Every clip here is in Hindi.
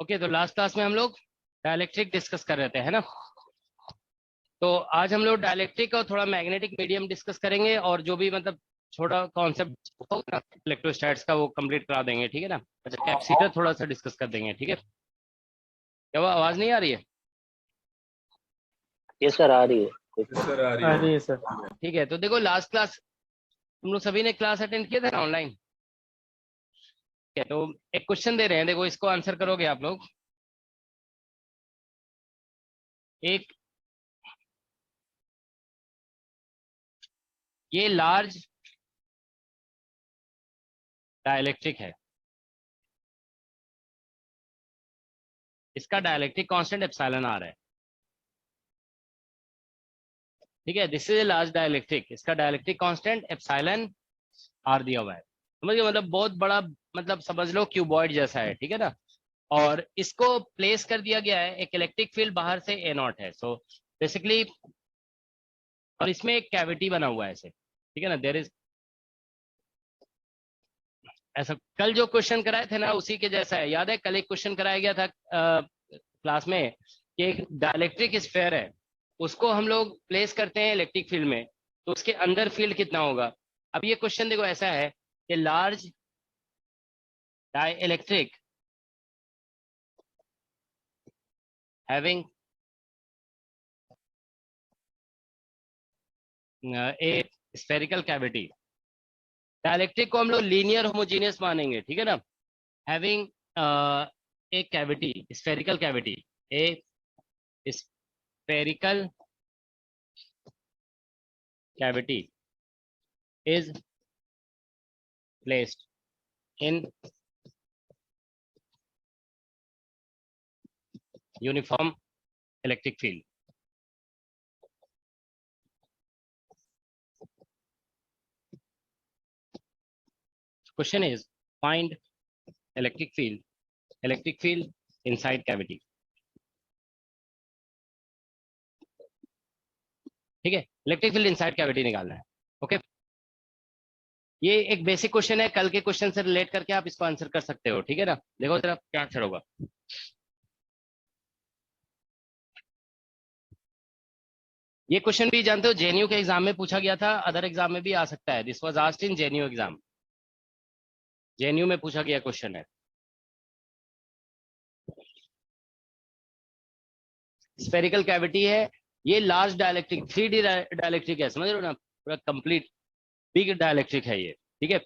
ओके, तो लास्ट क्लास में हम लोग डाइलेक्ट्रिक डिस्कस कर रहे थे, है ना। तो आज हम लोग डाइलेक्ट्रिक और थोड़ा मैग्नेटिक मीडियम डिस्कस करेंगे, और जो भी मतलब छोटा कॉन्सेप्ट होगा इलेक्ट्रोस्टैट्स का वो कंप्लीट करा देंगे, ठीक है ना। अच्छा, कैपेसिटर थोड़ा सा डिस्कस कर देंगे, ठीक है। क्या वो आवाज नहीं आ रही है? ये सर आ रही है। सर आ हाँ रही जी है। सर। ठीक है, तो देखो लास्ट क्लास तुम लोग सभी ने क्लास अटेंड किया था ना ऑनलाइन। तो एक क्वेश्चन दे रहे हैं, देखो इसको आंसर करोगे आप लोग। एक ये लार्ज डाइलेक्ट्रिक है, इसका डाइलेक्ट्रिक कांस्टेंट एप्सिलॉन आर है, ठीक है। This is a large dielectric, इसका डाइलेक्ट्रिक कांस्टेंट एप्सिलॉन आर दिया हुआ है। समझिए, मतलब बहुत बड़ा, मतलब समझ लो क्यूबॉइड जैसा है, ठीक है ना। और इसको प्लेस कर दिया गया है, एक इलेक्ट्रिक फील्ड बाहर से ए नॉट है, सो बेसिकली, और इसमें एक कैविटी बना हुआ है ऐसे, ठीक है ना। देयर इज ऐसा, कल जो क्वेश्चन कराए थे ना उसी के जैसा है, याद है कल एक क्वेश्चन कराया गया था क्लास में कि एक डाइलेक्ट्रिक स्फीयर है, उसको हम लोग प्लेस करते हैं इलेक्ट्रिक फील्ड में, तो उसके अंदर फील्ड कितना होगा। अब ये क्वेश्चन देखो ऐसा है कि large dielectric having a spherical cavity, dielectric को हम लोग लीनियर होमोजीनियस मानेंगे, ठीक है ना। Having a cavity, spherical cavity, A spherical cavity is placed in uniform electric field. Question is find electric field inside cavity. ठीक है, इलेक्ट्रिक फील्ड इनसाइड कैविटी निकालना है। ओके, ये एक बेसिक क्वेश्चन है, कल के क्वेश्चन से रिलेट करके आप इसको आंसर कर सकते हो, ठीक है ना। देखो जरा क्या आंसर होगा। ये क्वेश्चन भी जानते हो जेएनयू के एग्जाम में पूछा गया था, अदर एग्जाम में भी आ सकता है। This was asked in JNU exam, JNU में पूछा गया क्वेश्चन है। स्फेरिकल कैविटी है, ये लार्ज डाइलेक्ट्रिक 3D डाइलेक्ट्रिक है, समझ रहे हो ना, पूरा कंप्लीट बिग डाइलेक्ट्रिक है ये, ठीक है।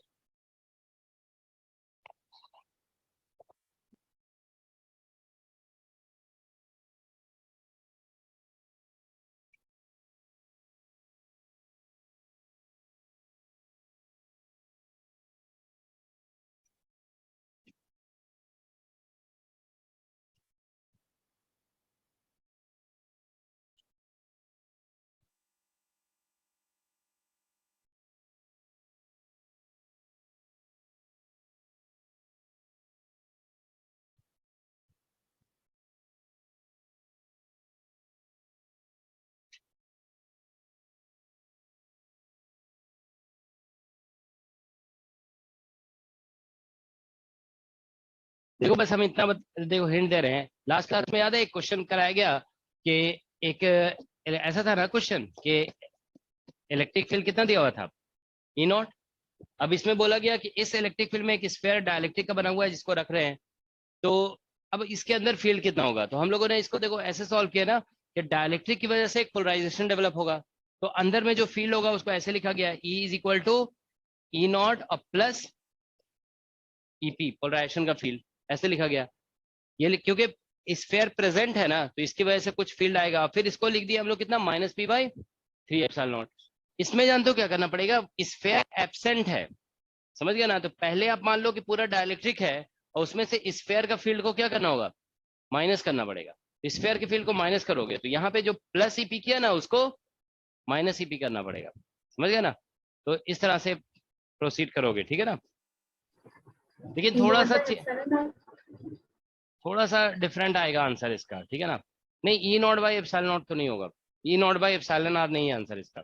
देखो बस हम इतना देखो हिंट दे रहे हैं। लास्ट क्लास में याद है एक क्वेश्चन कराया गया कि एक ऐसा था ना क्वेश्चन कि इलेक्ट्रिक फील्ड कितना दिया हुआ था, ई नॉट। अब इसमें बोला गया कि इस इलेक्ट्रिक फील्ड में एक स्फीयर डाइलेक्ट्रिक का बना हुआ है जिसको रख रहे हैं, तो अब इसके अंदर फील्ड कितना होगा। तो हम लोगों ने इसको देखो ऐसे सॉल्व किया ना कि डाइलेक्ट्रिक की वजह से एक पोलराइजेशन डेवलप होगा, तो अंदर में जो फील्ड होगा उसको ऐसे लिखा गया, E is equal to E naught और प्लस ईपी, पोलराइजेशन का फील्ड ऐसे लिखा गया। ये क्योंकि स्फीयर प्रेजेंट है ना, तो इसकी वजह से कुछ फील्ड आएगा। फिर इसको लिख दिया हम लोग कितना, minus P by 3 epsilon not. इसमें जानते हो क्या करना पड़ेगा, स्फीयर एब्सेंट है, समझ गया ना। तो पहले आप मान लो कि पूरा डाइलेक्ट्रिक है और उसमें से स्फीयर का फील्ड को क्या करना होगा, माइनस करना पड़ेगा। स्फीयर के फील्ड को माइनस करोगे तो यहाँ पे जो प्लस ईपी किया ना उसको माइनस ईपी करना पड़ेगा, समझ गया ना। तो इस तरह से प्रोसीड करोगे, ठीक है ना। लेकिन थोड़ा सा डिफरेंट आएगा आंसर इसका, ठीक है ना। नहीं, ई नॉट बाई एप्सिलॉन नॉट तो नहीं होगा, ई नॉट बाई एप्सिलॉन आर नहीं है आंसर इसका।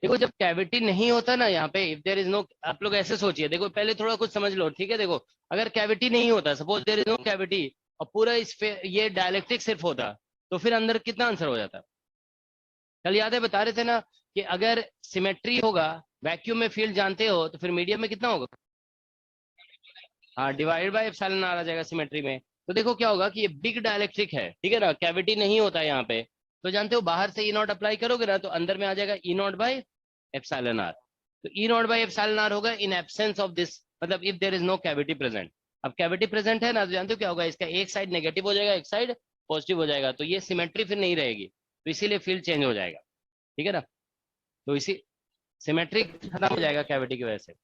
देखो जब कैविटी नहीं होता ना यहाँ पे, इफ देयर इज नो, आप लोग ऐसे सोचिए, देखो पहले थोड़ा कुछ समझ लो, ठीक है। देखो अगर कैविटी नहीं होता, suppose there is no cavity, और पूरा इस ये डायलेक्ट्रिक सिर्फ होता, तो फिर अंदर कितना आंसर हो जाता? कल याद है बता रहे थे ना कि अगर सिमेट्री होगा, वैक्यूम में फील्ड जानते हो, तो फिर मीडियम में कितना होगा? हाँ, डिवाइड बाय एप्सिलॉन आर आ जाएगा सिमेट्री में। तो देखो क्या होगा कि ये बिग डायलेक्ट्रिक है, ठीक है ना, कैविटी नहीं होता है यहाँ पे, तो जानते हो बाहर से ई नॉट अप्लाई करोगे ना, तो अंदर में आ जाएगा E naught by epsilon R. तो E naught by epsilon R होगा इन एब्सेंस ऑफ दिस, मतलब if there is no cavity present. अब कैविटी प्रेजेंट है ना, तो जानते हो क्या होगा, इसका एक साइड नेगेटिव हो जाएगा, एक साइड पॉजिटिव हो जाएगा, तो ये सिमेट्री फिर नहीं रहेगी, तो इसीलिए फील्ड चेंज हो जाएगा, ठीक है ना। तो इसी सिमेट्री खत्म हो जाएगा कैविटी की वजह से।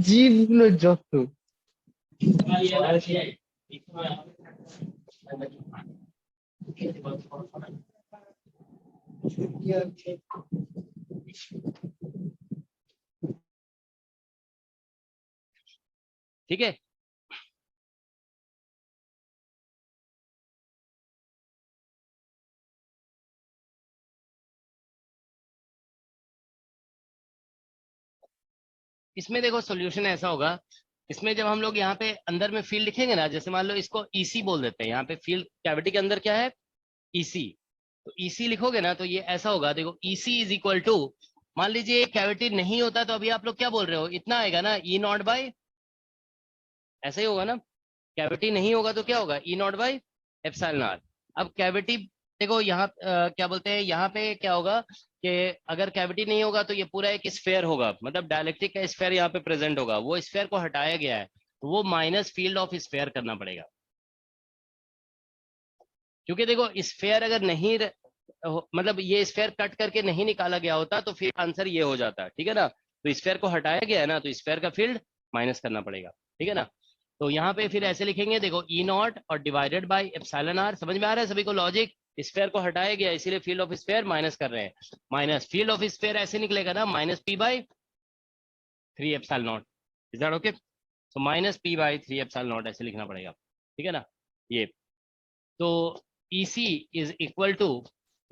জীবগুলো যত ठीक है, इसमें देखो सॉल्यूशन ऐसा होगा, इसमें जब हम लोग यहाँ पे अंदर में फील्ड लिखेंगे ना, जैसे मान लो इसको ईसी बोल देते हैं, यहाँ पे फील्ड कैविटी के अंदर क्या है, ईसी। तो ईसी लिखोगे ना, तो ये ऐसा होगा, देखो ईसी इज इक्वल टू, मान लीजिए कैविटी नहीं होता, तो अभी आप लोग क्या बोल रहे हो, इतना आएगा ना, ई नॉट बाय, ऐसा ही होगा ना। कैविटी नहीं होगा तो क्या होगा, ई नॉट बाय एप्सिलॉन आर। अब कैविटी, देखो यहाँ क्या बोलते हैं, यहाँ पे क्या होगा कि अगर कैविटी नहीं होगा तो ये पूरा एक स्फेयर होगा, मतलब डायलेक्ट्रिक का स्फेयर यहाँ पे प्रेजेंट होगा, वो स्फेयर को हटाया गया है, तो वो माइनस फील्ड ऑफ स्फेयर करना पड़ेगा। क्योंकि देखो स्फेयर अगर नहीं मतलब ये स्फेयर कट करके नहीं निकाला गया होता, तो फिर आंसर ये हो जाता, ठीक है ना। तो स्फेयर को हटाया गया है ना, तो स्फेयर का फील्ड माइनस करना पड़ेगा, ठीक है ना। तो यहाँ पे फिर ऐसे लिखेंगे, देखो ई नॉट और डिवाइडेड बाय एप्सिलॉन आर, समझ में आ रहा है सभी को लॉजिक? स्फेयर को हटाया गया, इसीलिए फील्ड ऑफ स्फेयर माइनस कर रहे हैं, माइनस फील्ड ऑफ स्फेयर ऐसे निकलेगा ना, minus P by 3 epsilon not. Is that okay? So minus P by 3 epsilon naught ऐसे लिखना पड़ेगा, ठीक है ना। ये तो EC इज इक्वल टू,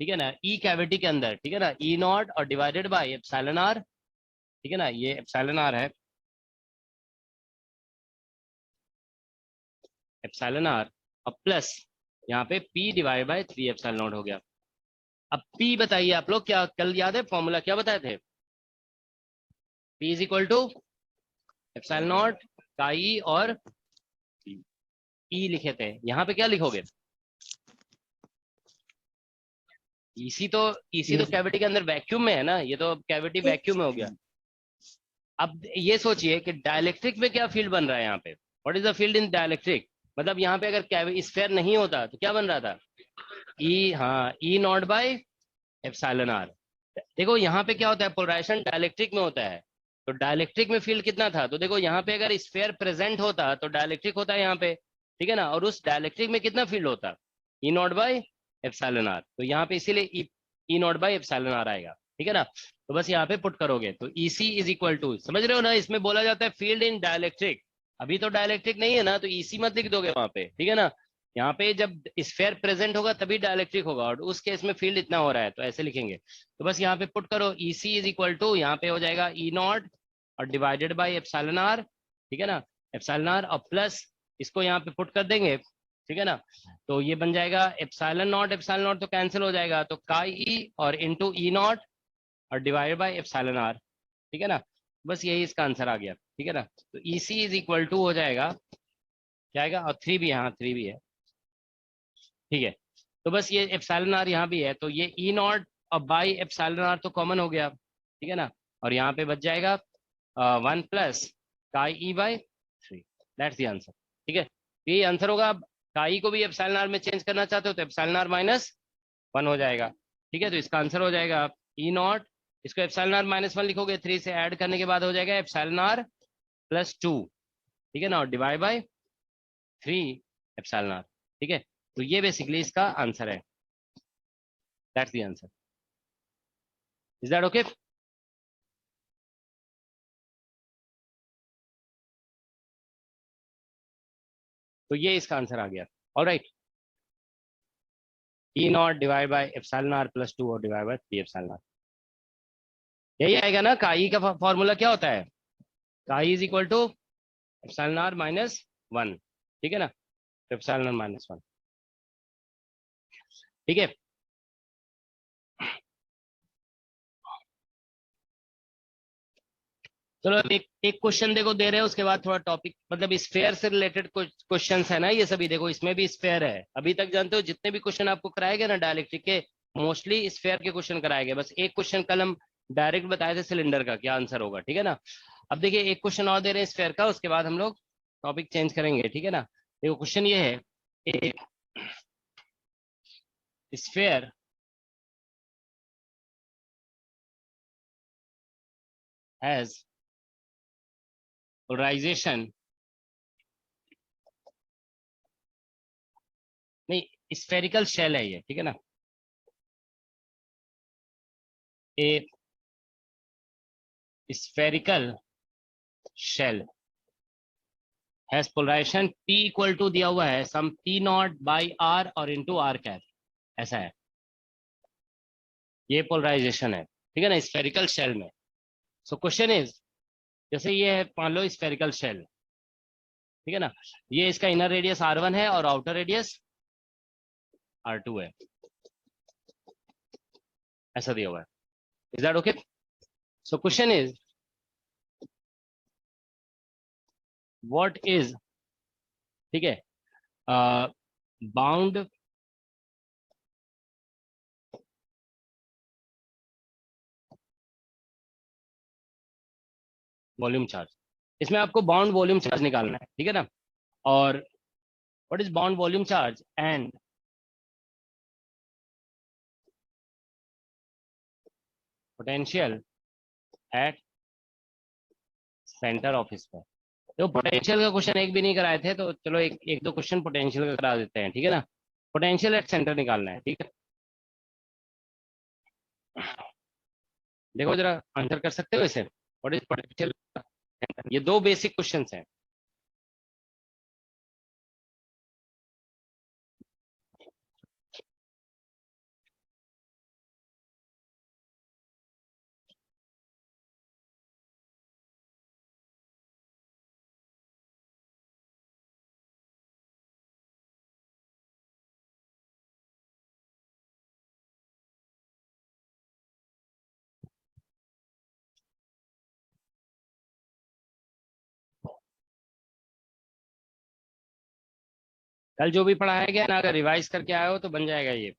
ठीक है ना, ई कैविटी के अंदर, ठीक है ना, ई नॉट और डिवाइडेड बाय एप्सिलॉन आर, ठीक है ना, ये एप्सिलॉन आर है, एप्सिलॉन आर, और प्लस यहाँ पे P divide by 3 epsilon not हो गया। अब P बताइए आप लोग, क्या कल याद है फॉर्मूला क्या बताए थे? P is equal to epsilon naught का ई और ई लिखे थे, यहाँ पे क्या लिखोगे? EC तो कैविटी के अंदर वैक्यूम में है ना, ये तो कैविटी वैक्यूम में हो गया। अब ये सोचिए कि डायलेक्ट्रिक में क्या फील्ड बन रहा है यहाँ पे, what is the field in dielectric, मतलब यहाँ पे अगर स्फेयर नहीं होता तो क्या बन रहा था, ई, हाँ, ई नॉट बाय एप्सिलॉन आर। देखो यहाँ पे क्या होता है, पोलराइजेशन डायलेक्ट्रिक में होता है, तो डायलेक्ट्रिक में फील्ड कितना था, तो देखो यहाँ पे अगर स्फेयर प्रेजेंट होता तो डायलेक्ट्रिक होता है यहाँ पे, ठीक है ना, और उस डायलेक्ट्रिक में कितना फील्ड होता, ई नॉट बाय एप्सिलॉन आर, तो यहाँ पे इसीलिए ई नॉट बाय एप्सिलॉन आर आएगा, ठीक है ना। तो बस यहाँ पे पुट करोगे तो EC इज इक्वल टू, समझ रहे हो ना, इसमें बोला जाता है फील्ड इन डायलेक्ट्रिक, अभी तो डायलेक्ट्रिक नहीं है ना, तो EC मत लिख दोगे वहां पे, ठीक है ना। यहाँ पे जब स्फेयर प्रेजेंट होगा तभी डायलेक्ट्रिक होगा, और उस केस में फील्ड इतना हो रहा है, तो ऐसे लिखेंगे। तो बस यहाँ पे पुट करो, EC इज इक्वल टू, यहाँ पे हो जाएगा ई नॉट और डिवाइडेड बाई एप्सिलॉन आर, ठीक है ना, एप्सिलॉन आर और प्लस इसको यहाँ पे पुट कर देंगे, ठीक है ना। तो ये बन जाएगा एप्सिलॉन नॉट तो कैंसिल हो जाएगा, तो काई ई और इंटू ई नॉट और डिवाइड बाई एप्सिलॉन आर, ठीक है ना। बस यही इसका आंसर आ गया, ठीक है ना। तो EC इज इक्वल टू हो जाएगा, क्या आएगा, और 3 भी है, हाँ 3 भी है, ठीक है। तो बस ये एप्सिलॉन आर यहाँ भी है, तो ये ई नॉट और बाई एप्सिलॉन आर तो कॉमन हो गया, ठीक है ना, और यहाँ पे बच जाएगा 1 plus chi E by 3, that's the answer, ठीक है। ये आंसर होगा। अब काई को भी एप्सिलॉन आर में चेंज करना चाहते हो तो एप्सिलॉन आर माइनस 1 हो जाएगा, ठीक है। तो इसका आंसर हो जाएगा ई नॉट, इसको एप्सिलॉन आर माइनस 1 लिखोगे, 3 से ऐड करने के बाद हो जाएगा एप्सिलॉन आर प्लस 2, ठीक है ना, और डिवाइड बाई 3 एप्सिलॉन आर, ठीक है। तो ये बेसिकली इसका आंसर है, that's the answer. Is that okay? तो ये इसका आंसर आ गया। Alright, E naught divide by epsilon R plus 2 और डिवाइड बाय 3 एप्सिलॉन आर, यही आएगा ना। काई का फॉर्मूला क्या होता है? Chi is equal to epsilon R minus 1, ठीक है ना, एप्सिलॉन आर माइनस 1, ठीक है। चलो एक एक क्वेश्चन देखो दे रहे हैं, उसके बाद थोड़ा टॉपिक, मतलब स्फेयर से रिलेटेड कुछ क्वेश्चंस है ना ये सभी। देखो इसमें भी स्फेयर है, अभी तक जानते हो जितने भी क्वेश्चन आपको कराए गए ना डायलैक्ट्रिक के, मोस्टली स्फेयर के क्वेश्चन कराए गए। बस एक क्वेश्चन कल हम डायरेक्ट बताए थे सिलेंडर का क्या आंसर होगा, ठीक है ना। अब देखिए एक क्वेश्चन और दे रहे हैं स्फेयर का, उसके बाद हम लोग टॉपिक चेंज करेंगे, ठीक है ना। देखो क्वेश्चन ये है, एक स्फेयर हैज पोलराइजेशन, नहीं स्फेरिकल शेल है ये, ठीक है ना। A spherical shell has polarization P equal to दिया हुआ है some P naught by R और इंटू आर कैप, ऐसा है। ये पोलराइजेशन है, ठीक है ना, स्फेरिकल शेल में। सो क्वेश्चन इज, जैसे ये है मान लो स्फेरिकल शेल, ठीक है ना, ये इसका इनर रेडियस R1 है और आउटर रेडियस R2 है, ऐसा दिया हुआ है। Is that okay? So question is what is, ठीक है, बाउंड वॉल्यूम चार्ज, इसमें आपको बाउंड वॉल्यूम चार्ज निकालना है, ठीक है ना। और what is bound volume charge and potential at centre of sphere. तो पोटेंशियल का क्वेश्चन एक भी नहीं कराए थे, तो चलो एक एक दो क्वेश्चन पोटेंशियल का करा देते हैं, ठीक है ना। पोटेंशियल एट सेंटर निकालना है, ठीक है। देखो जरा आंसर कर सकते हो इसे, व्हाट इज पोटेंशियल, ये दो बेसिक क्वेश्चंस हैं। कल जो भी पढ़ाया गया ना, अगर रिवाइज करके आए हो तो बन जाएगा ये।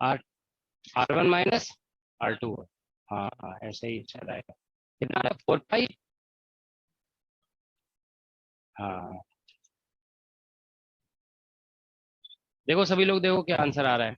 आर R1 माइनस R2, हाँ हाँ ऐसे ही चल आएगा। कितना है 4 पाई, हाँ। देखो सभी लोग देखो क्या आंसर आ रहा है।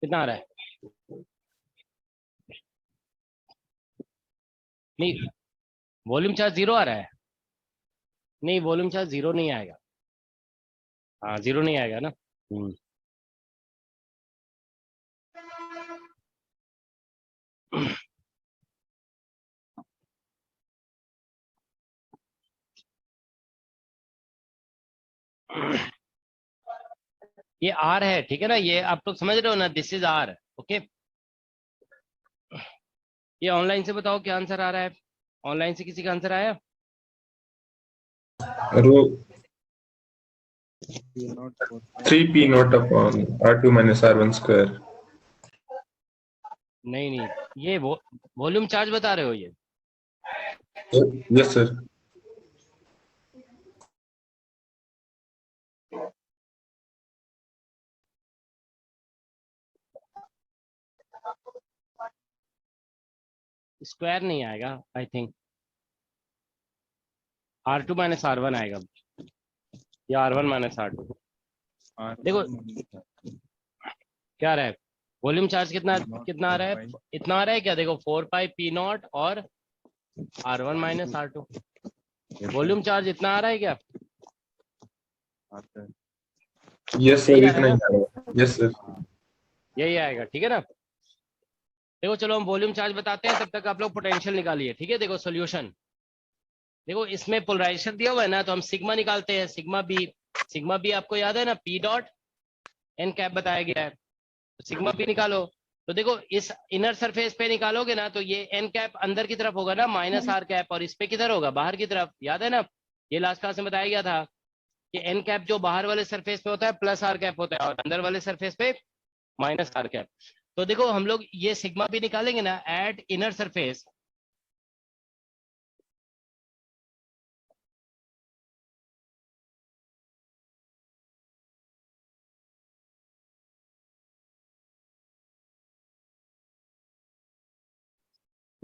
कितना आ रहा है? नहीं वॉल्यूम चार्ज जीरो आ रहा है, नहीं वॉल्यूम चार्ज जीरो नहीं आएगा, हाँ जीरो नहीं आएगा ना। हम्म। ये आर है, ठीक है ना, ये आप लोग समझ रहे हो ना, दिस इज आर। ओके, ये ऑनलाइन से बताओ क्या आंसर आ रहा है, ऑनलाइन से किसी का आंसर आया? रो 3p0 upon r2 minus r1 square. नहीं नहीं, ये वॉल्यूम चार्ज बता रहे हो ये? Yes, sir. स्क्वायर नहीं आएगा I think, R2 minus R1 आएगा, या R1 माइनस R2। देखो क्या आ रहा है, वॉल्यूम चार्ज कितना कितना आ रहा है, इतना आ रहा है क्या, देखो 4 पाई P0 और R1 minus R2, volume charge इतना आ रहा है क्या? Yes, sir. यही इतना ही आएगा, आ रहा है. Yes, sir. यही आएगा, ठीक है ना। देखो चलो हम वॉल्यूम चार्ज बताते हैं, तब तक आप लोग पोटेंशियल निकालिए, ठीक है। देखो सॉल्यूशन, देखो इसमें पोलराइजेशन दिया हुआ है ना, तो हम सिग्मा निकालते हैं, सिग्मा बी आपको याद है ना, P डॉट एन कैप बताया गया है, तो सिग्मा बी निकालो। तो देखो इस इनर सरफेस पे निकालोगे ना, तो ये एन कैप अंदर की तरफ होगा ना, माइनस आर कैप, और इस पे किधर होगा, बाहर की तरफ, याद है ना, ये लास्ट क्लास में बताया गया था कि एन कैप जो बाहर वाले सरफेस पे होता है प्लस आर कैप होता है, और अंदर वाले सरफेस पे माइनस आर कैप। तो देखो हम लोग ये सिग्मा भी निकालेंगे ना एट इनर सरफेस,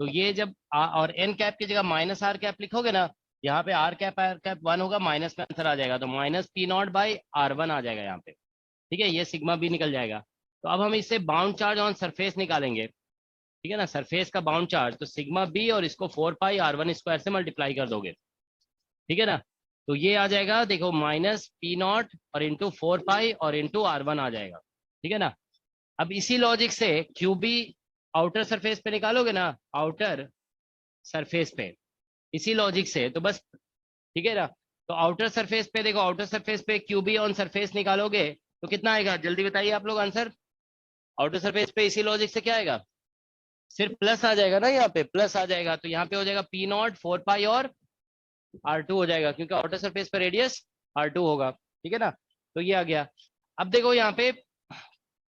तो ये जब और एन कैप की जगह माइनस आर कैप लिखोगे ना, यहाँ पे आर कैप 1 होगा, माइनस में आंसर आ जाएगा, तो माइनस P0 बाई R1 आ जाएगा यहाँ पे, ठीक है, ये सिग्मा भी निकल जाएगा। तो अब हम इससे बाउंड चार्ज ऑन सरफेस निकालेंगे, ठीक है ना, सरफेस का बाउंड चार्ज, तो सिग्मा बी और इसको 4 पाई R1 स्क्वायर से मल्टीप्लाई कर दोगे, ठीक है ना, तो ये आ जाएगा, देखो माइनस P0 और इंटू 4 पाई और इंटू R1 आ जाएगा, ठीक है ना। अब इसी लॉजिक से क्यूबी आउटर सरफेस पे निकालोगे ना, आउटर सरफेस पे, इसी लॉजिक से, तो बस, ठीक है ना। तो आउटर सरफेस पे देखो, आउटर सरफेस पे क्यूबी ऑन सरफेस निकालोगे तो कितना आएगा, जल्दी बताइए आप लोग आंसर। आउटर सरफेस पे इसी लॉजिक से क्या आएगा, सिर्फ प्लस आ जाएगा ना, यहाँ पे प्लस आ जाएगा, तो यहाँ पे हो जाएगा P0 4 पाई और R2 हो जाएगा, क्योंकि आउटर सरफेस पे रेडियस R2 होगा, ठीक है ना। तो ये आ गया। अब देखो यहाँ पे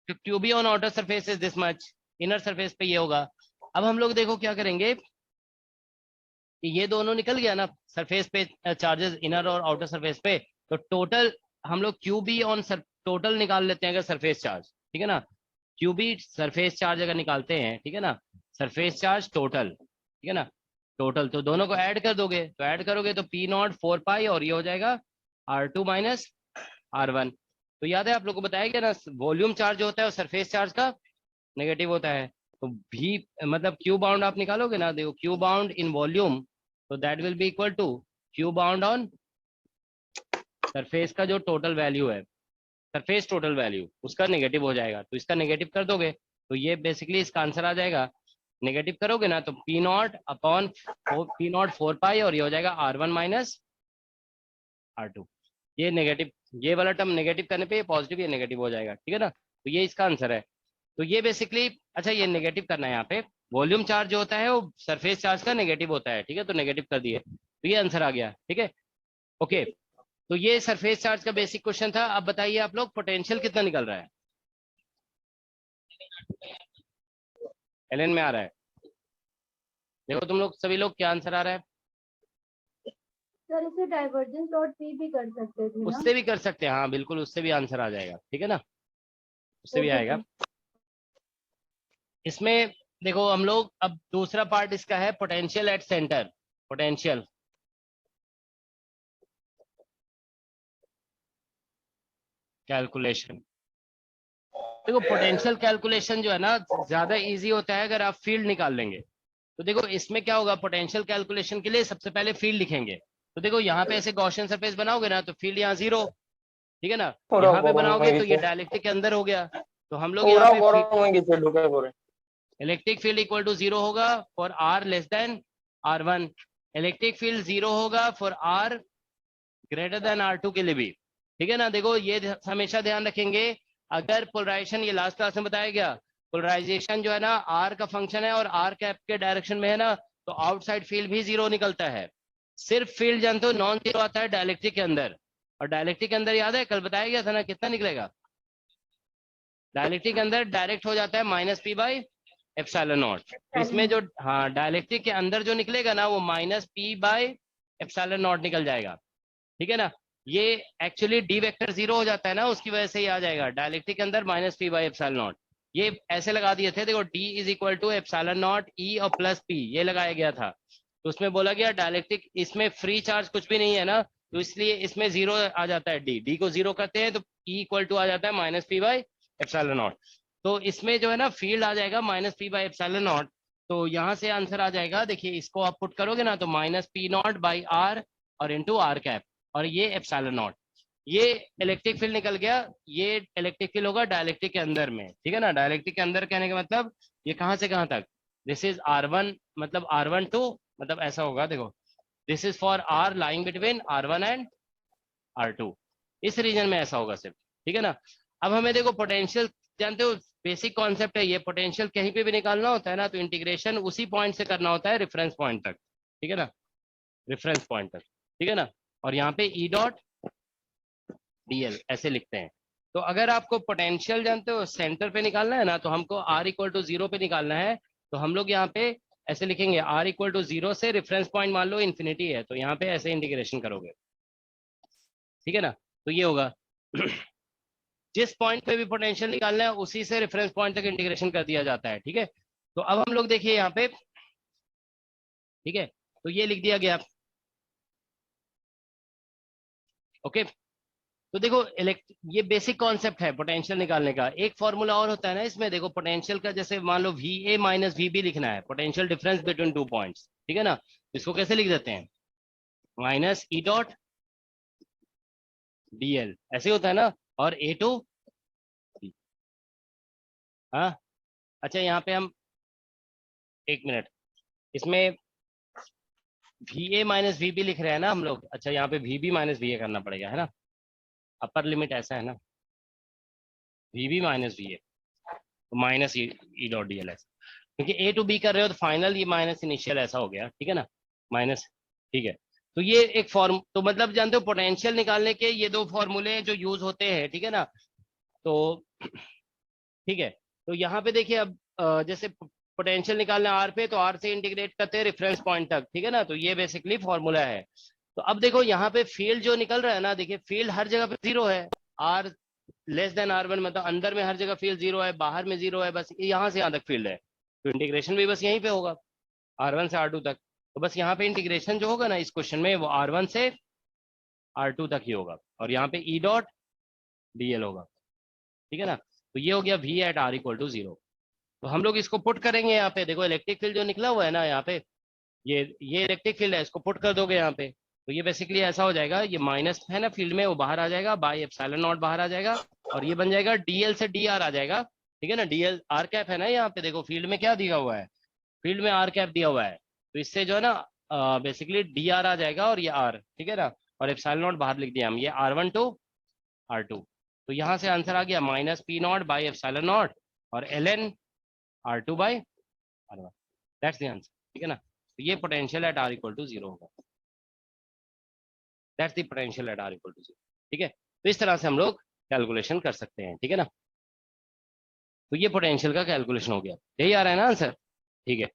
QB on outer surface is this much, inner surface पे ये होगा। अब हम लोग देखो क्या करेंगे कि ये दोनों निकल गया ना सरफेस पे चार्जेस, इनर और आउटर सरफेस पे, तो टोटल हम लोग क्यूबी ऑन टोटल निकाल लेते हैं अगर सरफेस चार्ज, ठीक है ना, क्यूबी सरफेस चार्ज अगर निकालते हैं, ठीक है ना, सरफेस चार्ज टोटल, ठीक है ना, टोटल, तो दोनों को ऐड कर दोगे, तो ऐड करोगे तो P0 4 पाई और ये हो जाएगा R2 माइनस R1। तो याद है आप लोग को बताया गया ना, वॉल्यूम चार्ज जो होता है वो सरफेस चार्ज का नेगेटिव होता है, तो भी मतलब क्यू बाउंड आप निकालोगे ना, देखो क्यू बाउंड इन वॉल्यूम, तो that will be equal to Q bound on surface का जो टोटल वैल्यू है, सरफेस टोटल वैल्यू उसका नेगेटिव हो जाएगा, तो इसका नेगेटिव कर दोगे तो ये बेसिकली इसका आंसर आ जाएगा। नेगेटिव करोगे ना तो P0 अपॉन P0 4 पाई और ये हो जाएगा R1 माइनस R2। ये नेगेटिव, ये वाला टर्म नेगेटिव करने पे ये पॉजिटिव, ये नेगेटिव हो जाएगा, ठीक है ना, तो ये इसका आंसर है। तो ये बेसिकली, अच्छा ये नेगेटिव करना है यहाँ पे, वॉल्यूम चार्ज जो होता है वो सरफेस चार्ज का नेगेटिव होता है, ठीक है, तो नेगेटिव कर दिए, तो ये आंसर आ गया, ठीक है। ओके, तो ये सरफेस चार्ज का बेसिक क्वेश्चन था। अब बताइए आप लोग पोटेंशियल कितना निकल रहा है, एलएन में आ रहा है, देखो तुम लोग सभी लोग क्या आंसर आ रहा है। सर इसे डाइवर्जेंस डॉट पी भी कर सकते थे ना? उससे भी कर सकते हैं, हाँ बिल्कुल, उससे भी आंसर आ जाएगा, ठीक है ना, उससे भी ओके आएगा। सर। इसमें देखो हम लोग, अब दूसरा पार्ट इसका है potential at centre, potential calculation. देखो पोटेंशियल कैलकुलेशन जो है ना ज्यादा इजी होता है अगर आप फील्ड निकाल लेंगे। तो देखो इसमें क्या होगा, पोटेंशियल कैलकुलेशन के लिए सबसे पहले फील्ड लिखेंगे। तो देखो यहाँ पे ऐसे गॉसियन सरफेस बनाओगे ना तो फील्ड यहाँ 0, ठीक है ना, पूरा यहाँ पे गौरव बनाओगे में तो ये गीचे डायलेक्ट्रिक के अंदर हो गया, तो हम लोग यहाँ पूरा पे गौरव में गीचे ढुके पूरे इलेक्ट्रिक फील्ड इक्वल टू 0 होगा for r less than r1, electric field 0 होगा for r greater than r2 के लिए भी, ठीक है ना। देखो ये हमेशा ध्यान रखेंगे, अगर पोलराइजेशन, ये लास्ट क्लास में बताया गया, पोलराइजेशन जो है ना r का फंक्शन है और r कैप के डायरेक्शन में है ना, तो आउटसाइड फील्ड भी 0 निकलता है। सिर्फ फील्ड जानते हो नॉन जीरो आता है डायलेक्ट्रिक के अंदर, और डायलेक्ट्रिक के अंदर याद है कल बताया गया था ना, कितना निकलेगा डायलेक्ट्रिक के अंदर, डायरेक्ट हो जाता है -p/ε0। इसमें जो, हाँ, डायलेक्ट्रिक के अंदर जो निकलेगा ना वो -p/ε0 निकल जाएगा, ठीक है ना। ये एक्चुअली डी वेक्टर 0 हो जाता है ना, उसकी वजह से ही आ जाएगा डायलेक्ट्रिक के अंदर -p/ε0। ये ऐसे लगा दिए थे, देखो d is equal to ε0 e और प्लस p, ये लगाया गया था। तो उसमें बोला गया डायलेक्ट्रिक, इसमें फ्री चार्ज कुछ भी नहीं है ना, तो इसलिए इसमें 0 आ जाता है, d को 0 करते हैं तो e इक्वल टू आ जाता है -p/ε0। तो इसमें जो है ना फील्ड आ जाएगा -p/ε0। तो यहाँ से आंसर आ जाएगा, देखिए इसको आप पुट करोगे ना तो -p0/r और इंटू r कैप, और ये ε0, ये इलेक्ट्रिक फील्ड निकल गया। ये इलेक्ट्रिक फील्ड होगा डायलेक्ट्रिक के अंदर में, ठीक है ना। डायलेक्ट्रिक के अंदर कहने का मतलब ये कहाँ से कहाँ तक, दिस इज r1 मतलब r12, मतलब ऐसा होगा, देखो this is for r lying between r1 and r2, इस रीजन में ऐसा होगा सिर्फ, ठीक है ना। अब हमें देखो पोटेंशियल, जानते हो बेसिक कॉन्सेप्ट है ये, पोटेंशियल कहीं पे भी निकालना होता है ना तो इंटीग्रेशन उसी पॉइंट से करना होता है, रेफरेंस पॉइंट तक, ठीक है ना, रेफरेंस पॉइंट तक, ठीक है ना। और यहाँ पे ई डॉट dl ऐसे लिखते हैं। तो अगर आपको पोटेंशियल जानते हो सेंटर पे निकालना है ना, तो हमको r इक्वल टू 0 पे निकालना है, तो हम लोग यहाँ पे ऐसे लिखेंगे, r इक्वल टू 0 से रेफरेंस पॉइंट मान लो इन्फिनिटी है, तो यहाँ पे ऐसे इंटीग्रेशन करोगे, ठीक है ना। तो ये होगा जिस पॉइंट पे भी पोटेंशियल निकालना है उसी से रेफरेंस पॉइंट तक इंटीग्रेशन कर दिया जाता है, ठीक है। तो अब हम लोग देखिए यहाँ पे, ठीक है, तो ये लिख दिया गया, ओके। तो देखो ये बेसिक कॉन्सेप्ट है पोटेंशियल निकालने का। एक फॉर्मूला और होता है ना इसमें, देखो पोटेंशियल का, जैसे मान लो VA माइनस VB लिखना है, पोटेंशियल डिफरेंस बिटवीन 2 पॉइंट्स, ठीक है ना। इसको कैसे लिख देते हैं, माइनस E डॉट dl, ऐसे होता है ना, और A टू, हाँ, अच्छा यहाँ पे हम, एक मिनट, इसमें VA माइनस VB लिख रहे हैं ना हम लोग, अच्छा यहाँ पे VB माइनस VA करना पड़ेगा, है ना, अपर लिमिट ऐसा है ना, VB minus VA minus E dot dl ऐसा, क्योंकि A टू B कर रहे हो तो फाइनल ये माइनस इनिशियल ऐसा हो गया, ठीक है ना, माइनस, ठीक है। तो ये एक फॉर्म, तो मतलब जानते हो पोटेंशियल निकालने के ये 2 फॉर्मूले जो यूज होते हैं, ठीक है ना। तो ठीक है, तो यहाँ पे देखिए अब जैसे पोटेंशियल निकालना आर पे, तो आर से इंटीग्रेट करते हैं रेफरेंस पॉइंट तक, ठीक है ना। तो ये बेसिकली फॉर्मूला है। तो अब देखो यहाँ पे फील्ड जो निकल रहा है ना, देखिए फील्ड हर जगह पे 0 है, r लेस देन r1, मतलब अंदर में हर जगह फील्ड 0 है, बाहर में 0 है, बस यहाँ से यहाँ तक फील्ड है। तो इंटीग्रेशन भी बस यहीं पे होगा r1 से r2 तक। तो बस यहाँ पे इंटीग्रेशन जो होगा ना इस क्वेश्चन में, वो r1 से r2 तक ही होगा, और यहाँ पे E डॉट dl होगा, ठीक है ना। तो ये हो गया V at r equal to 0। तो हम लोग इसको पुट करेंगे यहाँ पे, देखो इलेक्ट्रिक फील्ड जो निकला हुआ है ना यहाँ पे, ये इलेक्ट्रिक फील्ड है, इसको पुट कर दोगे यहाँ पे, तो ये बेसिकली ऐसा हो जाएगा, ये माइनस है ना फील्ड में, वो बाहर आ जाएगा, बाई एप्सिलॉन नॉट बाहर आ जाएगा, और ये बन जाएगा dl से dr आ जाएगा, ठीक है ना। dl r कैप है ना यहाँ पे, देखो फील्ड में क्या दिया हुआ है, फील्ड में r कैप दिया हुआ है, तो इससे जो है ना बेसिकली dr आ जाएगा, और ये r, ठीक है ना, और एप्सिलॉन नॉट बाहर लिख दिया हम, ये r1 टू r2। तो यहाँ से आंसर आ गया -p0 बाई एप्सिलॉन नॉट और ln r2 by r1, that's the answer, ठीक है ना। तो ये potential at r equal to 0 होगा, that's the potential at r equal to 0, ठीक है। तो इस तरह से हम लोग कैलकुलेशन कर सकते हैं, ठीक है ना। तो ये पोटेंशियल का कैलकुलेशन हो गया, यही आ रहा है ना आंसर, ठीक है।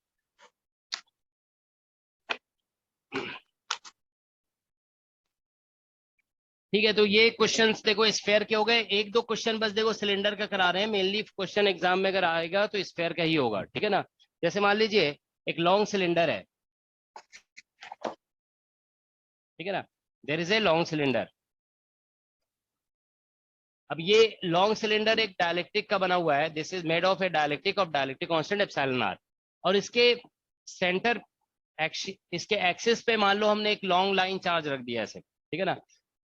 ठीक है, तो ये क्वेश्चंस देखो स्फेयर के हो गए, 1-2 क्वेश्चन बस देखो सिलेंडर का करा रहे हैं, मेनली क्वेश्चन एग्जाम में अगर आएगा तो स्फेयर का ही होगा, ठीक है ना। जैसे मान लीजिए एक लॉन्ग सिलेंडर है, ठीक है ना, there is a long cylinder. अब ये लॉन्ग सिलेंडर एक डायलेक्ट्रिक का बना हुआ है, this is made of A dielectric of dielectric constant epsilon r, और इसके सेंटर इसके एक्सिस पे मान लो हमने एक लॉन्ग लाइन चार्ज रख दिया ऐसे, ठीक है ना।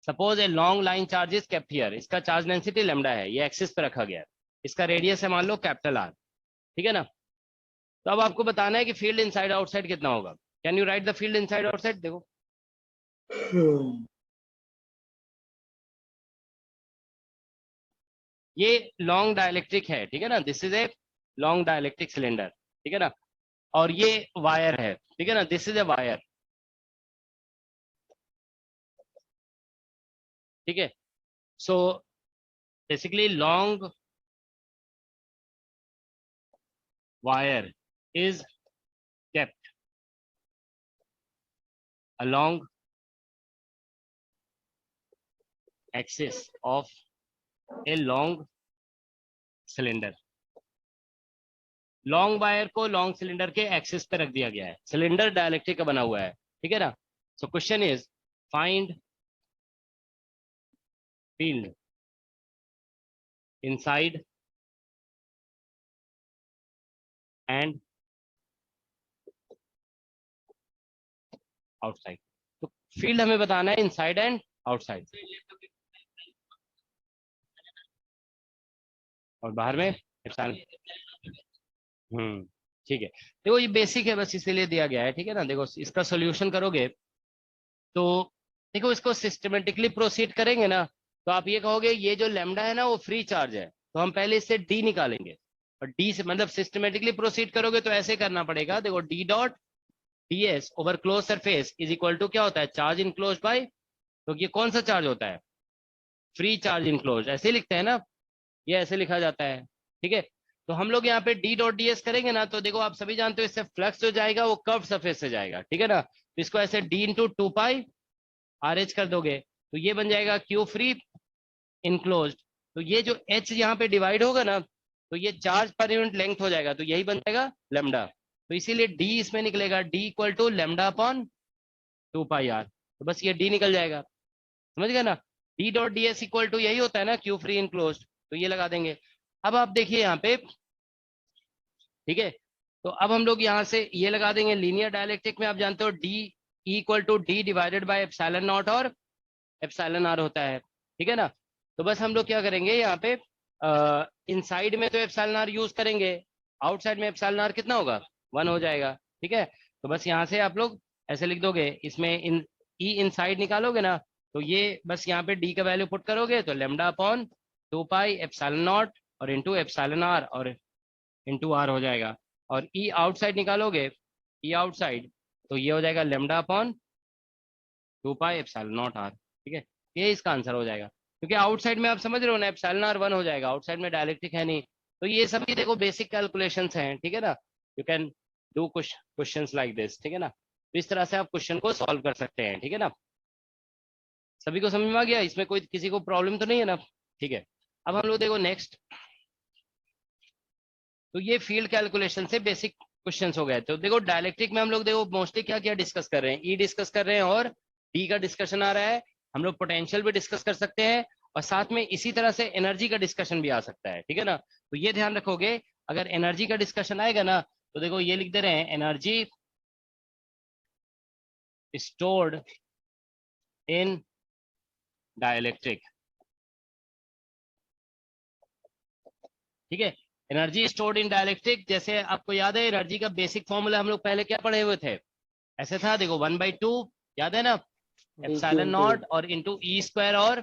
Suppose a long line charge is kept here, इसका चार्ज डेंसिटी लैम्डा है, ये एक्सिस पे रखा गया है, इसका रेडियस है मान लो कैपिटल R, ठीक है ना। तो अब आपको बताना है कि फील्ड इनसाइड आउटसाइड कितना होगा। Can you right the field inside outside? देखो ये लॉन्ग डाइलेक्ट्रिक है, ठीक है ना, this is a long dielectric cylinder, ठीक है ना, और ये वायर है, ठीक है ना, दिस इज ए वायर, ठीक है। So basically long wire is kept along axis of a long cylinder। Long wire को लॉन्ग सिलेंडर के एक्सिस पे रख दिया गया है, सिलेंडर डाइलेक्ट्रिक का बना हुआ है, ठीक है ना। So question is find field inside and outside. तो फील्ड हमें बताना है इनसाइड एंड आउटसाइड, और बाहर में एप्सिलॉन। ठीक है, देखो ये बेसिक है, बस इसीलिए दिया गया है, ठीक है ना। देखो इसका सोल्यूशन करोगे तो देखो इसको सिस्टमेटिकली प्रोसीड करेंगे ना, तो आप ये कहोगे ये जो लैम्डा है ना वो फ्री चार्ज है, तो हम पहले इससे डी निकालेंगे, और डी से मतलब सिस्टमेटिकली प्रोसीड करोगे तो ऐसे करना पड़ेगा। देखो D dot D S over close surface is equal to क्या होता है, चार्ज इनक्लोज बाय, तो ये कौन सा चार्ज होता है, फ्री चार्ज इनक्लोज, ऐसे लिखते हैं ना, ये ऐसे लिखा जाता है, ठीक है। तो हम लोग यहाँ पे डी डॉट डी एस करेंगे ना, तो देखो आप सभी जानते हो इससे फ्लक्स जो जाएगा वो कर्व सरफेस से जाएगा, ठीक है ना, तो इसको ऐसे D into two pi R H कर दोगे तो ये बन जाएगा क्यू फ्री इनक्लोज। तो ये जो एच यहाँ पे डिवाइड होगा ना, तो ये चार्ज पर यूनिट लेंथ हो जाएगा, तो यही बन जाएगा लेमडा, तो इसीलिए डी इसमें निकलेगा D equal to lambda upon two pi are, तो बस ये डी निकल जाएगा, समझ गए ना। D dot D S equal to यही होता है ना, क्यू फ्री इनक्लोज, तो ये लगा देंगे। अब आप देखिए यहाँ पे, ठीक है, तो अब हम लोग यहाँ से ये लगा देंगे, लीनियर डायलेक्ट्रिक में आप जानते हो D equal to D divided by epsilon naught और एप्सिलॉन आर होता है, ठीक है ना। तो बस हम लोग क्या करेंगे यहाँ पे, इनसाइड में तो एप्सिलॉन आर यूज करेंगे, आउटसाइड में एप्सिलॉन आर कितना होगा, 1 हो जाएगा, ठीक है। तो बस यहाँ से आप लोग ऐसे लिख दोगे, इसमें इन ई इनसाइड निकालोगे ना, तो ये बस यहाँ पे डी का वैल्यू पुट करोगे तो lambda upon two pi epsilon naught और इंटू एप्सिलॉन आर और इंटू आर हो जाएगा, और ई आउटसाइड निकालोगे, ई आउटसाइड तो ये हो जाएगा lambda upon two pi epsilon naught R, ठीक है। ये इसका आंसर हो जाएगा, क्योंकि आउटसाइड में आप समझ रहे हो ना एप्सिलॉन आर 1 हो जाएगा, आउटसाइड में डायलेक्ट्रिक है नहीं, तो ये सभी देखो बेसिक कैलकुलेशंस हैं, ठीक है ना। You can do questions like this, ठीक है ना, तो इस तरह से आप क्वेश्चन को सॉल्व कर सकते हैं, ठीक है ना। सभी को समझ में आ गया, इसमें कोई किसी को प्रॉब्लम तो नहीं है ना, ठीक है। अब हम लोग देखो नेक्स्ट, तो ये फील्ड कैलकुलेशन से बेसिक क्वेश्चंस हो गए। तो देखो डायलेक्ट्रिक में हम लोग देखो मोस्टली क्या क्या डिस्कस कर रहे हैं, ई डिस्कस कर रहे हैं और डी का डिस्कशन आ रहा है, हम लोग पोटेंशियल भी डिस्कस कर सकते हैं, और साथ में इसी तरह से एनर्जी का डिस्कशन भी आ सकता है, ठीक है ना। तो ये ध्यान रखोगे, अगर एनर्जी का डिस्कशन आएगा ना, तो देखो ये लिख दे रहे हैं, एनर्जी स्टोर्ड इन डायलेक्ट्रिक, ठीक है। एनर्जी स्टोर्ड इन डायलेक्ट्रिक, जैसे आपको याद है एनर्जी का बेसिक फॉर्मूला हम लोग पहले क्या पढ़े हुए थे, ऐसे था, देखो 1/2, याद है ना, एप्सिलॉन नॉट और इंटू ई स्क्वायर और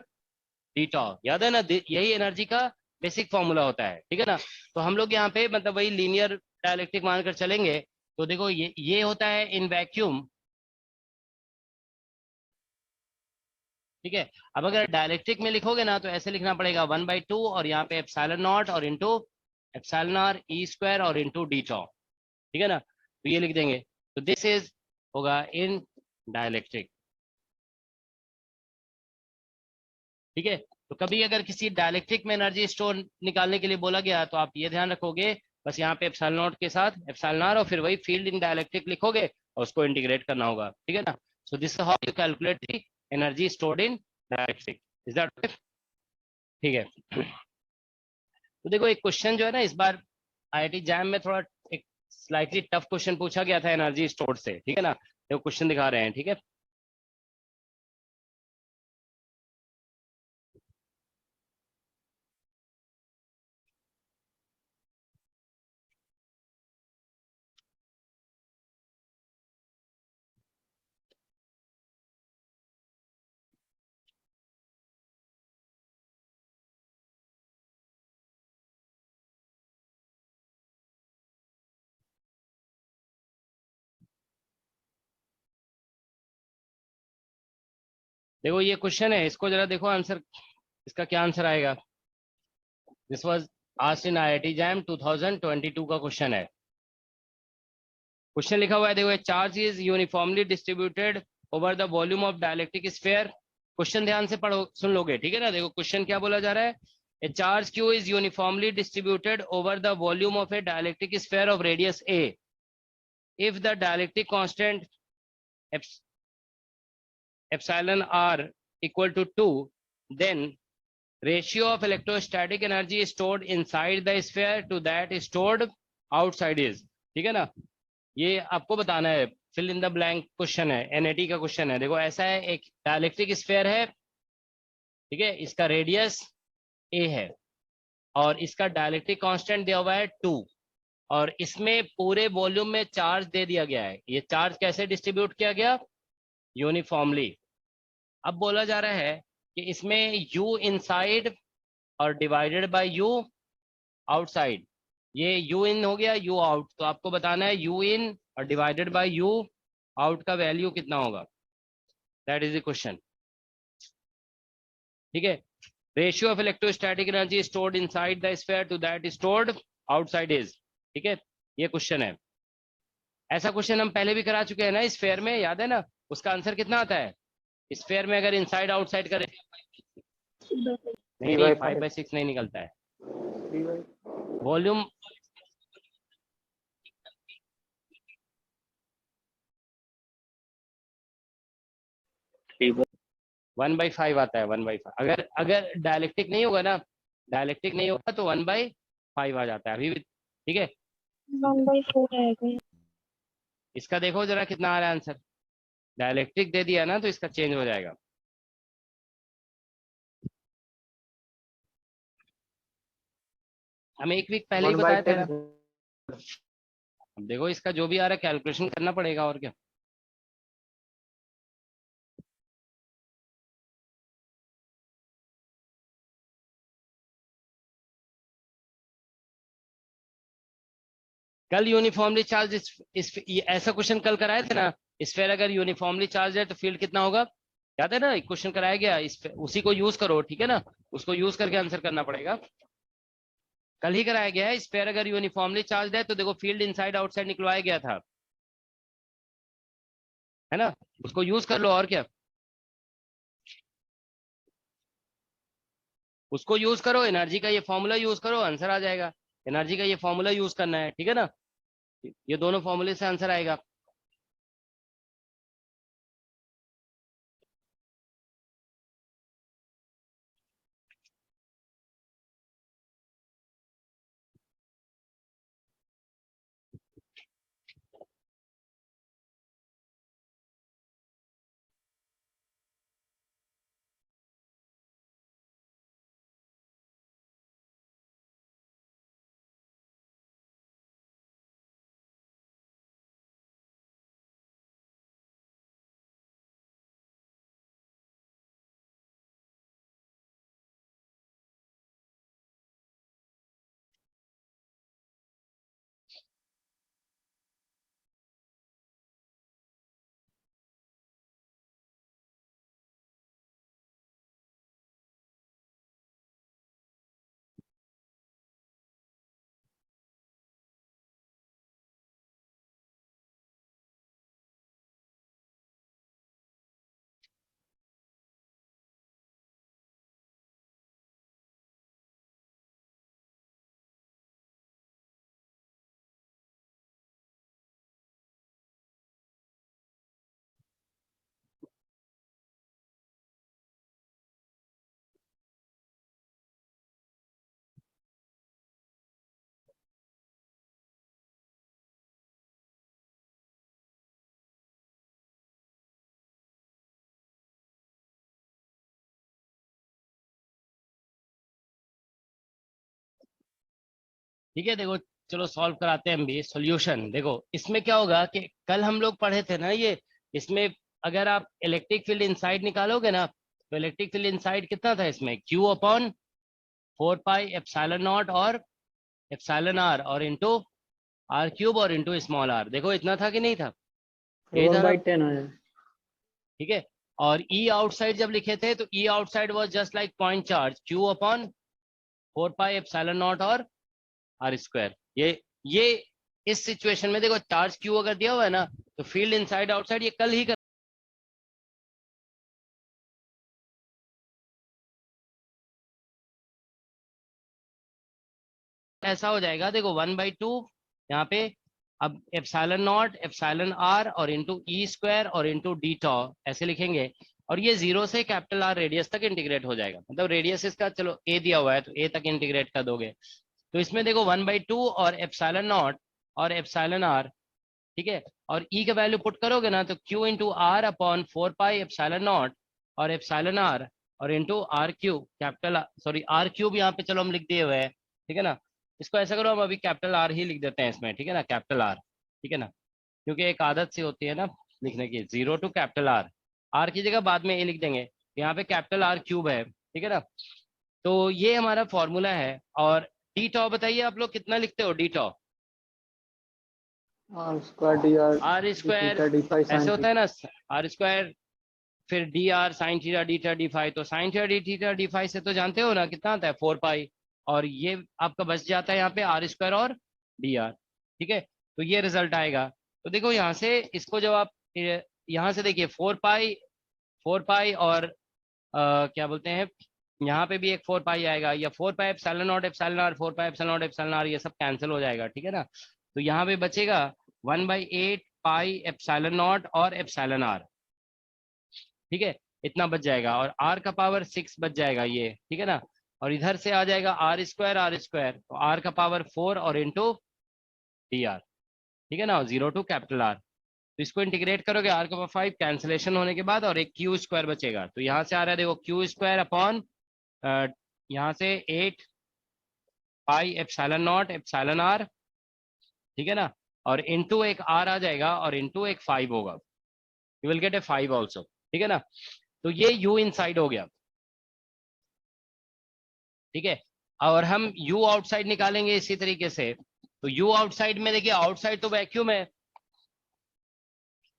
डी टॉ, याद है ना, यही एनर्जी का बेसिक फॉर्मूला होता है, ठीक है ना। तो हम लोग यहाँ पे मतलब वही लीनियर डायलेक्ट्रिक मानकर चलेंगे, तो देखो ये होता है इन वैक्यूम, ठीक है। अब अगर डायलेक्ट्रिक में लिखोगे ना तो ऐसे लिखना पड़ेगा 1/2 और यहाँ पे एप्सिलॉन नॉट और into epsilon R E square और इंटू डी टॉ, ठीक है ना, तो ये लिख देंगे, तो दिस इज होगा इन डायलेक्ट्रिक, ठीक है। तो कभी अगर किसी डायलेक्ट्रिक में एनर्जी स्टोर निकालने के लिए बोला गया तो आप ये ध्यान रखोगे, बस यहाँ पे एप्सिलॉन नॉट के साथ एप्सिलॉन आर और फिर वही फील्ड इन डायलेक्ट्रिक लिखोगे और उसको इंटीग्रेट करना होगा, ठीक है ना। So this how you calculate the energy stored in dielectric, is that ठीक है। तो देखो एक क्वेश्चन जो है ना इस बार आईआईटी जैम में थोड़ा एक स्लाइटली टफ क्वेश्चन पूछा गया था एनर्जी स्टोर से, ठीक है ना, देखो क्वेश्चन दिखा रहे हैं, ठीक है। देखो ये क्वेश्चन है, इसको जरा देखो आंसर, इसका क्या आंसर आएगा। This was asked in IIT jam 2022 का क्वेश्चन है। क्वेश्चन लिखा हुआ है, देखो charge is uniformly distributed over the volume of dielectric sphere. Question ध्यान से पढ़ो, सुन लोगे, ठीक है ना। देखो क्वेश्चन क्या बोला जा रहा है, ए charge Q is uniformly distributed over the volume of A dielectric sphere of radius A if the dielectric constant epsilon r equal to 2, then ratio of electrostatic energy stored inside the sphere to that stored outside is, ठीक है ना। ये आपको बताना है, fill in the blank question है, एनएटी का क्वेश्चन है। देखो ऐसा है, एक डाइलेक्ट्रिक स्फीयर है, ठीक है, इसका रेडियस a है और इसका डाइलेक्ट्रिक कांस्टेंट दिया हुआ है 2 और इसमें पूरे वॉल्यूम में चार्ज दे दिया गया है। ये चार्ज कैसे डिस्ट्रीब्यूट किया गया, यूनिफॉर्मली। अब बोला जा रहा है कि इसमें u इनसाइड और डिवाइडेड बाय u आउटसाइड, ये u इन हो गया u आउट, तो आपको बताना है u इन और डिवाइडेड बाय u आउट का वैल्यू कितना होगा, दैट इज द क्वेश्चन, ठीक है। Ratio of electrostatic energy stored inside the sphere to that stored outside is, ठीक है, ये क्वेश्चन है। ऐसा क्वेश्चन हम पहले भी करा चुके हैं ना स्फीयर में, याद है ना। उसका आंसर कितना आता है स्फीयर में, अगर इनसाइड आउटसाइड करें, नहीं 5/6 नहीं निकलता है वॉल्यूम। वन बाई फाइव आता है, 1/5। अगर डायलेक्ट्रिक नहीं होगा ना, डायलेक्ट्रिक नहीं होगा तो 1/5 आ जाता है अभी भी, ठीक है। 1/4 आएगा। इसका देखो जरा कितना आ रहा है आंसर, डायलेक्ट्रिक दे दिया ना तो इसका चेंज हो जाएगा। हम एक वीक पहले ही बताया था ना। अब देखो इसका जो भी आ रहा है कैलकुलेशन करना पड़ेगा, और क्या। कल यूनिफॉर्मली चार्ज ऐसा क्वेश्चन कल कराए थे ना, स्फीयर अगर यूनिफॉर्मली चार्ज है तो फील्ड कितना होगा, याद है ना, एक क्वेश्चन कराया गया, उसी को यूज करो, ठीक है ना, उसको यूज करके आंसर करना पड़ेगा। कल ही कराया गया है, स्फीयर अगर यूनिफॉर्मली चार्ज है तो देखो फील्ड इनसाइड आउटसाइड निकलवाया गया था, है ना, उसको यूज कर लो, और क्या। उसको यूज करो, एनर्जी का ये फॉर्मूला यूज करो, आंसर आ जाएगा। एनर्जी का ये फॉर्मूला यूज करना है, ठीक है ना, ये दोनों फॉर्मूले से आंसर आएगा। ठीक है, देखो चलो सॉल्व कराते हैं हम भी सॉल्यूशन। देखो इसमें क्या होगा कि कल हम लोग पढ़े थे ना ये, इसमें अगर आप इलेक्ट्रिक फील्ड इनसाइड निकालोगे ना तो इलेक्ट्रिक फील्ड इनसाइड कितना था इसमें, Q/4πε0 और εr और इंटू r³ और इंटू स्मॉल r। देखो इतना था कि नहीं था, यही था ना? 1/10 आया। ठीक है, और ई आउटसाइड जब लिखे थे तो E outside was just like point charge q upon 4 pi epsilon naught और आर स्क्वायर। ये इस सिचुएशन में देखो चार्ज क्यू अगर दिया हुआ है ना तो फील्ड इनसाइड आउटसाइड ये कल ही कर ऐसा हो जाएगा। देखो 1/2 यहाँ पे अब एप्सिलॉन नॉट एप्सिलॉन आर और इंटू ई स्क्वायर और इंटू डी टॉ ऐसे लिखेंगे और ये 0 से कैपिटल आर रेडियस तक इंटीग्रेट हो जाएगा। मतलब रेडियस इसका चलो ए दिया हुआ है तो ए तक इंटीग्रेट कर दोगे तो इसमें देखो 1/2 और एप्सिलॉन नॉट और एप्सिलॉन आर, ठीक है, और ई का वैल्यू पुट करोगे ना तो Q into R upon 4 pi epsilon naught और एप्सिलॉन आर और into R cube capital sorry R cube यहाँ पे चलो हम लिख दिए हुए हैं, ठीक है ना। इसको ऐसा करो हम अभी कैपिटल आर ही लिख देते हैं इसमें, ठीक है ना, कैपिटल आर, ठीक है ना, क्योंकि एक आदत सी होती है ना लिखने की 0 टू कैपिटल आर की जगह बाद में ए लिख देंगे, यहाँ पे कैपिटल आर क्यूब है, ठीक है ना। तो ये हमारा फॉर्मूला है। और डी टॉ बताइए आप लोग कितना लिखते हो d tau? R square d r r square ऐसे होता है ना, आर स्क्वायर फिर d r sine theta d theta d five, तो sine theta d theta d five से तो जानते हो ना कितना आता है 4 पाई, और ये आपका बच जाता है यहाँ पे आर स्क्वायर और डी आर, ठीक है। तो ये रिजल्ट आएगा। तो देखो यहाँ से इसको जब आप यहाँ से देखिए 4 पाई और क्या बोलते हैं यहाँ पे भी एक 4 पाई आएगा, या 4 pi epsilon naught epsilon R 4 pi epsilon naught epsilon R ये सब कैंसिल हो जाएगा, ठीक है ना। तो यहाँ पे बचेगा 1/8 पाई एप्सिलॉन नॉट और एप्सिलॉन आर, ठीक है, इतना बच जाएगा और r का पावर 6 बच जाएगा ये, ठीक है ना। और इधर से आ जाएगा आर स्क्वायर तो r का पावर 4 और इंटू डी आर, ठीक है ना, 0 टू कैपिटल आर। तो इसको इंटीग्रेट करोगे r का पावर 5 कैंसिलेशन होने के बाद और एक क्यू स्क्वायर बचेगा। तो यहाँ से आ रहा है देखो क्यू स्क्वायर अपॉन यहाँ से 8 pi epsilon naught epsilon R, ठीक है ना, और इंटू एक r आ जाएगा और इंटू एक 5 होगा, you will get A 5 also, ठीक है ना। तो ये u इनसाइड हो गया, ठीक है। और हम u आउटसाइड निकालेंगे इसी तरीके से। तो u आउटसाइड में देखिए आउटसाइड तो वैक्यूम है,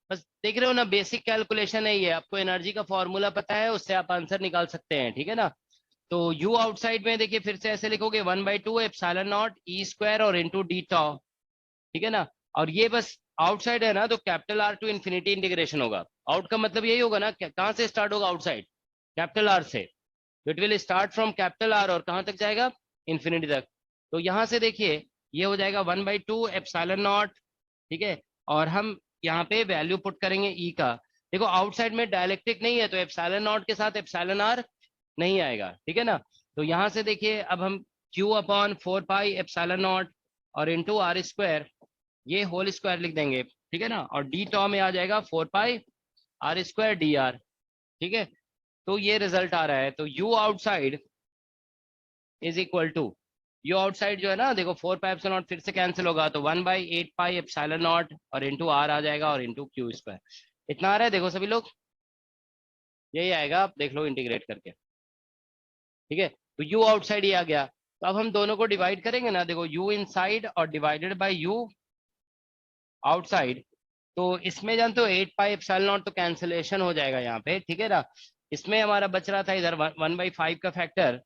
बस देख रहे हो ना, बेसिक कैलकुलेशन है ये, आपको एनर्जी का फॉर्मूला पता है उससे आप आंसर निकाल सकते हैं, ठीक है ना। तो u आउटसाइड में देखिए फिर से ऐसे लिखोगे 1/2 एप्सिलॉन नॉट ई स्क्वायर और इंटू डी टॉ, ठीक है ना। और ये बस आउटसाइड है ना तो capital R to infinity integration होगा। आउट का मतलब यही होगा ना, कहाँ से स्टार्ट होगा आउटसाइड, कैपिटल आर से, it will start from capital R और कहाँ तक जाएगा, इन्फिनिटी तक। तो यहाँ से देखिए ये हो जाएगा 1/2 एप्सिलॉन नॉट, ठीक है, और हम यहाँ पे वैल्यू पुट करेंगे ई का। देखो आउटसाइड में डायलेक्ट्रिक नहीं है तो एप्सिलॉन नॉट के साथ एप्सिलॉन आर नहीं आएगा, ठीक है ना। तो यहाँ से देखिए अब हम Q upon 4 pi epsilon naught और इंटू आर स्क्वायर ये होल स्क्वायर लिख देंगे, ठीक है ना, और डी टॉ में आ जाएगा 4 पाई आर स्क्वायर डी आर, ठीक है। तो ये रिजल्ट आ रहा है। तो u outside is equal to, u outside जो है ना देखो 4 पाई एप्सिलॉन नॉट फिर से कैंसिल होगा तो 1/8 पाई एप्सिलॉन नॉट और इंटू आर आ जाएगा और इंटू क्यू स्क्वायर, इतना आ रहा है देखो सभी लोग, यही आएगा, आप देख लो इंटीग्रेट करके, ठीक है। तो u आउटसाइड ये आ गया। तो अब हम दोनों को डिवाइड करेंगे ना, देखो u इनसाइड और डिवाइडेड बाय u आउटसाइड, तो इसमें जानते हो 8 पाई एप्सिलॉन नॉट तो कैंसिलेशन हो जाएगा यहाँ पे, ठीक है ना। इसमें हमारा बच रहा था इधर 1/5 का फैक्टर,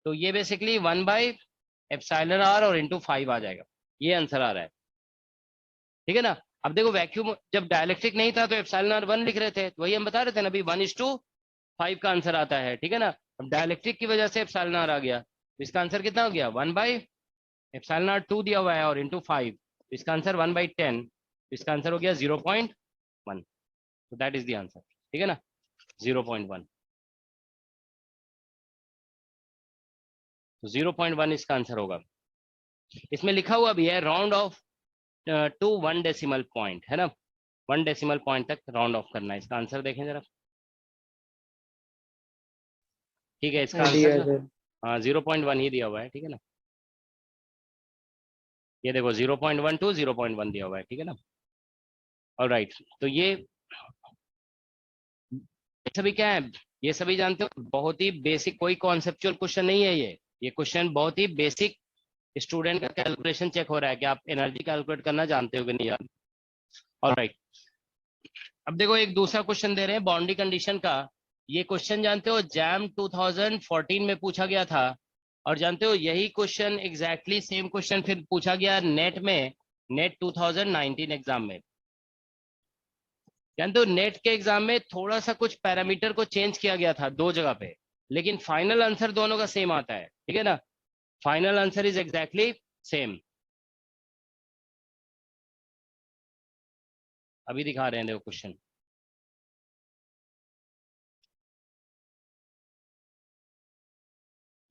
तो ये बेसिकली 1/एप्सिलॉन आर और इंटू 5 आ जाएगा, ये आंसर आ रहा है, ठीक है ना। अब देखो वैक्यूम जब डायलेक्ट्रिक नहीं था तो एप्सिलॉन आर 1 लिख रहे थे, तो वही हम बता रहे थे ना अभी 1:5 का आंसर आता है, ठीक है ना। अब डायलेक्ट्रिक की वजह से एप्सिलॉन आर आ गया तो इसका आंसर कितना हो गया 1/एप्सिलॉन आर 2 दिया हुआ है और इंटू 5, तो इसका आंसर 1/10, इसका आंसर हो गया 0.1, तो दैट इज द आंसर, ठीक है ना, 0.1। तो 0.1 इसका आंसर होगा। इसमें लिखा हुआ भी है round off to 1 decimal point, है ना, 1 डेसिमल पॉइंट तक राउंड ऑफ करना है। इसका आंसर देखें जरा, ठीक है, इसका आंसर हाँ 0.1 ही दिया हुआ है, ठीक है ना, ये देखो 0.12 0.1 दिया हुआ है, ठीक है ना। ऑलराइट, तो ये सभी क्या है, ये सभी जानते हो, बहुत ही बेसिक, कोई कॉन्सेप्चुअल क्वेश्चन नहीं है ये क्वेश्चन बहुत ही बेसिक, स्टूडेंट का कैलकुलेशन चेक हो रहा है कि आप एनर्जी कैलकुलेट करना जानते हो कि नहीं जानते। ऑलराइट, अब देखो एक दूसरा क्वेश्चन दे रहे हैं बाउंड्री कंडीशन का। ये क्वेश्चन जानते हो जैम 2014 में पूछा गया था, और जानते हो यही क्वेश्चन एग्जैक्टली सेम क्वेश्चन फिर पूछा गया नेट में, नेट 2019 एग्जाम में। जानते हो नेट के एग्जाम में थोड़ा सा कुछ पैरामीटर को चेंज किया गया था दो जगह पे, लेकिन फाइनल आंसर दोनों का सेम आता है, ठीक है ना। Final answer is exactly same. अभी दिखा रहे हैं देखो क्वेश्चन।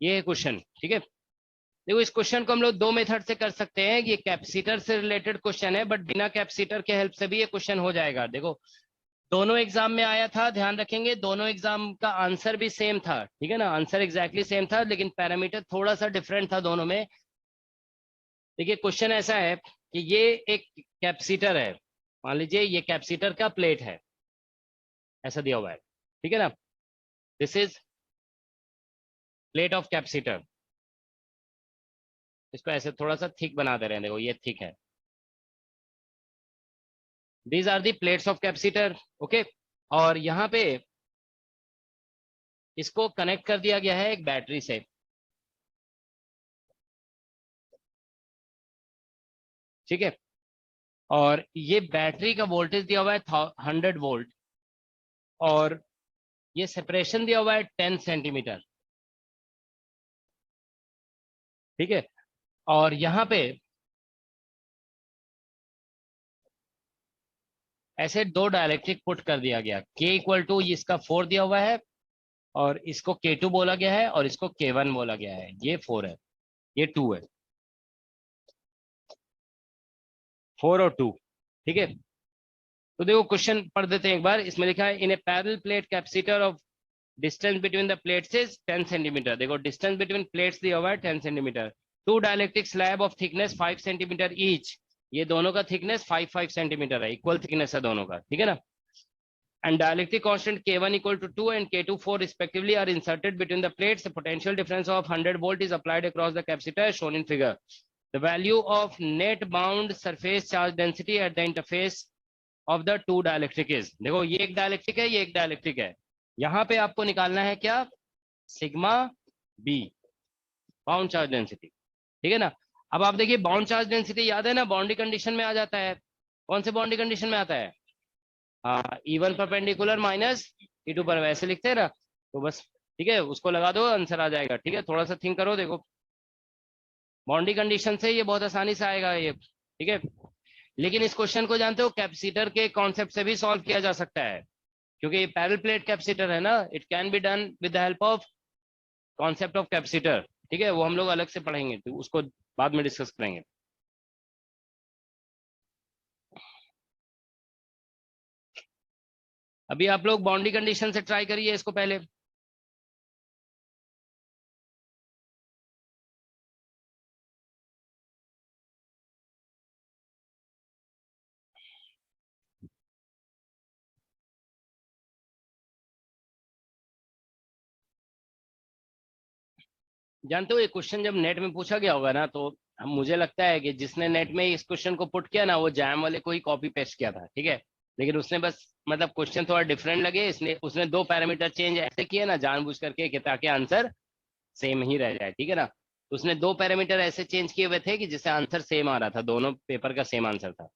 ये है क्वेश्चन, ठीक है। देखो इस क्वेश्चन को हम लोग दो मेथड से कर सकते हैं। ये कैपेसिटर से रिलेटेड क्वेश्चन है, बट बिना कैपेसिटर के हेल्प से भी ये क्वेश्चन हो जाएगा। देखो दोनों एग्जाम में आया था, ध्यान रखेंगे दोनों एग्जाम का आंसर भी सेम था, ठीक है ना। आंसर एग्जैक्टली सेम था, लेकिन पैरामीटर थोड़ा सा डिफरेंट था दोनों में। देखिए क्वेश्चन ऐसा है कि ये एक कैपेसिटर है, मान लीजिए ये कैपेसिटर का प्लेट है, ऐसा दिया हुआ है, ठीक है ना। This is plate of capacitor. इसको ऐसे थोड़ा सा थिक बना दे रहे हैं, देखो ये थिक है। These are the plates of capacitor, okay. और यहाँ पे इसको कनेक्ट कर दिया गया है एक बैटरी से, ठीक है। और ये बैटरी का वोल्टेज दिया हुआ है 100 वोल्ट, और ये सेपरेशन दिया हुआ है 10 सेंटीमीटर, ठीक है। और यहाँ पे ऐसे दो डायलेक्ट्रिक पुट कर दिया गया, के इक्वल टू इसका 4 दिया हुआ है, और इसको K2 बोला गया है, और इसको K1 बोला गया है। ये 4 है, ये 2 है, 4 और 2, ठीक है। तो देखो क्वेश्चन पढ़ देते हैं एक बार। इसमें लिखा है in a parallel plate capacitor of distance between the plates is 10 centimetre. देखो डिस्टेंस बिटवीन प्लेट्स दिया हुआ है 10 centimetre. Two dielectric slab of thickness 5 centimetre each. ये दोनों का थिकनेस 5 सेंटीमीटर है, इक्वल थिकनेस है दोनों का, ठीक है ना। And dielectric constant K1 equal to 2 and K2 4 respectively are inserted between the plates. The potential difference of 100 volt is applied across the capacitor as shown in figure. The value of net bound surface charge density at the interface of the two dielectric is, देखो ये एक डायलेक्ट्रिक है, ये एक डायलेक्ट्रिक है। यहाँ पे आपको निकालना है क्या, sigma B, bound charge density, ठीक है ना। अब आप देखिए बाउंड चार्ज डेंसिटी याद है ना, बाउंड्री कंडीशन में आ जाता है। कौन से बाउंड्री कंडीशन में आता है, हाँ E1 परपेंडिकुलर माइनस E2 पर, वैसे लिखते हैं ना। तो बस ठीक है, उसको लगा दो, आंसर आ जाएगा, ठीक है। थोड़ा सा थिंक करो, देखो बाउंड्री कंडीशन से ये बहुत आसानी से आएगा ये, ठीक है। लेकिन इस क्वेश्चन को जानते हो कैपेसिटर के कॉन्सेप्ट से भी सॉल्व किया जा सकता है, क्योंकि ये पैरेलल प्लेट कैपेसिटर है ना। It can be done with the help of concept of capacitor, ठीक है। वो हम लोग अलग से पढ़ेंगे, तो उसको बाद में डिस्कस करेंगे। अभी आप लोग बाउंड्री कंडीशन से ट्राई करिए इसको पहले। जानते हो ये क्वेश्चन जब नेट में पूछा गया होगा ना, तो मुझे लगता है कि जिसने नेट में इस क्वेश्चन को पुट किया ना, वो जैम वाले को ही कॉपी पेस्ट किया था, ठीक है। लेकिन उसने बस मतलब क्वेश्चन थोड़ा डिफरेंट लगे, इसने उसने दो पैरामीटर चेंज ऐसे किए ना जानबूझ करके, कि ताकि आंसर सेम ही रह जाए, ठीक है ना। उसने दो पैरामीटर ऐसे चेंज किए हुए थे कि जिससे आंसर सेम आ रहा था, दोनों पेपर का सेम आंसर था।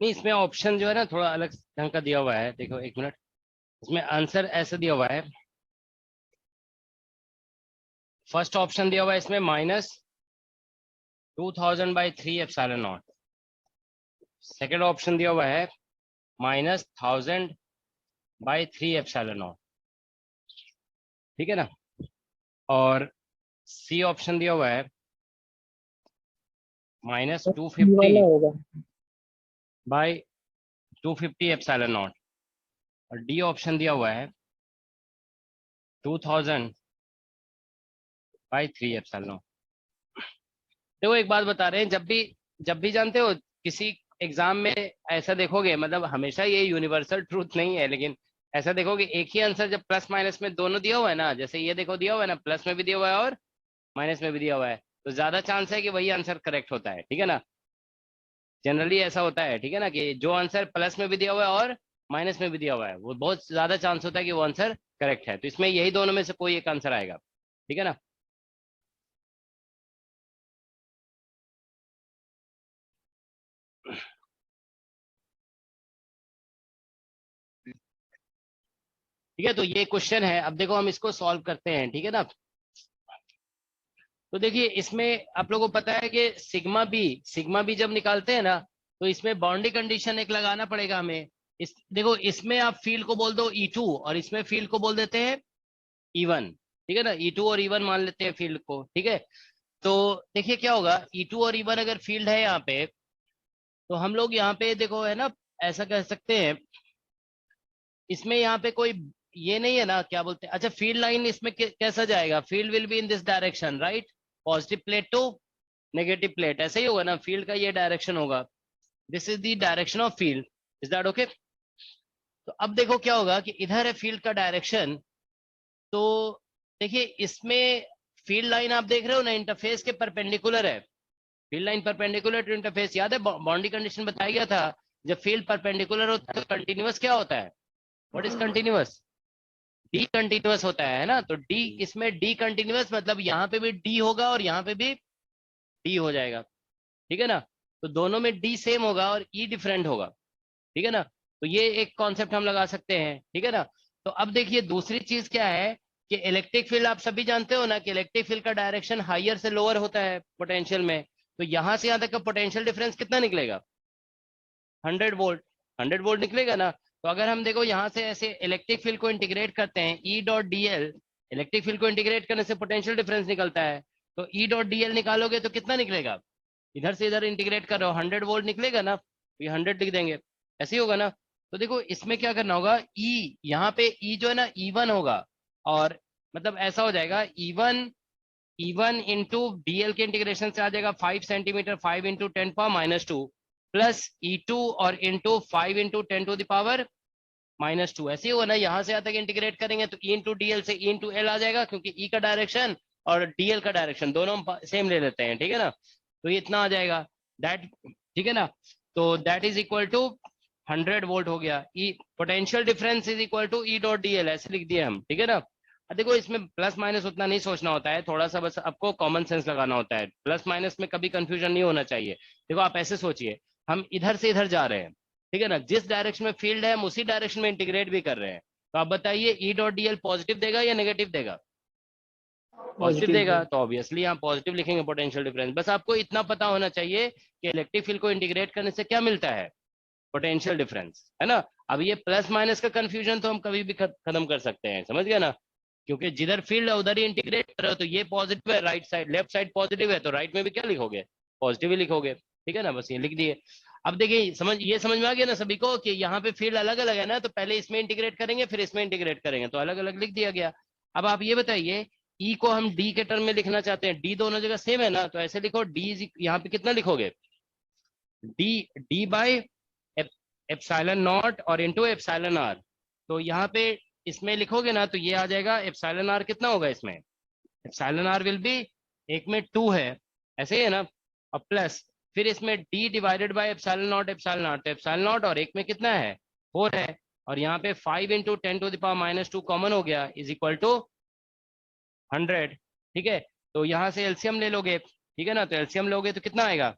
नहीं, इसमें ऑप्शन जो है ना थोड़ा अलग ढंग का दिया हुआ है। देखो एक मिनट, इसमें आंसर ऐसे दिया हुआ है। फर्स्ट ऑप्शन दिया हुआ है इसमें -2000/3 एप्सिलॉन नॉट। सेकेंड ऑप्शन दिया हुआ है -1000/3 एप्सिलॉन नॉट। ठीक है ना। और सी ऑप्शन दिया हुआ है ये वाला होगा। -250/250 एप्सिलॉन नॉट। और डी ऑप्शन दिया हुआ है 2000/3 एप्सिलॉन नॉट। देखो एक बात बता रहे हैं, जब भी जानते हो किसी एग्जाम में ऐसा देखोगे, मतलब हमेशा ये यूनिवर्सल ट्रूथ नहीं है, लेकिन ऐसा देखोगे एक ही आंसर जब प्लस माइनस में दोनों दिया हुआ है ना, जैसे ये देखो दिया हुआ है ना, प्लस में भी दिया हुआ है और माइनस में भी दिया हुआ है, तो ज्यादा चांस है कि वही आंसर करेक्ट होता है। ठीक है ना। जनरली ऐसा होता है, ठीक है ना, कि जो आंसर प्लस में भी दिया हुआ है और माइनस में भी दिया हुआ है, वो बहुत ज्यादा चांस होता है कि वो आंसर करेक्ट है। तो इसमें यही दोनों में से कोई एक आंसर आएगा। ठीक है ना। ठीक है, तो ये क्वेश्चन है। अब देखो हम इसको सॉल्व करते हैं। ठीक है ना। तो देखिए इसमें आप लोगों को पता है कि सिग्मा बी जब निकालते हैं ना, तो इसमें बाउंड्री कंडीशन एक लगाना पड़ेगा हमें। देखो इसमें आप फील्ड को बोल दो E2 और इसमें फील्ड को बोल देते हैं E1। ठीक है ना। E2 और E1 मान लेते हैं फील्ड को। ठीक है। तो देखिए क्या होगा, E2 और E1 अगर फील्ड है यहाँ पे, तो हम लोग यहाँ पे देखो है ना, ऐसा कह सकते हैं, इसमें यहाँ पे कोई ये नहीं है ना, क्या बोलते हैं, अच्छा फील्ड लाइन इसमें कैसा जाएगा, field will be in this direction, right. Positive plate to negative plate, ऐसे ही होगा ना, फील्ड का ये डायरेक्शन होगा। This is the direction of field. Is that okay. तो अब देखो क्या होगा कि इधर है फील्ड का डायरेक्शन। तो देखिए इसमें फील्ड लाइन आप देख रहे हो ना, इंटरफेस के परपेंडिकुलर है। Field line perpendicular to interface, याद है बाउंड्री कंडीशन बताया गया था, जब फील्ड परपेंडिकुलर होता है तो कंटिन्यूअस क्या होता है, what is continuous, D continuous होता है ना। तो डी, इसमें डी कंटिन्यूअस मतलब यहाँ पे भी डी होगा और यहाँ पे भी डी हो जाएगा। ठीक है ना। तो दोनों में डी सेम होगा और ई डिफरेंट होगा। ठीक है ना। तो ये एक कॉन्सेप्ट हम लगा सकते हैं। ठीक है ना। तो अब देखिए दूसरी चीज क्या है कि इलेक्ट्रिक फील्ड आप सभी जानते हो ना कि इलेक्ट्रिक फील्ड का डायरेक्शन हायर से लोअर होता है पोटेंशियल में। तो यहां से यहां तक का पोटेंशियल डिफरेंस कितना निकलेगा, 100 वोल्ट। 100 वोल्ट निकलेगा ना। तो अगर हम देखो यहाँ से ऐसे इलेक्ट्रिक फील्ड को इंटीग्रेट करते हैं, ई dot d L, electric field को इंटीग्रेट करने से पोटेंशियल डिफरेंस निकलता है। तो ई डॉट डी एल निकालोगे तो कितना निकलेगा, इधर से इधर इंटीग्रेट कर रहे हो, 100 वोल्ट निकलेगा ना, तो ये 100 लिख देंगे, ऐसे ही होगा ना। तो देखो इसमें क्या करना होगा, ई यहाँ पे ई जो है ना E1 होगा, और मतलब ऐसा हो जाएगा E1 इंटू डीएल के इंटीग्रेशन से आ जाएगा 5 सेंटीमीटर, 5 × 10⁻² प्लस E2 और इंटू 5 × 10⁻²। ऐसे ही होगा ना, यहाँ से यहाँ तक इंटीग्रेट करेंगे तो E इंटू डीएल से E इंटू एल आ जाएगा, क्योंकि E का डायरेक्शन और डीएल का डायरेक्शन दोनों हम सेम ले लेते हैं। ठीक है ना। तो ये इतना आ जाएगा दैट। ठीक है ना। तो that is equal to 100 volt हो गया। E potential difference is equal to E dot d l, ऐसे लिख दिए हम। ठीक है ना। अब देखो इसमें प्लस माइनस उतना नहीं सोचना होता है, थोड़ा सा बस आपको कॉमन सेंस लगाना होता है। प्लस माइनस में कभी कंफ्यूजन नहीं होना चाहिए। देखो आप ऐसे सोचिए, हम इधर से इधर जा रहे हैं, ठीक है ना, जिस डायरेक्शन में फील्ड है हम उसी डायरेक्शन में इंटीग्रेट भी कर रहे हैं। तो आप बताइए ई डॉट डी एल पॉजिटिव देगा या नेगेटिव देगा, पॉजिटिव देगा। तो ऑब्वियसली यहाँ पॉजिटिव लिखेंगे पोटेंशियल डिफरेंस। बस आपको इतना पता होना चाहिए कि इलेक्ट्रिक फील्ड को इंटीग्रेट करने से क्या मिलता है, पोटेंशियल डिफरेंस, है ना। अब ये प्लस माइनस का कंफ्यूजन तो हम कभी भी खत्म कर सकते हैं, समझ गया ना, क्योंकि जिधर फील्ड है उधर ही इंटीग्रेट कर रहे हो। तो ये पॉजिटिव है right side, left side positive है, तो राइट में भी क्या लिखोगे, पॉजिटिव ही लिखोगे। ठीक है ना, बस ये लिख दिए। अब देखिए समझ में आ गया ना सभी को कि यहाँ पे फील्ड अलग अलग है ना, तो पहले इसमें इंटीग्रेट करेंगे फिर इसमें इंटीग्रेट करेंगे, तो अलग अलग लिख दिया गया। अब आप ये बताइए, ई को हम डी के टर्म में लिखना चाहते हैं, डी दोनों जगह सेम है ना, तो ऐसे लिखो डी, यहाँ पे कितना लिखोगे, डी बाई एप्सिलॉन नॉट और इंटू एप्सिलॉन आर। तो यहाँ पे इसमें लिखोगे ना तो ये आ जाएगा एप्सिलॉन आर कितना होगा इसमें, एप्सिलॉन आर विल बी, एक में 2 है, ऐसे ही है ना, और प्लस फिर इसमें D divided by epsilon not, तो एप्सिलॉन नॉट और एक में कितना है 4 है, और यहाँ पे 5 × 10⁻² कॉमन हो गया, इज इक्वल टू 100। ठीक है। तो यहाँ से एलसीएम ले लोगे, ठीक है ना, तो एलसीएम लोगे तो कितना आएगा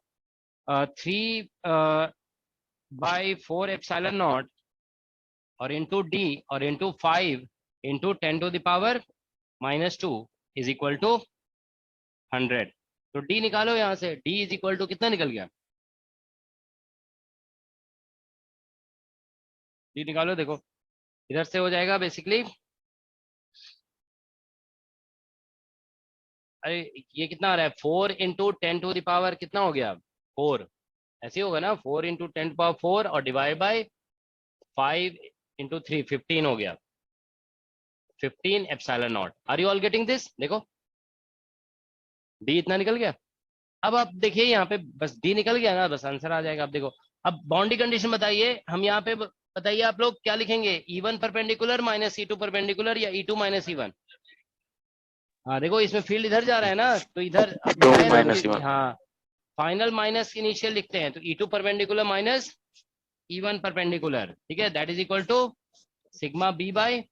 3/4 एप्सिलॉन नॉट और इंटू डी और into 5 into 10⁻⁻² is equal to 100। तो डी निकालो यहाँ से, डी इज इक्वल टू कितना निकल गया, डी निकालो, देखो इधर से हो जाएगा बेसिकली, अरे ये कितना आ रहा है 4 इंटू 10⁻, कितना हो गया 4, ऐसे ही होगा ना, 4 इंटू 10⁻4 और डिवाइड बाय 5 इंटू 3 15 हो गया, 15 epsilon naught. Are you all getting this? देखो डी इतना निकल गया। अब आप देखिए यहाँ पे बस डी निकल गया ना, बस आंसर आ जाएगा। आप देखो अब बाउंड्री कंडीशन बताइए, हम यहाँ पे बताइए आप लोग क्या लिखेंगे, E1 perpendicular minus E2 perpendicular या E2 माइनस E1? हाँ देखो इसमें फील्ड इधर जा रहा है ना, तो इधर हाँ फाइनल माइनस इनिशियल लिखते हैं, तो E2 perpendicular minus E1 perpendicular, ठीक है, that is equal to sigma B by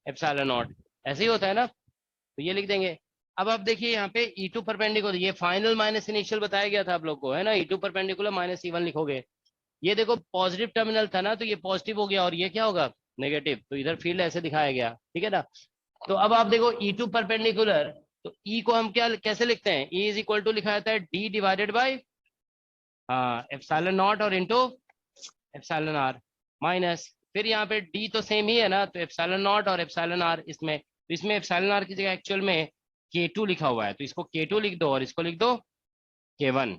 epsilon naught, ऐसे ही होता है ना, तो ये लिख देंगे। अब आप देखिए यहाँ पे E2 परपेंडिकुलर, ये फाइनल माइनस इनिशियल बताया गया था आप लोग को, है ना, E2 परपेंडिकुलर माइनस E1 लिखोगे, ये देखो पॉजिटिव टर्मिनल था ना, तो ये पॉजिटिव हो गया और ये क्या होगा नेगेटिव, तो इधर फील्ड ऐसे दिखाया गया, ठीक है ना। तो अब आप देखो E2 परपेंडिकुलर, तो E को हम क्या कैसे लिखते हैं, E इज इक्वल टू लिखा जाता है D divided by epsilon naught और इंटू एप्सिलॉन आर माइनस, फिर यहाँ पे D तो सेम ही है ना, तो एप्सिलॉन नॉट और एप्सिलॉन आर इसमें, तो इसमें एप्सिलॉन आर की जगह एक्चुअल में K2 लिखा हुआ है, तो इसको K2 लिख दो और इसको लिख दो K1,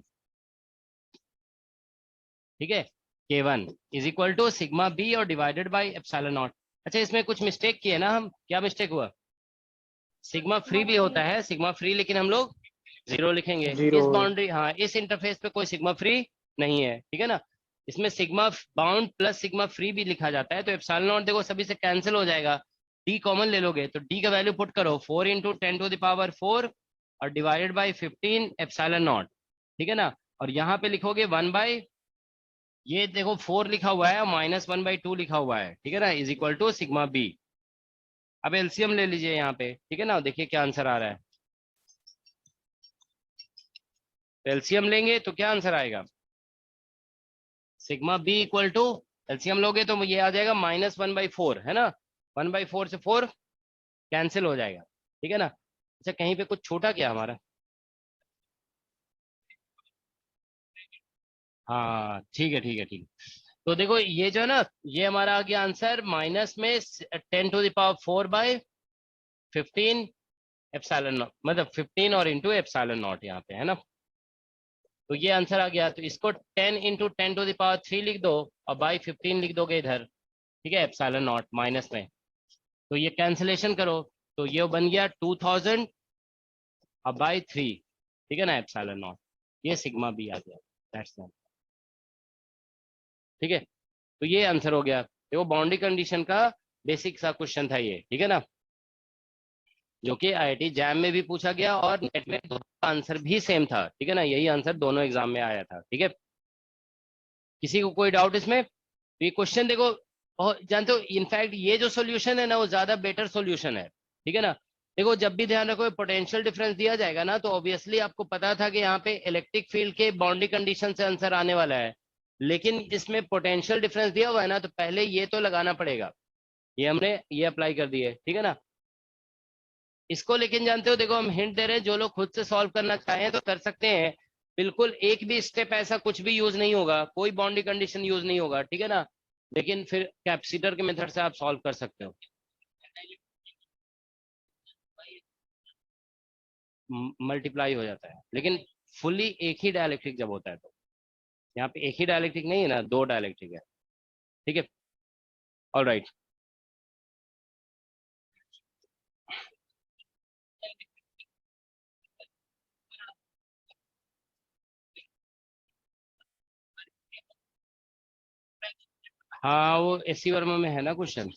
ठीक है, K1 is equal to sigma B और डिवाइडेड बाय एप्सिलॉन नॉट। अच्छा इसमें कुछ मिस्टेक किए ना हम, क्या मिस्टेक हुआ, सिग्मा फ्री भी होता है सिग्मा फ्री, लेकिन हम लोग 0 लिखेंगे, इस बाउंड्री, हाँ इस इंटरफेस पे कोई सिग्मा फ्री नहीं है, ठीक है ना, इसमें sigma bound plus sigma free भी लिखा जाता है, तो एप्सिलॉन नॉट देखो सभी से कैंसिल हो जाएगा, डी कॉमन ले लोगे, तो डी का वैल्यू पुट करो 4 इंटू 10⁻4 और डिवाइडेड बाई 15 एप्सिलॉन नॉट, ठीक है ना, और यहाँ पे लिखोगे 1 बाय, ये देखो 4 लिखा हुआ है -1/2 लिखा हुआ है, ठीक है ना, is equal to sigma B. अब एलसीएम ले लीजिए यहाँ पे, ठीक है ना, देखिए क्या आंसर आ रहा है, तो एलसीएम लेंगे तो क्या आंसर आएगा, sigma B equal to, LCM लोगे तो ये आ जाएगा -1/4, है ना, 1/4 से 4 कैंसिल हो जाएगा, ठीक है ना। अच्छा कहीं पे कुछ छोटा क्या हमारा, हाँ ठीक है ठीक है ठीक है, तो देखो ये जो है ना, ये हमारा आ गया आंसर माइनस में 10⁻4/15 एप्सिलॉन नॉट, मतलब 15 और इंटू एप्सिलॉन नॉट यहाँ पे, है ना, तो ये आंसर आ गया, तो इसको 10 इंटू 10⁻3 लिख दो और बाई 15 लिख दोगे इधर, ठीक है, एप्सिलॉन नॉट माइनस में, तो ये कैंसिलेशन करो, तो ये बन गया 2000 और बाई 3, ठीक है ना, एप्सिलॉन नॉट, ये सिग्मा बी आ गया, दैट्स ऑल, ठीक है, तो ये आंसर हो गया, देखो बाउंड्री कंडीशन का बेसिक सा क्वेश्चन था ये, ठीक है ना, जो कि आईआईटी जैम में भी पूछा गया और नेट में आंसर भी सेम था, ठीक है ना, यही आंसर दोनों एग्जाम में आया था, ठीक है, किसी को कोई डाउट इसमें, तो ये क्वेश्चन देखो, और जानते हो इनफैक्ट ये जो सॉल्यूशन है ना वो ज्यादा बेटर सॉल्यूशन है, ठीक है ना, देखो जब भी ध्यान रखो पोटेंशियल डिफरेंस दिया जाएगा ना, तो ऑब्वियसली आपको पता था कि यहाँ पे इलेक्ट्रिक फील्ड के बाउंड्री कंडीशन से आंसर आने वाला है, लेकिन इसमें पोटेंशियल डिफरेंस दिया हुआ है ना, तो पहले ये तो लगाना पड़ेगा, ये हमने ये अप्लाई कर दिए, ठीक है ना, इसको लेकिन जानते हो देखो हम हिंट दे रहे हैं, जो लोग खुद से सॉल्व करना चाहें तो कर सकते हैं, बिल्कुल एक भी स्टेप ऐसा कुछ भी यूज नहीं होगा, कोई बाउंड्री कंडीशन यूज नहीं होगा, ठीक है ना, लेकिन फिर कैपेसिटर के मेथड से आप सॉल्व कर सकते हो, मल्टीप्लाई हो जाता है, लेकिन फुल्ली एक ही डायलैक्ट्रिक जब होता है, तो यहाँ पे एक ही डायलैक्ट्रिक नहीं है ना, दो डायलैक्ट्रिक है, ठीक है, ऑल राइट। हाँ वो एससी वर्मा में है ना क्वेश्चन,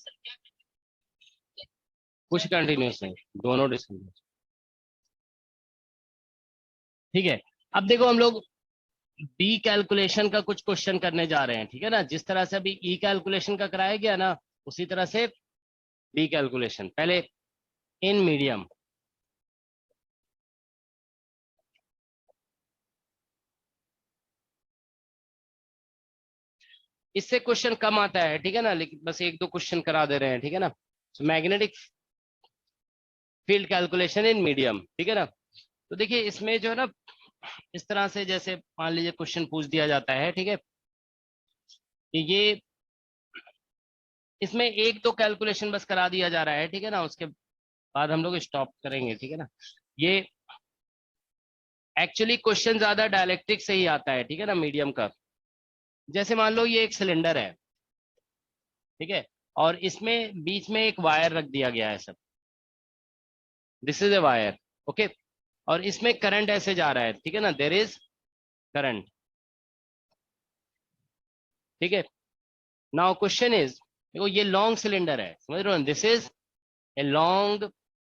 कुछ कंटिन्यूस नहीं, दोनों डिस्कंटिन्यूस, ठीक है। अब देखो हम लोग बी कैलकुलेशन का कुछ क्वेश्चन करने जा रहे हैं, ठीक है ना, जिस तरह से अभी ई कैलकुलेशन का कराया गया ना, उसी तरह से बी कैलकुलेशन, पहले इन मीडियम, इससे क्वेश्चन कम आता है, ठीक है ना, लेकिन बस एक दो क्वेश्चन करा दे रहे हैं, ठीक है ना। Magnetic field calculation in medium, ठीक है ना। तो देखिए इसमें जो है ना, इस तरह से जैसे मान लीजिए क्वेश्चन पूछ दिया जाता है, ठीक है, कि ये इसमें एक दो कैलकुलेशन बस करा दिया जा रहा है, ठीक है ना, उसके बाद हम लोग स्टॉप करेंगे, ठीक है ना। ये एक्चुअली क्वेश्चन ज्यादा डायलेक्ट्रिक से ही आता है, ठीक है ना, मीडियम का। जैसे मान लो ये एक सिलेंडर है, ठीक है, और इसमें बीच में एक वायर रख दिया गया है सब, this is a wire, okay, और इसमें करंट ऐसे जा रहा है, ठीक है ना, देयर इज करंट, ठीक है। नाउ क्वेश्चन इज, देखो ये लॉन्ग सिलेंडर है, समझ रहे हो, this is a long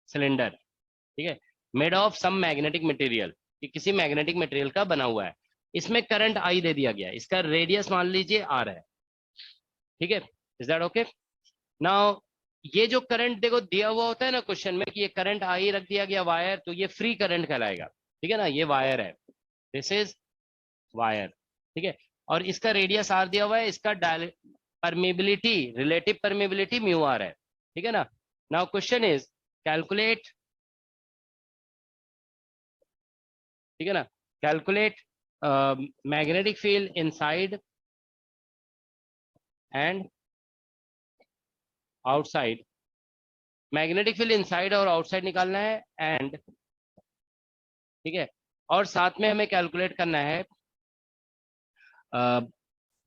cylinder, ठीक है, made of some magnetic material, कि किसी मैग्नेटिक मटेरियल का बना हुआ है। इसमें करंट आई दे दिया गया है, इसका रेडियस मान लीजिए आर है, ठीक है, इज दैट ओके। नाउ ये जो करंट देखो दिया हुआ होता है ना क्वेश्चन में, कि ये करंट आई रख दिया गया वायर, तो ये फ्री करंट कहलाएगा, ठीक है ना, ये वायर है, दिस इज वायर, ठीक है, और इसका रेडियस आर दिया हुआ है, इसका permeability, relative permeability mu R है, ठीक है ना। नाउ क्वेश्चन इज कैलकुलेट, ठीक है ना, calculate magnetic field inside and outside, magnetic field inside और आउटसाइड निकालना है, एंड, ठीक है, और साथ में हमें कैलकुलेट करना है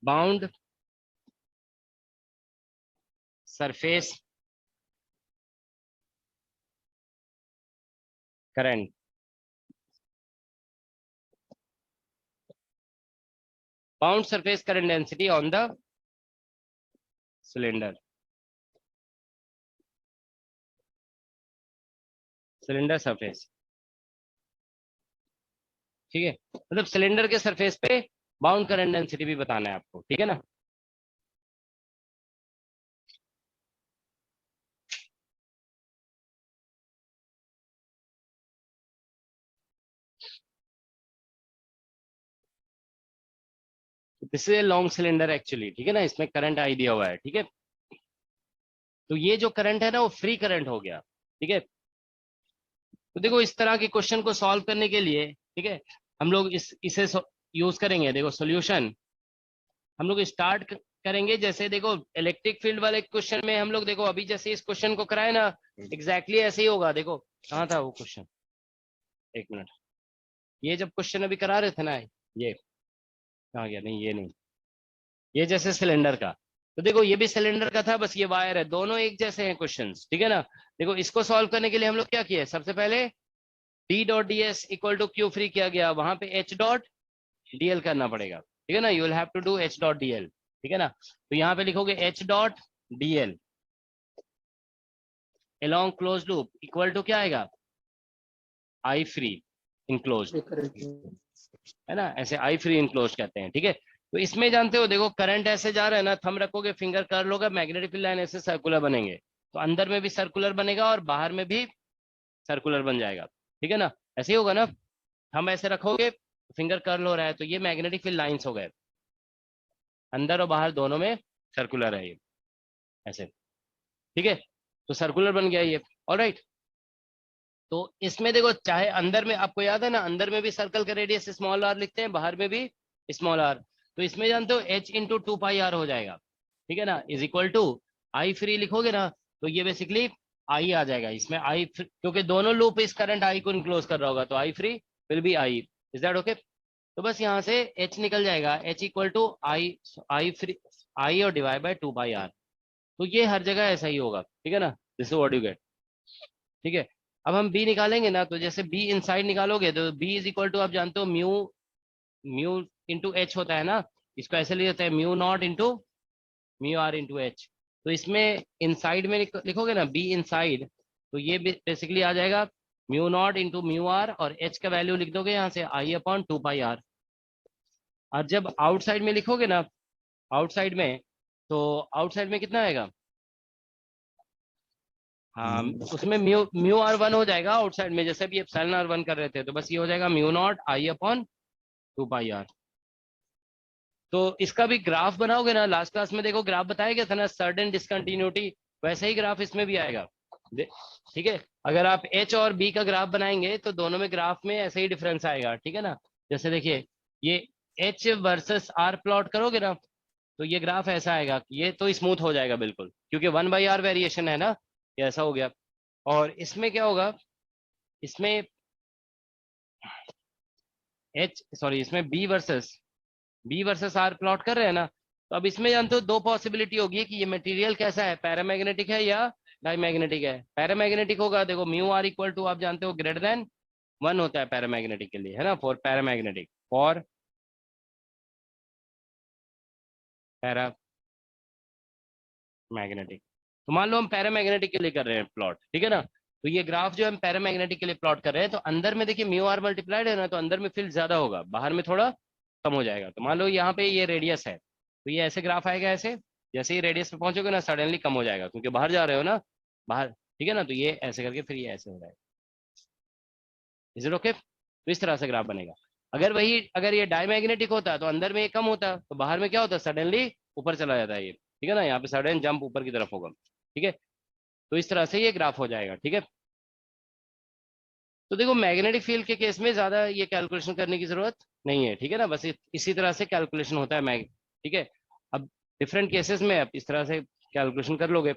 bound surface current, bound surface current density on the cylinder, cylinder surface, ठीक है, मतलब सिलेंडर के सरफेस पे बाउंड करंट डेंसिटी भी बताना है आपको, ठीक है ना। This is a long cylinder actually, ठीक है ना, इसमें करंट आई दिया हुआ है, ठीक है, तो ये जो करंट है ना वो फ्री करंट हो गया, ठीक है। तो देखो इस तरह के क्वेश्चन को सॉल्व करने के लिए, ठीक है, हम लोग इसे यूज करेंगे। देखो सॉल्यूशन हम लोग स्टार्ट करेंगे, जैसे देखो इलेक्ट्रिक फील्ड वाले क्वेश्चन में हम लोग, देखो अभी जैसे इस क्वेश्चन को कराए ना, एग्जैक्टली ऐसे ही होगा। देखो कहाँ था वो क्वेश्चन, एक मिनट, ये जब क्वेश्चन अभी करा रहे थे ना, ये कहाँ गया, नहीं ये नहीं, ये जैसे सिलेंडर का, तो देखो ये भी सिलेंडर का था, बस ये वायर है, दोनों एक जैसे हैं क्वेश्चंस, ठीक है ना। देखो इसको सॉल्व करने के लिए हम लोग क्या किए, सबसे पहले D dot D S equal to Q free किया गया, वहां पे एच डॉट डीएल करना पड़ेगा, ठीक है ना, you will have to do H dot DL, ठीक है ना। तो यहाँ पे लिखोगे H dot DL along close loop equal to क्या आएगा, आई फ्री इनक्लोज, है ना, ऐसे आई फ्री इनक्लोज कहते हैं, ठीक है। तो इसमें जानते हो देखो करंट ऐसे जा रहा है ना, थंब रखोगे, फिंगर कर लोगे, मैग्नेटिक फील्ड लाइन ऐसे सर्कुलर बनेंगे, तो अंदर में भी सर्कुलर बनेगा और बाहर में भी सर्कुलर बन जाएगा, ठीक है ना, ऐसे ही होगा ना। हम ऐसे रखोगे, फिंगर कर्ल हो रहा है, तो ये मैग्नेटिक फील्ड लाइंस हो गए, अंदर और बाहर दोनों में सर्कुलर है ये, ऐसे, ठीक है, तो सर्कुलर बन गया ये, ऑलराइट। तो इसमें देखो चाहे अंदर में, आपको याद है ना, अंदर में भी सर्कल का रेडियस स्मॉल आर लिखते हैं, बाहर में भी स्मॉल आर, तो इसमें जानते हो H into two pi R हो जाएगा, ठीक है ना, is equal to I free लिखोगे ना, तो ये बेसिकली आई आ जाएगा इसमें, आई क्योंकि दोनों लूप इस करंट आई को इनक्लोज कर रहा होगा, तो I free will be I, is that okay. तो बस यहाँ से एच निकल जाएगा, H equal to I free, I और divide by two pi are, तो ये हर जगह ऐसा ही होगा, ठीक है ना, this is what you get, ठीक है। अब हम बी निकालेंगे ना, तो जैसे बी इनसाइड निकालोगे तो बी इज इक्वल टू, आप जानते हो म्यू, म्यू इंटू एच होता है ना, इसको ऐसे ले जाते हैं mu naught into mu R into H, तो इसमें इनसाइड में लिखोगे ना बी इनसाइड, तो ये बेसिकली आ जाएगा mu naught into mu R, और एच का वैल्यू लिख दोगे यहाँ से I upon two pi R. और जब आउटसाइड में लिखोगे ना, आउटसाइड में, तो आउटसाइड में कितना आएगा, हाँ उसमें म्यू आर वन हो जाएगा आउटसाइड में, जैसे भी एप्सिलॉन आर वन कर रहे थे, तो बस ये हो जाएगा mu naught I upon two pi are, तो इसका भी ग्राफ बनाओगे ना, लास्ट क्लास में देखो ग्राफ बताया गया था ना, सडन डिसकंटिन्यूटी, वैसे ही ग्राफ इसमें भी आएगा। ठीक है, अगर आप एच और बी का ग्राफ बनाएंगे तो दोनों में ग्राफ में ऐसे ही डिफरेंस आएगा। ठीक है ना, जैसे देखिए ये एच वर्सेस आर प्लॉट करोगे ना, तो ये ग्राफ ऐसा आएगा, ये तो स्मूथ हो जाएगा बिल्कुल, क्योंकि 1/r वेरिएशन है ना, ये ऐसा हो गया। और इसमें क्या होगा, इसमें इसमें बी वर्सेस आर प्लॉट कर रहे हैं ना, तो अब इसमें जानते हो दो पॉसिबिलिटी होगी कि ये मटेरियल कैसा है, पैरामैग्नेटिक है या डायमैग्नेटिक है। पैरामैग्नेटिक होगा, देखो म्यू आर इक्वल टू आप जानते हो ग्रेटर देन 1 होता है पैरामैग्नेटिक के लिए, है ना, फॉर पैरामैग्नेटिक, फॉर पैरामैग्नेटिक। तो मान लो हम पैरामैग्नेटिक के लिए कर रहे हैं प्लॉट, ठीक है ना, तो ये ग्राफ जो हम पैरामैग्नेटिक के लिए प्लॉट कर रहे हैं, तो अंदर में देखिए म्यू आर मल्टीप्लाइड है ना, तो अंदर में फील्ड ज्यादा होगा, बाहर में थोड़ा कम हो जाएगा। तो मान लो यहाँ पे ये रेडियस है, तो ये ऐसे ग्राफ आएगा, ऐसे जैसे ही रेडियस पे पहुंचोगे ना सडनली कम हो जाएगा, क्योंकि बाहर जा रहे हो ना, बाहर, ठीक है ना, तो ये ऐसे करके फिर ये ऐसे हो जाएगा। Is it okay? तो इस तरह से ग्राफ बनेगा। अगर ये डायमैग्नेटिक होता तो अंदर में ये कम होता, तो बाहर में क्या होता, सडनली ऊपर चला जाता है ये, ठीक है ना, यहाँ पे सडन जंप ऊपर की तरफ होगा। ठीक है, तो इस तरह से ये ग्राफ हो जाएगा। ठीक है, तो देखो मैग्नेटिक फील्ड के केस में ज्यादा ये कैलकुलेशन करने की जरूरत नहीं है। ठीक है ना, बस इसी तरह से कैलकुलेशन होता है मैग, ठीक है। अब डिफरेंट केसेस में आप इस तरह से कैलकुलेशन कर लोगे।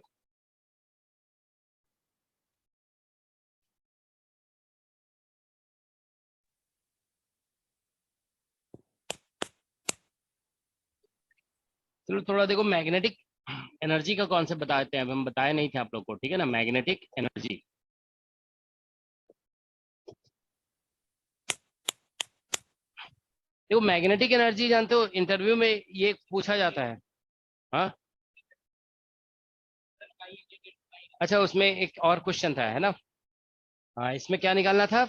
चलो थोड़ा देखो मैग्नेटिक एनर्जी का कॉन्सेप्ट बताते हैं, अब हम बताए नहीं थे आप लोग को, ठीक है ना, मैग्नेटिक एनर्जी। देखो मैग्नेटिक एनर्जी जानते हो, इंटरव्यू में ये पूछा जाता है। हाँ, अच्छा उसमें एक और क्वेश्चन था, है ना, हाँ इसमें क्या निकालना था,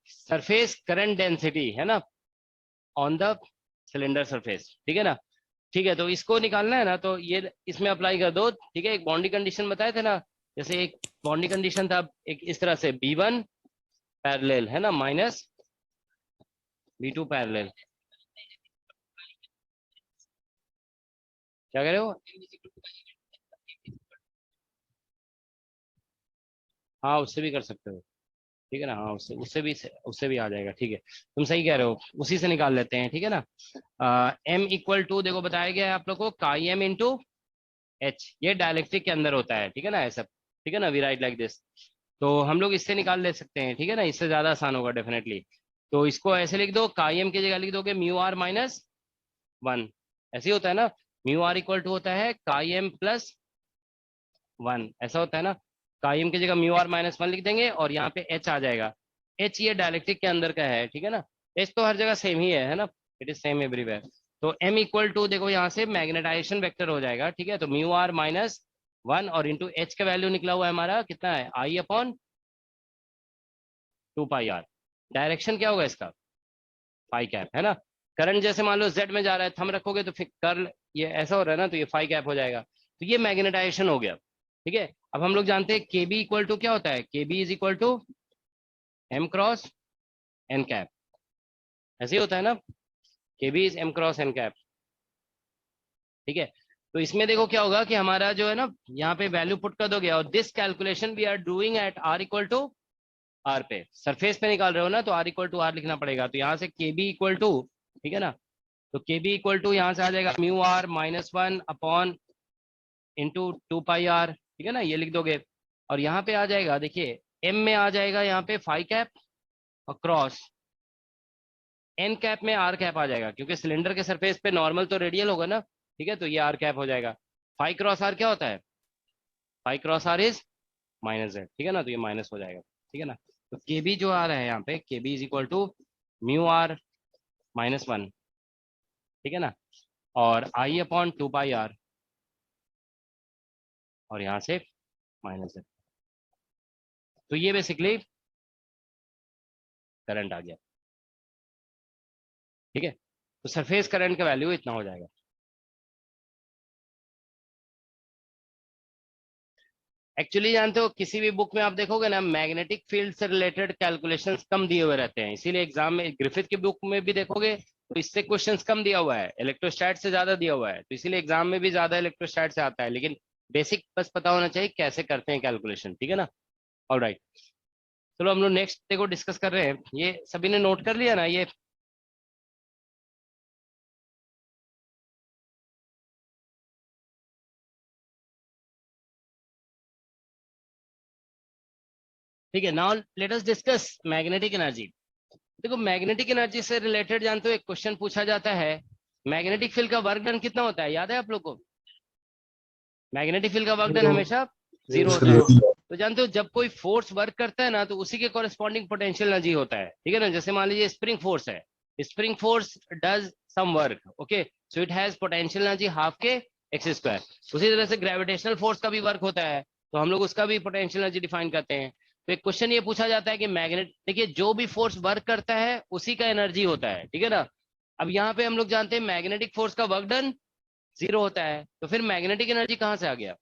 सरफेस करंट डेंसिटी, है ना, ऑन द सिलेंडर सरफेस, ठीक है ना। ठीक है, तो इसको निकालना है ना, तो ये इसमें अप्लाई कर दो। ठीक है, एक बाउंड्री कंडीशन बताए थे ना, जैसे एक बाउंड्री कंडीशन था एक इस तरह से, B1 पैरेलल, है ना, माइनस B2 पैरेलल। क्या कह रहे हो? हाँ उससे भी कर सकते हो, ठीक है ना, हाँ उससे भी आ जाएगा। ठीक है, तुम सही कह रहे हो, उसी से निकाल लेते हैं। ठीक है ना, M इक्वल टू देखो बताया गया है आप लोग को काई M इंटू एच, ये डायलेक्ट्रिक के अंदर होता है। ठीक है ना, ऐसा, ठीक है ना, वी राइट लाइक दिस, तो हम लोग इससे निकाल ले सकते हैं। ठीक है ना, इससे ज्यादा आसान होगा डेफिनेटली। तो इसको ऐसे लिख दो, काई M की जगह लिख दोगे म्यू आर माइनस 1, ऐसे ही होता है ना, म्यू आर इक्वल टू होता है काई M प्लस 1, ऐसा होता है ना। काई M की जगह म्यू आर माइनस 1 लिख देंगे और यहाँ पे H आ जाएगा। H ये डायलेक्ट्रिक के अंदर का है, ठीक है ना, H तो हर जगह सेम ही है ना, इट इज सेम एवरीवेयर। तो M इक्वल टू देखो यहाँ से मैग्नेटाइजेशन वेक्टर हो जाएगा। ठीक है, तो म्यू आर माइनस 1 और इंटू H का वैल्यू निकला हुआ है हमारा कितना है, I/2πr। डायरेक्शन क्या होगा इसका, फाई कैप, है ना। करंट जैसे मान लो Z में जा रहा है, थंब रखोगे तो फिर कर्ल ये ऐसा हो रहा है ना, तो ये फाई कैप हो जाएगा। तो ये मैग्नेटाइजेशन हो गया। ठीक है, अब हम लोग जानते हैं KB इक्वल टू क्या होता है, KB is equal to M cross N cap, ऐसे ही होता है ना, KB is M cross N cap. ठीक है, तो इसमें देखो क्या होगा कि हमारा जो है ना, यहाँ पे वैल्यू पुट कर दोगे, और this calculation we are doing at R equal to R पे, सरफेस पे निकाल रहे हो ना, तो R इक्वल टू R लिखना पड़ेगा। तो यहाँ से KB इक्वल टू, ठीक है ना, तो KB इक्वल टू यहाँ से आ जाएगा mu R minus 1 upon into 2πr, ठीक है ना, ये लिख दोगे। और यहाँ पे आ जाएगा, देखिए M में आ जाएगा यहाँ पे फाई कैप और क्रॉस N कैप में R कैप आ जाएगा, क्योंकि सिलेंडर के सरफेस पे नॉर्मल तो रेडियल होगा ना। ठीक है, तो ये R कैप हो जाएगा। फाई क्रॉस R क्या होता है, phi cross R is minus Z, ठीक है ना, तो ये माइनस हो जाएगा। ठीक है ना, तो KB जो आ रहा है यहाँ पे, KB is equal to mu R minus 1, ठीक है ना, और I/2πr, और यहाँ से माइनस Z। तो ये बेसिकली करंट आ गया। ठीक है, तो सरफेस करंट का वैल्यू इतना हो जाएगा। एक्चुअली जानते हो, किसी भी बुक में आप देखोगे ना, मैग्नेटिक फील्ड से रिलेटेड कैलकुलेशंस कम दिए हुए रहते हैं, इसीलिए एग्जाम में ग्रिफिथ की बुक में भी देखोगे तो इससे क्वेश्चंस कम दिया हुआ है, इलेक्ट्रोस्टैट से ज्यादा दिया हुआ है, तो इसीलिए एग्जाम में भी ज्यादा इलेक्ट्रोस्टैट से आता है, लेकिन बेसिक बस पता होना चाहिए कैसे करते हैं कैलकुलेशन, ठीक है ना। ऑलराइट, चलो हम लोग नेक्स्ट देखो डिस्कस कर रहे हैं, ये सभी ने नोट कर लिया ना ये। ठीक है, now let us discuss magnetic energy. देखो मैग्नेटिक एनर्जी से रिलेटेड जानते हो एक क्वेश्चन पूछा जाता है, मैग्नेटिक फील्ड का वर्क डन कितना होता है, याद है आप लोग को? मैग्नेटिक फील्ड का वर्क डन 0 हमेशा 0 होता है। 0. तो जानते हो जब कोई फोर्स वर्क करता है ना तो उसी के कॉरेस्पॉन्डिंग पोटेंशियल एनर्जी होता है, ठीक है ना। जैसे मान लीजिए स्प्रिंग फोर्स है, spring force does some work, okay, so it has potential energy half K X square. उसी तरह से ग्रेविटेशनल फोर्स का भी वर्क होता है, तो हम लोग उसका भी पोटेंशियल एनर्जी डिफाइन करते हैं। तो एक क्वेश्चन ये पूछा जाता है कि मैग्नेट, देखिए जो भी फोर्स वर्क करता है उसी का एनर्जी होता है, ठीक है ना। अब यहाँ पे हम लोग जानते हैं मैग्नेटिक फोर्स का वर्क डन 0 होता है, तो फिर मैग्नेटिक एनर्जी कहाँ से आ गया,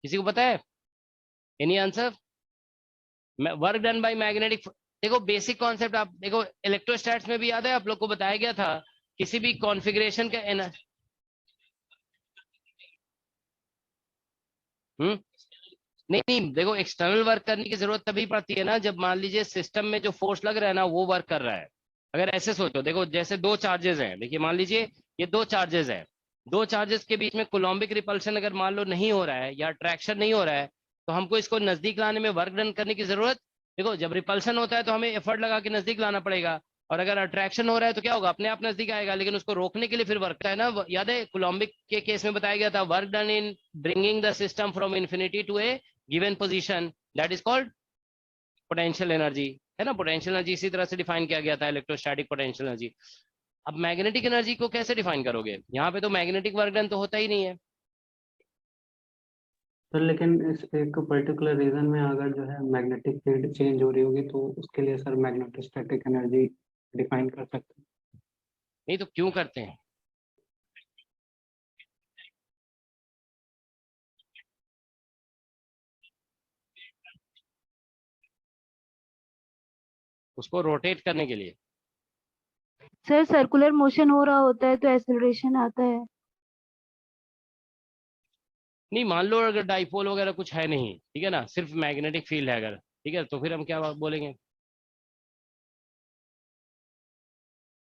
किसी को पता है? Any answer? Work done by magnetic, देखो बेसिक कॉन्सेप्ट आप देखो इलेक्ट्रोस्टैट्स में भी याद है आप लोग को बताया गया था, किसी भी कॉन्फ़िगरेशन का हम्म नहीं नहीं, देखो एक्सटर्नल वर्क करने की जरूरत तभी पड़ती है ना जब मान लीजिए सिस्टम में जो फोर्स लग रहा है ना वो वर्क कर रहा है। अगर ऐसे सोचो, देखो जैसे दो चार्जेस हैं, देखिए मान लीजिए ये दो चार्जेस हैं, दो चार्जेस के बीच में कोलम्बिक रिपल्शन अगर मान लो नहीं हो रहा है या अट्रैक्शन नहीं हो रहा है, तो हमको इसको नजदीक लाने में वर्क डन करने की जरूरत, देखो जब रिपल्शन होता है तो हमें एफर्ट लगा के नजदीक लाना पड़ेगा, और अगर अट्रैक्शन हो रहा है तो क्या होगा, अपने आप नजदीक आएगा, लेकिन उसको रोकने के लिए फिर वर्क है ना। याद है कोलम्बिक के केस में बताया गया था, work done in bringing the system from infinity to a given position, that is called potential energy, है ना। पोटेंशियल एनर्जी इसी तरह से डिफाइन किया गया था, इलेक्ट्रोस्टैटिक पोटेंशियल एनर्जी। अब मैग्नेटिक एनर्जी को कैसे डिफाइन करोगे, यहाँ पे तो मैग्नेटिक वर्क डन तो होता ही नहीं है। सर, लेकिन इस एक पर्टिकुलर रीजन में अगर जो है मैग्नेटिक फील्ड चेंज हो रही होगी तो उसके लिए सर मैग्नेटोस्टैटिक एनर्जी डिफाइन कर सकते हैं। नहीं तो क्यों करते हैं? उसको रोटेट करने के लिए। सर सर्कुलर मोशन हो रहा होता है तो एक्सेलरेशन आता है। नहीं मान लो अगर डाइपोल वगैरह कुछ है नहीं, ठीक है ना, सिर्फ मैग्नेटिक फील्ड है अगर, ठीक है, तो फिर हम क्या बोलेंगे?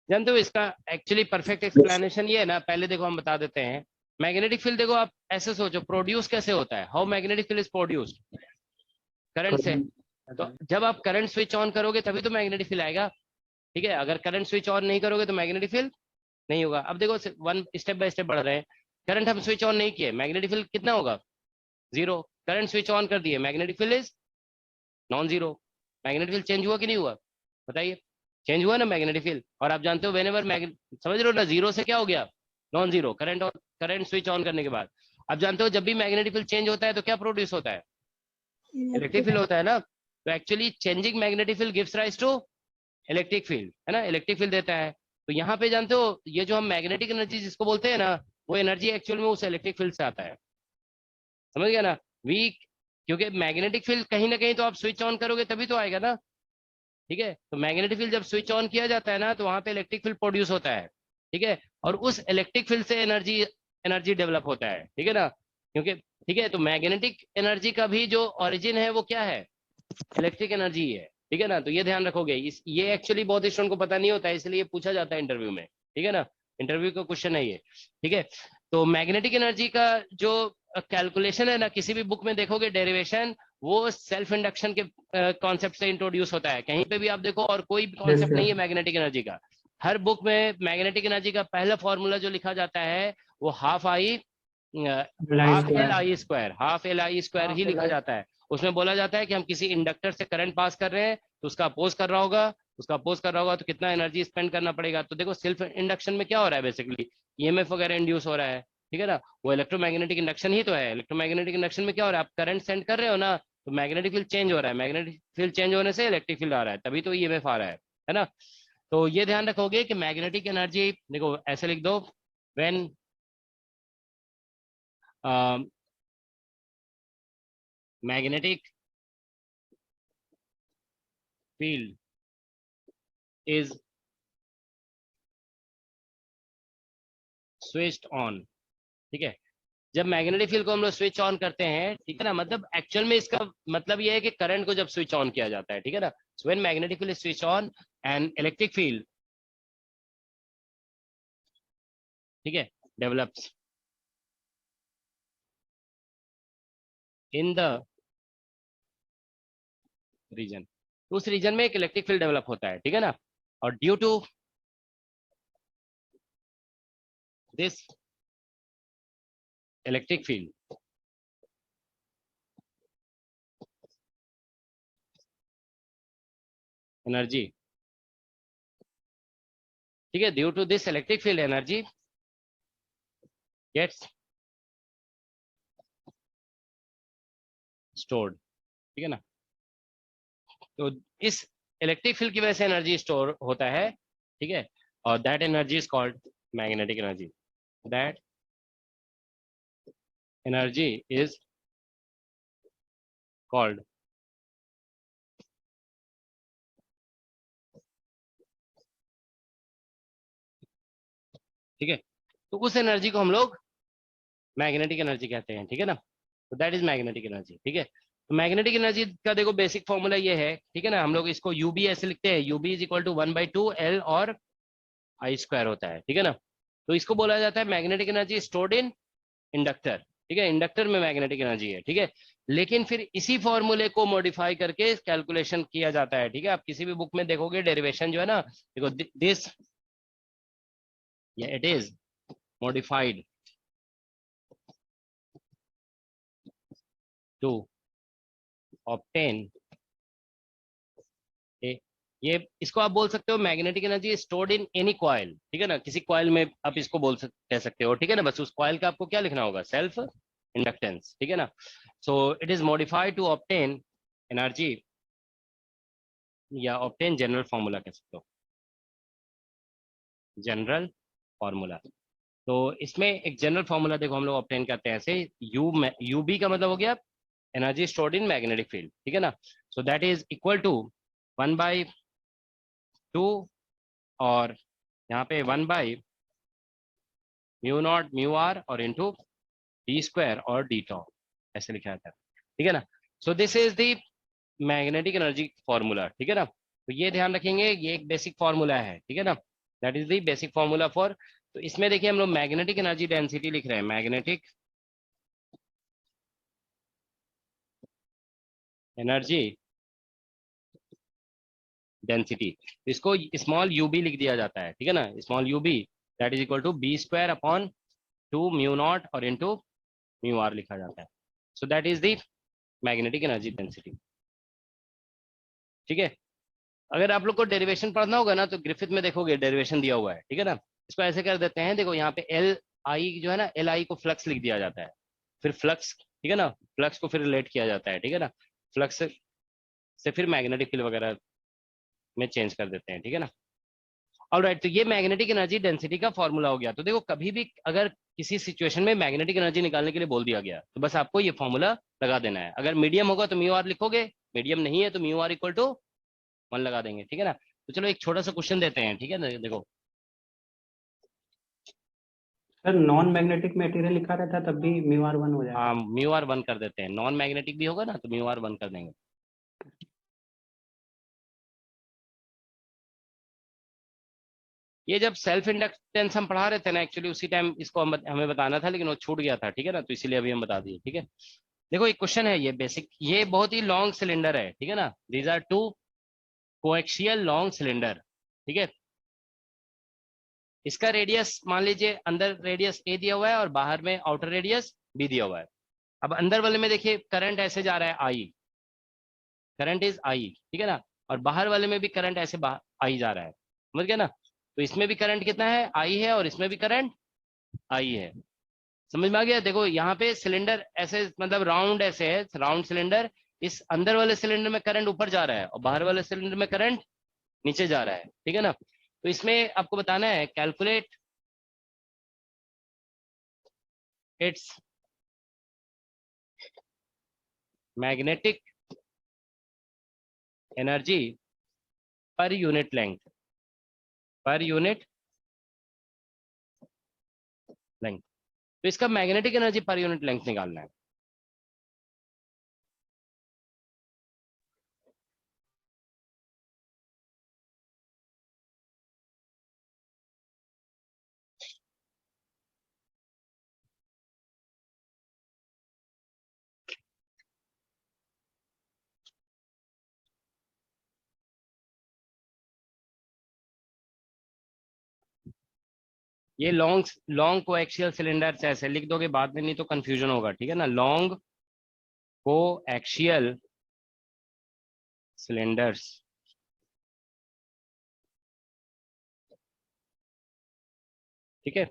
जानते हो इसका एक्चुअली परफेक्ट एक्सप्लेनेशन ये है ना, पहले देखो हम बता देते हैं। मैग्नेटिक फील्ड देखो आप ऐसे सोचो, प्रोड्यूस कैसे होता है, how magnetic field is produced, current से। तो जब आप करंट स्विच ऑन करोगे तभी तो मैग्नेटिक फील्ड आएगा, ठीक है। अगर करंट स्विच ऑन नहीं करोगे तो मैग्नेटिक फील्ड नहीं होगा। अब देखो वन स्टेप बाय स्टेप बढ़ रहे हैं, करंट हम स्विच ऑन नहीं किए, मैग्नेटिक फील्ड कितना होगा, 0। करंट स्विच ऑन कर दिए, magnetic field is non zero. Magnetic field change हुआ कि नहीं हुआ, बताइए? चेंज हुआ ना मैग्नेटिक फील्ड। और आप जानते हो वेन एवर समझ रहे हो ना, जीरो से क्या हो गया, नॉन जीरो, करंट और करंट स्विच ऑन करने के बाद। आप जानते हो जब भी मैग्नेटिक फील्ड चेंज होता है तो क्या प्रोड्यूस होता है, इलेक्ट्रिक फील्ड होता है ना। तो actually changing magnetic field gives rise to electric field, है ना, इलेक्ट्रिक फील्ड देता है। तो यहाँ पे जानते हो ये जो हम मैग्नेटिक एनर्जी जिसको बोलते हैं ना, वो एनर्जी एक्चुअल में उस इलेक्ट्रिक फील्ड से आता है, समझ गया ना। वीक, क्योंकि मैग्नेटिक फील्ड कहीं ना कहीं तो आप स्विच ऑन करोगे तभी तो आएगा ना, ठीक है। तो मैग्नेटिक फील्ड जब स्विच ऑन किया जाता है ना तो वहां पे इलेक्ट्रिक फील्ड प्रोड्यूस होता है, ठीक है। और उस इलेक्ट्रिक फील्ड से एनर्जी एनर्जी डेवलप होता है, ठीक है ना, क्योंकि ठीक है। तो मैग्नेटिक एनर्जी का भी जो ओरिजिन है वो क्या है, इलेक्ट्रिक एनर्जी है, ठीक है ना। तो ये ध्यान रखोगे, इस ये एक्चुअली बहुत स्टूडेंट को पता नहीं होता है, इसलिए पूछा जाता है इंटरव्यू में, ठीक है ना, इंटरव्यू का क्वेश्चन है ये, ठीक है। तो मैग्नेटिक एनर्जी का जो कैलकुलेशन है ना, किसी भी बुक में देखोगे डेरिवेशन, वो सेल्फ इंडक्शन के कॉन्सेप्ट से इंट्रोड्यूस होता है, कहीं पे भी आप देखो, और कोई कॉन्सेप्ट नहीं है मैग्नेटिक एनर्जी का। हर बुक में मैग्नेटिक एनर्जी का पहला फॉर्मूला जो लिखा जाता है वो half L I square, half L I square ही लिखा जाता है। उसमें बोला जाता है कि हम किसी इंडक्टर से करंट पास कर रहे हैं तो उसका अपोज कर रहा होगा, उसका अपोज कर रहा होगा तो कितना एनर्जी स्पेंड करना पड़ेगा। तो देखो सेल्फ इंडक्शन में क्या हो रहा है, बेसिकली ईएमएफ वगैरह इंड्यूस हो रहा है, ठीक है ना। वो इलेक्ट्रोमैग्नेटिक इंडक्शन ही तो है। इलेक्ट्रोमैग्नेटिक इंडक्शन में क्या हो रहा है, आप करंट सेंड कर रहे हो ना, तो मैग्नेटिक फील्ड चेंज हो रहा है, मैग्नेटिक फील्ड चेंज होने से इलेक्ट्रिक फील्ड आ रहा है, तभी तो ईएमएफ आ रहा है ना। तो ये ध्यान रखोगे कि मैग्नेटिक एनर्जी, देखो ऐसे लिख दो, when magnetic field is switched on, ठीक है। जब मैग्नेटिक फील्ड को हम लोग स्विच ऑन करते हैं, ठीक है ना, मतलब एक्चुअल में इसका मतलब ये है कि करंट को जब स्विच ऑन किया जाता है, ठीक है ना, so when magnetic field switch on and electric field, ठीक है, डेवलप्स इन द रीजन, उस रीजन में एक इलेक्ट्रिक फील्ड डेवलप होता है, ठीक है ना, और due to this electric field, energy, ठीक है, due to this electric field energy gets stored, ठीक है ना। तो इस इलेक्ट्रिक फील्ड की वजह से एनर्जी स्टोर होता है, ठीक है, और that energy is called magnetic energy, that energy is called ठीक है। तो उस एनर्जी को हम लोग मैग्नेटिक एनर्जी कहते हैं, ठीक है ना, तो दैट इज मैग्नेटिक एनर्जी, ठीक है। तो मैग्नेटिक एनर्जी का देखो बेसिक फॉर्मूला ये है, ठीक है ना, हम लोग इसको यूबी ऐसे लिखते हैं, UB is equal to 1/2 L और आई स्क्वायर होता है, ठीक है ना। तो इसको बोला जाता है मैग्नेटिक एनर्जी स्टोर्ड इन इंडक्टर, ठीक है, इंडक्टर में मैग्नेटिक एनर्जी है, ठीक है। लेकिन फिर इसी फॉर्मूले को मॉडिफाई करके कैलकुलेशन किया जाता है, ठीक है। आप किसी भी बुक में देखोगे डेरिवेशन जो है ना, देखो this it is modified to obtain ये, इसको आप बोल सकते हो magnetic energy stored in any coil, ठीक है ना, किसी कॉइल में आप इसको कह सकते हो, ठीक है ना। बस उस कॉइल का आपको क्या लिखना होगा, सेल्फ इंडक्टेंस, ठीक है ना। So it is modified to obtain energy, या ऑब्टेन जनरल फॉर्मूला कह सकते हो, जनरल फॉर्मूला। तो इसमें एक जनरल फॉर्मूला देखो हम लोग ऑब्टेन करते हैं ऐसे, यू बी का मतलब हो गया energy stored in magnetic field, ठीक है ना। So that is equal to 1/2 और यहाँ पे 1/μ0 म्यू आर और इंटू डी स्क्वायर और डी टॉ, ऐसे लिखा जाता है, ठीक है ना। So this is the magnetic energy formula, ठीक है ना। तो ये ध्यान रखेंगे, ये एक बेसिक फॉर्मूला है, ठीक है ना, that is the basic formula for. तो इसमें देखिए हम लोग मैग्नेटिक एनर्जी डेंसिटी लिख रहे हैं, मैग्नेटिक एनर्जी डेंसिटी, इसको स्मॉल यू बी लिख दिया जाता है, ठीक है ना, small u B that is equal to B square upon 2μ0 और इंटू म्यू आर लिखा जाता है। So that is the magnetic energy density, ठीक है। अगर आप लोग को डेरिवेशन पढ़ना होगा ना, तो ग्रिफिथ में देखोगे डेरिवेशन दिया हुआ है, ठीक है ना। इसको ऐसे कर देते हैं, देखो यहाँ पे एल आई जो है ना, एल आई को फ्लक्स लिख दिया जाता है, फिर फ्लक्स, ठीक है ना, फ्लक्स को फिर रिलेट किया जाता है, ठीक है ना, फ्लक्स से फिर मैग्नेटिक फील्ड वगैरह में चेंज कर देते हैं, ठीक है ना। ऑलराइट, तो ये मैग्नेटिक एनर्जी डेंसिटी का फॉर्मूला हो गया। तो देखो कभी भी अगर किसी सिचुएशन में मैग्नेटिक एनर्जी निकालने के लिए बोल दिया गया, तो बस आपको ये फॉर्मूला लगा देना है। अगर मीडियम होगा तो म्यू आर लिखोगे, मीडियम नहीं है तो म्यू आर इक्वल टू 1 लगा देंगे, ठीक है ना। तो चलो एक छोटा सा क्वेश्चन देते हैं, ठीक है ना, देखो सर नॉन मैग्नेटिक मटेरियल लिखा रहता तब भी μr1 हो जाएगा। हाँ, म्यू आर 1 कर देते हैं, नॉन मैग्नेटिक भी होगा ना तो म्यू आर 1 कर देंगे। ये जब सेल्फ इंडक्टेंस हम पढ़ा रहे थे ना, एक्चुअली उसी टाइम इसको हमें बताना था, लेकिन वो छूट गया था, ठीक है ना, तो इसीलिए अभी हम बता दिए, ठीक है। देखो एक क्वेश्चन है ये बेसिक, ये बहुत ही लॉन्ग सिलेंडर है, ठीक है ना, these are two coaxial long cylinder, ठीक है। इसका रेडियस मान लीजिए अंदर रेडियस ए दिया हुआ है और बाहर में आउटर रेडियस बी दिया हुआ है। अब अंदर वाले में देखिए करंट ऐसे जा रहा है आई, करंट इज आई, ठीक है ना, और बाहर वाले में भी करंट ऐसे आई जा रहा है, समझ गया ना। तो इसमें भी करंट कितना है, आई है, और इसमें भी करंट आई है, समझ में आ गया। देखो यहाँ पे सिलेंडर ऐसे मतलब राउंड ऐसे है, राउंड सिलेंडर, इस अंदर वाले सिलेंडर में करंट ऊपर जा रहा है और बाहर वाले सिलेंडर में करंट नीचे जा रहा है, ठीक है ना। तो इसमें आपको बताना है calculate its magnetic energy per unit length, per unit length. तो इसका magnetic energy per unit length निकालना है। ये लॉन्ग लॉन्ग कोएक्सियल सिलेंडर ऐसे लिख दोगे बाद में, नहीं तो कंफ्यूजन होगा, ठीक है ना। लॉन्ग कोएक्सियल सिलेंडर्स, ठीक है।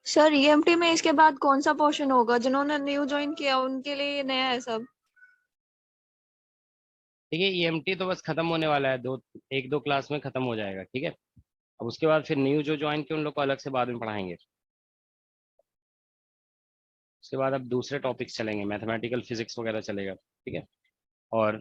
सर ईएमटी में इसके बाद कौन सा पोर्शन होगा? जिन्होंने न्यू ज्वाइन किया उनके लिए ये नया है सब? देखिए ईएमटी तो बस खत्म होने वाला है, एक दो क्लास में खत्म हो जाएगा, ठीक है। अब उसके बाद फिर न्यू जो ज्वाइन किए उन लोग को अलग से बाद में पढ़ाएंगे। उसके बाद अब दूसरे टॉपिक्स चलेंगे, मैथमेटिकल फिजिक्स वगैरह चलेगा, ठीक है। और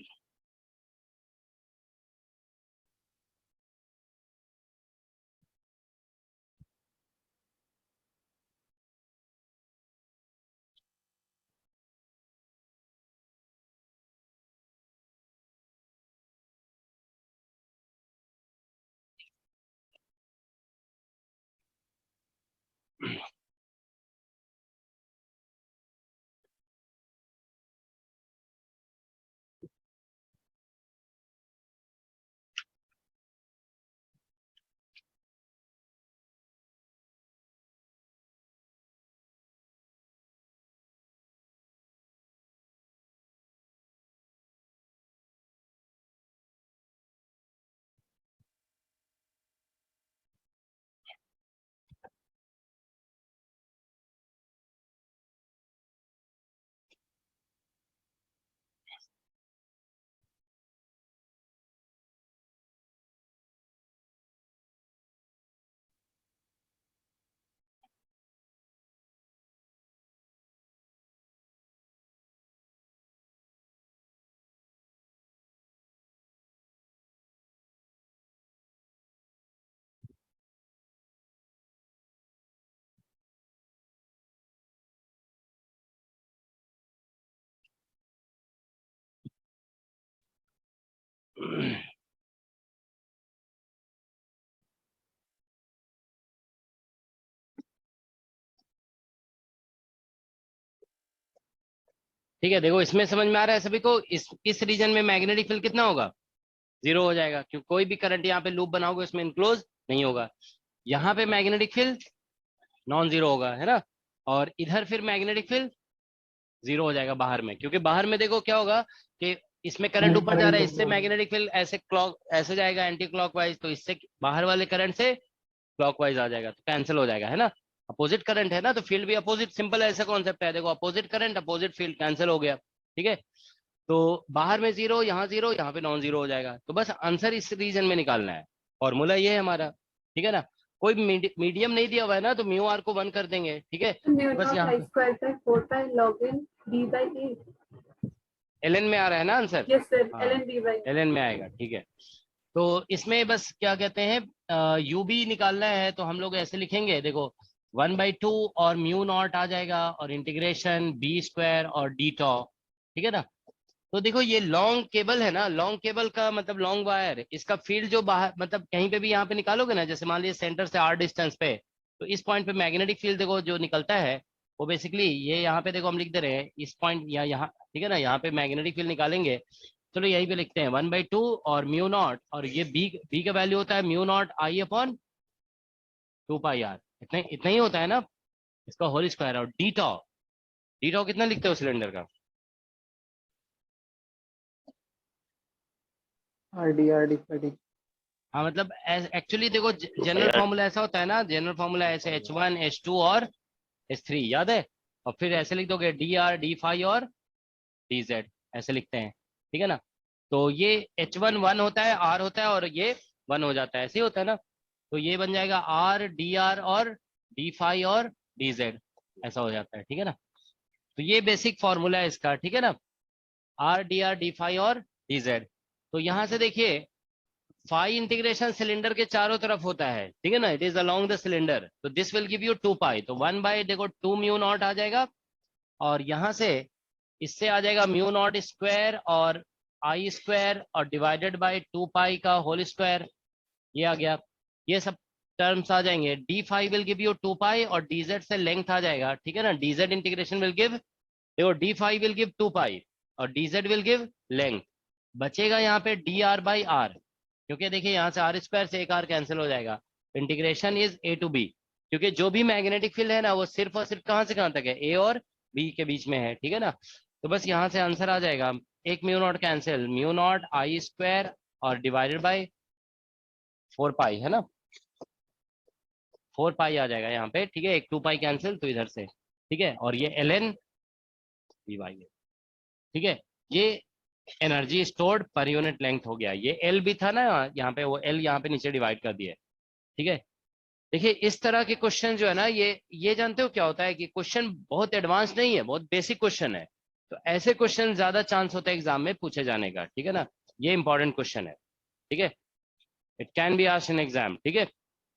ठीक है, देखो इसमें समझ में आ रहा है सभी को, इस रीजन में मैग्नेटिक फील्ड कितना होगा? 0 हो जाएगा, क्योंकि कोई भी करंट यहाँ पे लूप बनाओगे उसमें इनक्लोज नहीं होगा। यहाँ पे मैग्नेटिक फील्ड नॉन जीरो होगा, है ना। और इधर फिर मैग्नेटिक फील्ड 0 हो जाएगा बाहर में, क्योंकि बाहर में देखो क्या होगा कि इसमें करंट ऊपर जा रहा है, इससे मैग्नेटिक फील्ड ऐसे जाएगा एंटी क्लॉकवाइज, तो इससे बाहर वाले करंट से क्लॉकवाइज आ जाएगा, तो कैंसिल हो जाएगा, है ना। अपोजिट करंट है ना, तो फील्ड भी अपोजिट, सिंपल ऐसा कॉन्सेप्ट है। देखो opposite current opposite field, cancel हो गया, ठीक है। तो बाहर में 0, यहाँ पे नॉन जीरो हो जाएगा। तो बस आंसर इस रीजन में निकालना है, फॉर्मूला ये है हमारा, ठीक है ना। कोई मीडियम नहीं दिया हुआ है ना, तो म्यू आर को 1 कर देंगे, ठीक है। बस यहाँ एलएन में आ रहा है ना आंसर? एलएन में आएगा, ठीक है। तो इसमें बस क्या कहते हैं, यू भी निकालना है, तो हम लोग ऐसे लिखेंगे, देखो 1/2 और म्यू नॉट आ जाएगा, और इंटीग्रेशन b² और डी टॉ, ठीक है ना। तो देखो ये लॉन्ग केबल है ना, लॉन्ग केबल का मतलब लॉन्ग वायर, इसका फील्ड जो बाहर मतलब कहीं पे भी यहाँ पे निकालोगे ना, जैसे मान लीजिए सेंटर से r डिस्टेंस पे, तो इस पॉइंट पे मैग्नेटिक फील्ड देखो जो निकलता है, वो बेसिकली ये यहाँ पे देखो हम लिख दे रहे हैं इस पॉइंट या यहाँ, ठीक है ना। यहाँ पे मैग्नेटिक फील्ड निकालेंगे, चलो यहीं पे लिखते हैं 1/2 और म्यू नॉट, और ये बी का वैल्यू होता है म्यू नॉट I/2πr, इतना ही होता है ना इसका होल स्क्वायर। और डी टॉ कितना लिखते हो सिलेंडर का? RD RD हाँ मतलब एक्चुअली देखो जनरल फॉर्मूला ऐसा होता है ना, जनरल फॉर्मूला ऐसे H1 H2 और H3 याद है, और फिर ऐसे लिख दोगे dr d5 और dz, ऐसे लिखते हैं, ठीक है ना। तो ये H1 1 होता है, R होता है, और ये 1 हो जाता है, ऐसे ही होता है ना। तो ये बन जाएगा R dr और d5 और dz, ऐसा हो जाता है, ठीक है ना। तो ये बेसिक फॉर्मूला है इसका, ठीक है ना, R dr d5 और dz। तो यहाँ से देखिए फाई इंटीग्रेशन सिलेंडर के चारों तरफ होता है, ठीक है ना, it is along the cylinder, तो दिस विल गिव यू 2 पाई, तो 1 बाई देखो 2 म्यू नॉट आ जाएगा, और यहाँ से इससे आ जाएगा म्यू नॉट स्क्वायर और आई स्क्वायर और डिवाइडेड बाय 2 पाई का होल स्क्वायर, ये आ गया, ये सब टर्म्स आ जाएंगे। d5 विल गिव यू 2 पाई और dz से लेंथ आ जाएगा, ठीक है ना, dz इंटीग्रेशन विल गिव, देखो d5 विल गिव 2 पाई और dz विल गिव लेंथ, बचेगा यहाँ पे dr बाई r, क्योंकि देखिए यहाँ से आर स्क्वायर से एक आर कैंसिल हो जाएगा, integration is A to B, क्योंकि जो भी मैग्नेटिक फील्ड है ना वो सिर्फ और सिर्फ कहाँ से कहाँ तक है, ए और बी के बीच में है, ठीक है ना। तो बस यहाँ से आंसर आ जाएगा, एक mu naught cancel, mu naught I square और डिवाइडेड बाई 4 पाई, है ना, 4 पाई आ जाएगा यहाँ पे, ठीक है, एक 2 पाई कैंसिल तो इधर से, ठीक है, और ये ln dy है, ठीक है। ये energy stored per unit length हो गया, ये एल भी था ना यहाँ पे, वो एल यहाँ पे नीचे डिवाइड कर दिया, ठीक है। देखिए इस तरह के क्वेश्चन जो है ना, ये जानते हो क्या होता है कि क्वेश्चन बहुत एडवांस नहीं है, बहुत बेसिक क्वेश्चन है, तो ऐसे क्वेश्चन ज्यादा चांस होता है एग्जाम में पूछे जाने का, ठीक है ना, ये इंपॉर्टेंट क्वेश्चन है, ठीक है, it can be asked in exam, ठीक है।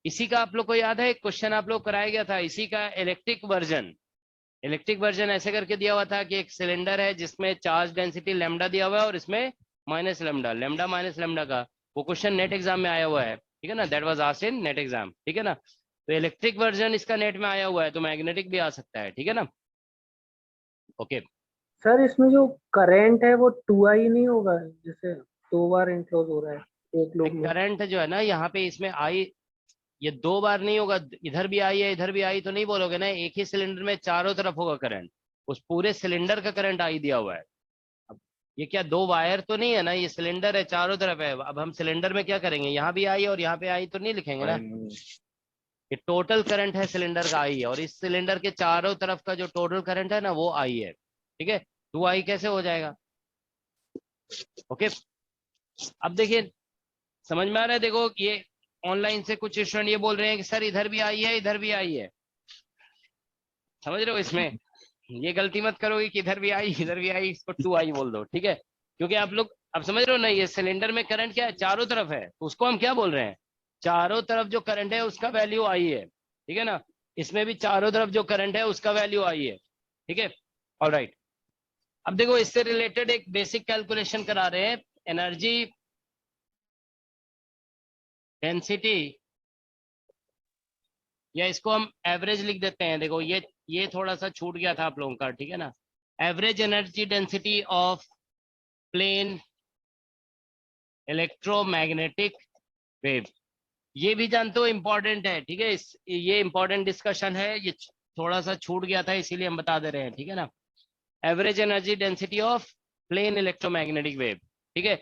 इसी का आप लोग को याद है एक क्वेश्चन आप लोग कराया गया था, इसी का इलेक्ट्रिक वर्जन ऐसे करके दिया हुआ था कि एक सिलेंडर है जिसमें चार्ज डेंसिटी लेमडा दिया हुआ है और इसमें माइनस लेमडा माइनस लेमडा का, वो क्वेश्चन नेट एग्जाम में आया हुआ है, ठीक है ना, that was asked in net exam, ठीक है ना। तो इलेक्ट्रिक वर्जन इसका नेट में आया हुआ है, तो मैग्नेटिक भी आ सकता है, ठीक है ना, ओके। सर इसमें जो करंट है वो 2i नहीं होगा, जैसे 2 बार इनक्लोज हो रहा है एक लूप में। करंट जो है ना यहाँ पे इसमें आई, ये 2 बार नहीं होगा, इधर भी आई है इधर भी आई तो नहीं बोलोगे ना, एक ही सिलेंडर में चारों तरफ होगा करंट, उस पूरे सिलेंडर का करंट आई दिया हुआ है। अब ये क्या 2 वायर तो नहीं है ना, ये सिलेंडर है चारों तरफ है, अब हम सिलेंडर में क्या करेंगे, यहाँ भी आई और यहाँ पे आई तो नहीं लिखेंगे ना, ये टोटल करंट है सिलेंडर का आई है, और इस सिलेंडर के चारों तरफ का जो टोटल करंट है ना वो आई है, ठीक है, 2i कैसे हो जाएगा, ओके। अब देखिए समझ में आ रहा है, देखो ये ऑनलाइन से कुछ स्टूडेंट ये बोल रहे हैं कि सर इधर भी आई है इधर भी आई है, समझ रहे हो, इसमें ये गलती मत करोगे कि इधर भी आई इधर भी आई, इसको 2i बोल दो, ठीक है, क्योंकि आप लोग अब समझ रहे हो ना, ये सिलेंडर में करंट क्या है, चारों तरफ है, तो उसको हम क्या बोल रहे हैं, चारों तरफ जो करंट है उसका वैल्यू आई है, ठीक है ना, इसमें भी चारों तरफ जो करंट है उसका वैल्यू आई है, ठीक है, ऑलराइट। अब देखो इससे रिलेटेड एक बेसिक कैलकुलेशन करा रहे हैं, एनर्जी डेंसिटी, या इसको हम एवरेज लिख देते हैं, देखो ये थोड़ा सा छूट गया था आप लोगों का, ठीक है ना, average energy density of plane electromagnetic wave, ये भी जानते हो इंपॉर्टेंट है, ठीक है, ये इंपॉर्टेंट डिस्कशन है, ये थोड़ा सा छूट गया था इसीलिए हम बता दे रहे हैं, ठीक है ना, average energy density of plane electromagnetic wave, ठीक है।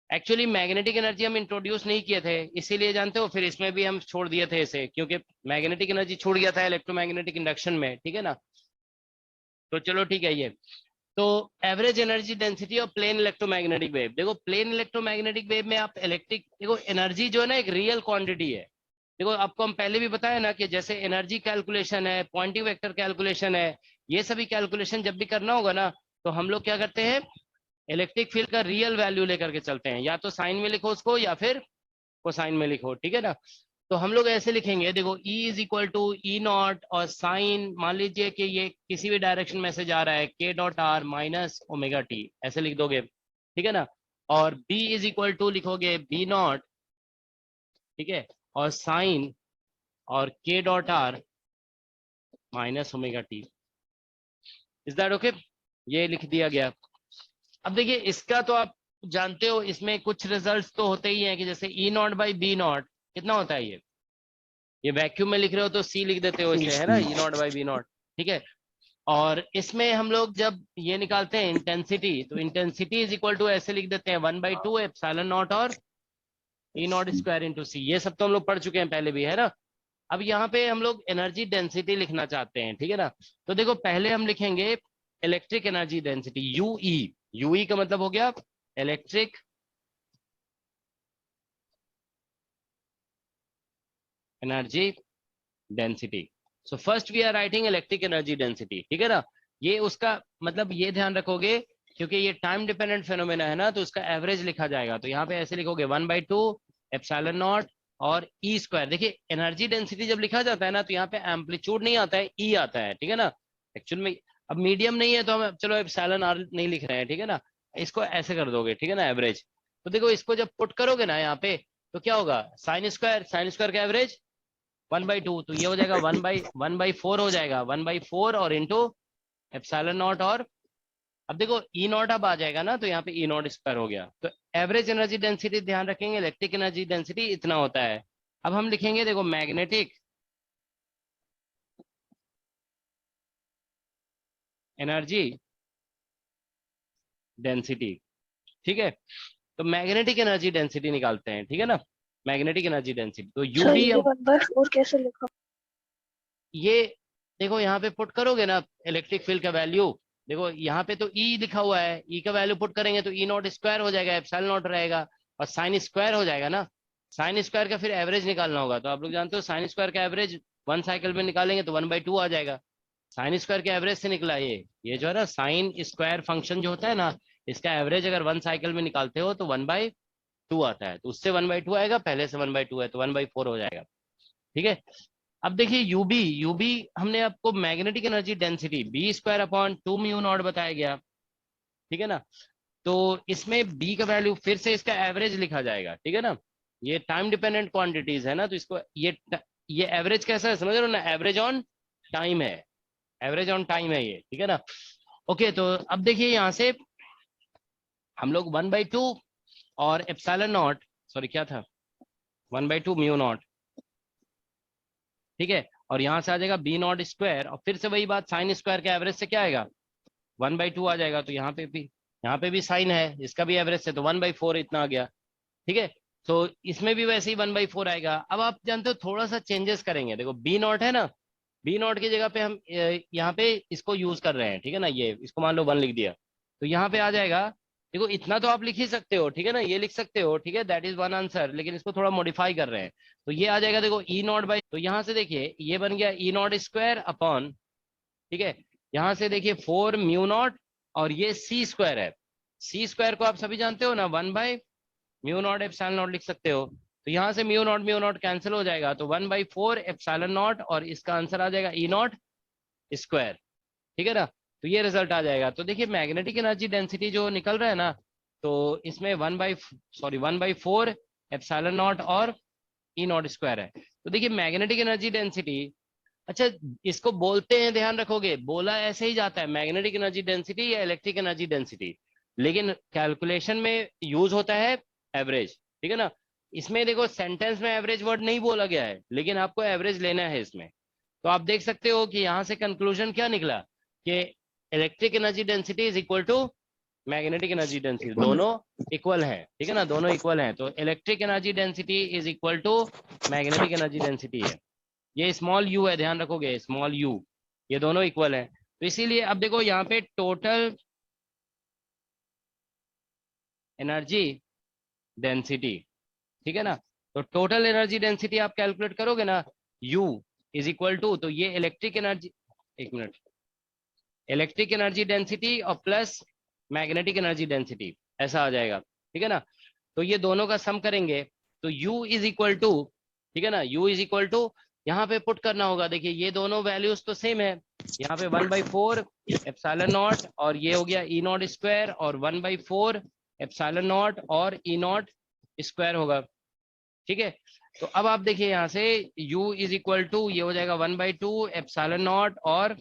एक्चुअली मैग्नेटिक एनर्जी हम इंट्रोड्यूस नहीं किए थे, इसीलिए जानते हो फिर इसमें भी हम छोड़ दिए थे इसे, क्योंकि मैग्नेटिक एनर्जी छूट गया था इलेक्ट्रोमैग्नेटिक इंडक्शन में, ठीक है ना। तो चलो ठीक है, ये तो average energy density of plane electromagnetic wave, देखो प्लेन इलेक्ट्रोमैग्नेटिक वेव में आप इलेक्ट्रिक, देखो एनर्जी जो है ना एक रियल क्वांटिटी है, देखो आपको हम पहले भी बताया ना कि जैसे एनर्जी कैलकुलेशन है, पॉइंटिंग वेक्टर कैलकुलेशन है, ये सभी कैलकुलेशन जब भी करना होगा ना तो हम लोग क्या करते हैं, इलेक्ट्रिक फील्ड का रियल वैल्यू लेकर के चलते हैं, या तो साइन में लिखो उसको या फिर कोसाइन में लिखो, ठीक है ना। तो हम लोग ऐसे लिखेंगे, देखो E is equal to E naught और साइन, मान लीजिए कि ये किसी भी डायरेक्शन में से जा रहा है, k dot are minus omega T, ऐसे लिख दोगे, ठीक है ना, और B इज इक्वल टू लिखोगे B नॉट, ठीक है, और साइन और k dot are minus omega T, is that okay, ये लिख दिया गया। अब देखिए इसका तो आप जानते हो, इसमें कुछ रिजल्ट्स तो होते ही हैं कि जैसे E naught by B naught कितना होता है, ये वैक्यूम में लिख रहे हो तो C लिख देते हो इसे, है ना, E naught by B naught, ठीक है। और इसमें हम लोग जब ये निकालते हैं इंटेंसिटी, तो इंटेंसिटी इज इक्वल टू ऐसे लिख देते हैं 1/2 एप्सिलॉन नॉट और ई नॉट स्क्वायर इंटू सी, ये सब तो हम लोग पढ़ चुके हैं पहले भी, है ना। अब यहाँ पे हम लोग एनर्जी डेंसिटी लिखना चाहते हैं, ठीक है ना। तो देखो पहले हम लिखेंगे electric energy density UE. UE का मतलब हो गया electric energy density. So first we are writing electric energy density, ठीक है ना। ये उसका मतलब ये ध्यान रखोगे क्योंकि ये टाइम डिपेंडेंट फेनोमेना है ना, तो उसका एवरेज लिखा जाएगा। तो यहाँ पे ऐसे लिखोगे 1/2 एप्सिलॉन नॉट और ई स्क्वायर। देखिए एनर्जी डेंसिटी जब लिखा जाता है ना तो यहाँ पे एम्पलीट्यूड नहीं आता है, ई आता है, ठीक है ना। एक्चुअल में अब मीडियम नहीं है तो हम चलो एप्सिलॉन आर नहीं लिख रहे हैं, ठीक है ना। इसको ऐसे कर दोगे, ठीक है ना, एवरेज। तो देखो इसको जब पुट करोगे ना यहाँ पे तो क्या होगा, साइन स्क्वायर का एवरेज 1/2, तो ये हो जाएगा 1/4 हो जाएगा, 1/4 और इंटू एप्सिलॉन नॉट। और अब देखो ई नॉट अब आ जाएगा ना, तो यहाँ पे ई नॉट स्क्वायर हो गया। तो एवरेज एनर्जी डेंसिटी ध्यान रखेंगे, इलेक्ट्रिक एनर्जी डेंसिटी इतना होता है। अब हम लिखेंगे देखो मैग्नेटिक एनर्जी डेंसिटी, ठीक है। तो मैग्नेटिक एनर्जी डेंसिटी निकालते हैं, ठीक है ना। मैग्नेटिक एनर्जी डेंसिटी तो सर यूबी, ये 1/4 कैसे लिखा? ये देखो यहाँ पे पुट करोगे ना इलेक्ट्रिक फील्ड का वैल्यू, देखो यहाँ पे तो ई लिखा हुआ है, ई का वैल्यू पुट करेंगे तो ई नॉट स्क्वायर हो जाएगा, एप्सिलॉन नॉट रहेगा और साइन स्क्वायर हो जाएगा ना। साइन स्क्वायर का फिर एवरेज निकालना होगा, तो आप लोग जानते हो साइन स्क्वायर का एवरेज 1 साइकिल में निकालेंगे तो 1/2 आ जाएगा। साइन स्क्वायर के एवरेज से निकला ये जो है ना साइन स्क्वायर फंक्शन जो होता है ना, इसका एवरेज अगर 1 साइकिल में निकालते हो तो 1/2 आता है, तो उससे 1/2 आएगा, पहले से 1/2 है तो 1/4 हो जाएगा, ठीक है। अब देखिए यूबी हमने आपको magnetic energy density B²/2 mu naught बताया गया, ठीक है ना। तो इसमें बी का वैल्यू फिर से इसका एवरेज लिखा जाएगा, ठीक है ना। ये टाइम डिपेंडेंट क्वांटिटीज है ना, तो इसको ये एवरेज कैसा है समझ रहे हो ना, एवरेज ऑन टाइम है, एवरेज ऑन टाइम है ये, ठीक है ना। ओके, तो अब देखिए यहाँ से हम लोग 1/2 और एप्सिलॉन नॉट, सॉरी क्या था, 1/2 म्यू नॉट, ठीक है। और यहाँ से आ जाएगा बी नॉट स्क्वायर, और फिर से वही बात साइन स्क्वायर के एवरेज से क्या आएगा 1/2 आ जाएगा। तो यहाँ पे भी साइन है, इसका भी एवरेज से तो 1/4 इतना आ गया, ठीक है। तो इसमें भी वैसे ही 1/4 आएगा। अब आप जानते हो थोड़ा सा चेंजेस करेंगे, देखो बी नॉट है ना, बी नॉट की जगह पे हम यहाँ पे इसको यूज कर रहे हैं, ठीक है ना। ये इसको मान लो 1 लिख दिया, तो यहाँ पे आ जाएगा, देखो इतना तो आप लिख ही सकते हो, ठीक है ना, ये लिख सकते हो, ठीक है, दैट इज वन आंसर। लेकिन इसको थोड़ा मॉडिफाई कर रहे हैं, तो ये आ जाएगा देखो ई नॉट बाई, तो यहाँ से देखिए ये बन गया ई नॉट स्क्वायर अपॉन, ठीक है, यहाँ से देखिए 4 म्यू नॉट, और ये सी स्क्वायर है। सी स्क्वायर को आप सभी जानते हो ना, 1/म्यू नॉट एप्सिलॉन नॉट लिख सकते हो। तो यहाँ से म्यू नॉट कैंसिल हो जाएगा, तो 1/4 एप्सिलॉन नॉट, और इसका आंसर आ जाएगा ई नॉट स्क्वायर, ठीक है ना। तो ये रिजल्ट आ जाएगा। तो देखिए मैग्नेटिक एनर्जी डेंसिटी जो निकल रहा है ना, तो इसमें 1/4 एप्सिलॉन नॉट और ई नॉट स्क्वायर है। तो देखिए मैग्नेटिक एनर्जी डेंसिटी, अच्छा इसको बोलते हैं, ध्यान रखोगे, बोला ऐसे ही जाता है मैग्नेटिक एनर्जी डेंसिटी या इलेक्ट्रिक एनर्जी डेंसिटी, लेकिन कैलकुलेशन में यूज होता है एवरेज, ठीक है ना। इसमें देखो सेंटेंस में एवरेज वर्ड नहीं बोला गया है, लेकिन आपको एवरेज लेना है इसमें। तो आप देख सकते हो कि यहाँ से कंक्लूजन क्या निकला कि electric energy density is equal to magnetic energy density, दोनों इक्वल है, ठीक है ना, दोनों इक्वल है। तो electric energy density is equal to magnetic energy density है। ये स्मॉल यू है, ध्यान रखोगे, स्मॉल यू, ये दोनों इक्वल है। तो इसीलिए अब देखो यहाँ पे टोटल एनर्जी डेंसिटी, ठीक है ना। तो टोटल एनर्जी डेंसिटी आप कैलकुलेट करोगे ना, U इज इक्वल टू, तो ये इलेक्ट्रिक एनर्जी, एक मिनट, इलेक्ट्रिक एनर्जी डेंसिटी और प्लस मैग्नेटिक एनर्जी डेंसिटी, ऐसा आ जाएगा, ठीक है ना। तो ये दोनों का सम करेंगे तो U इज इक्वल टू, ठीक है ना, U इज इक्वल टू, यहाँ पे पुट करना होगा। देखिए ये दोनों वैल्यूज तो सेम है, यहाँ पे 1/4 एप्सिलॉन नॉट, और ये हो गया ई नॉट स्क्वायर, और 1/4 एप्सिलॉन नॉट और ई नॉट स्क्वायर होगा, ठीक है। तो अब आप देखिए यहाँ से U इज इक्वल टू, ये हो जाएगा 1/2 एप्सिलॉन नॉट और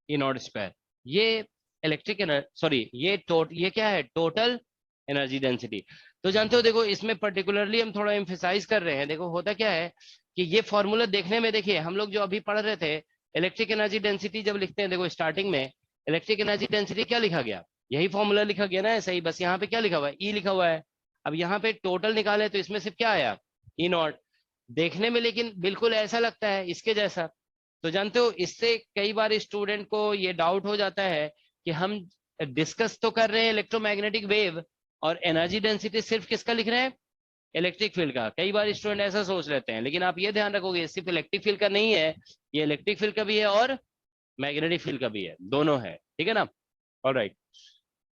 ई नॉट स्क्वायर। ये इलेक्ट्रिक एनर्जी, सॉरी ये क्या है, टोटल एनर्जी डेंसिटी। तो जानते हो देखो इसमें पर्टिकुलरली हम थोड़ा एम्फेसाइज कर रहे हैं, देखो होता क्या है कि ये फॉर्मूला देखने में, देखिए हम लोग जो अभी पढ़ रहे थे इलेक्ट्रिक एनर्जी डेंसिटी जब लिखते हैं, देखो स्टार्टिंग में इलेक्ट्रिक एनर्जी डेंसिटी क्या लिखा गया, यही फॉर्मूला लिखा गया ना, सही, बस यहाँ पे क्या लिखा हुआ है, ई लिखा हुआ है। अब यहाँ पे टोटल निकाले तो इसमें सिर्फ क्या आया, ई नॉट। देखने में लेकिन बिल्कुल ऐसा लगता है इसके जैसा। तो जानते हो इससे कई बार स्टूडेंट को ये डाउट हो जाता है कि हम डिस्कस तो कर रहे हैं इलेक्ट्रोमैग्नेटिक वेव और एनर्जी डेंसिटी सिर्फ किसका लिख रहे हैं, इलेक्ट्रिक फील्ड का। कई बार स्टूडेंट ऐसा सोच लेते हैं, लेकिन आप ये ध्यान रखोगे सिर्फ इलेक्ट्रिक फील्ड का नहीं है, ये इलेक्ट्रिक फील्ड का भी है और मैग्नेटिक फील्ड का भी है, दोनों है, ठीक है ना। ऑलराइट,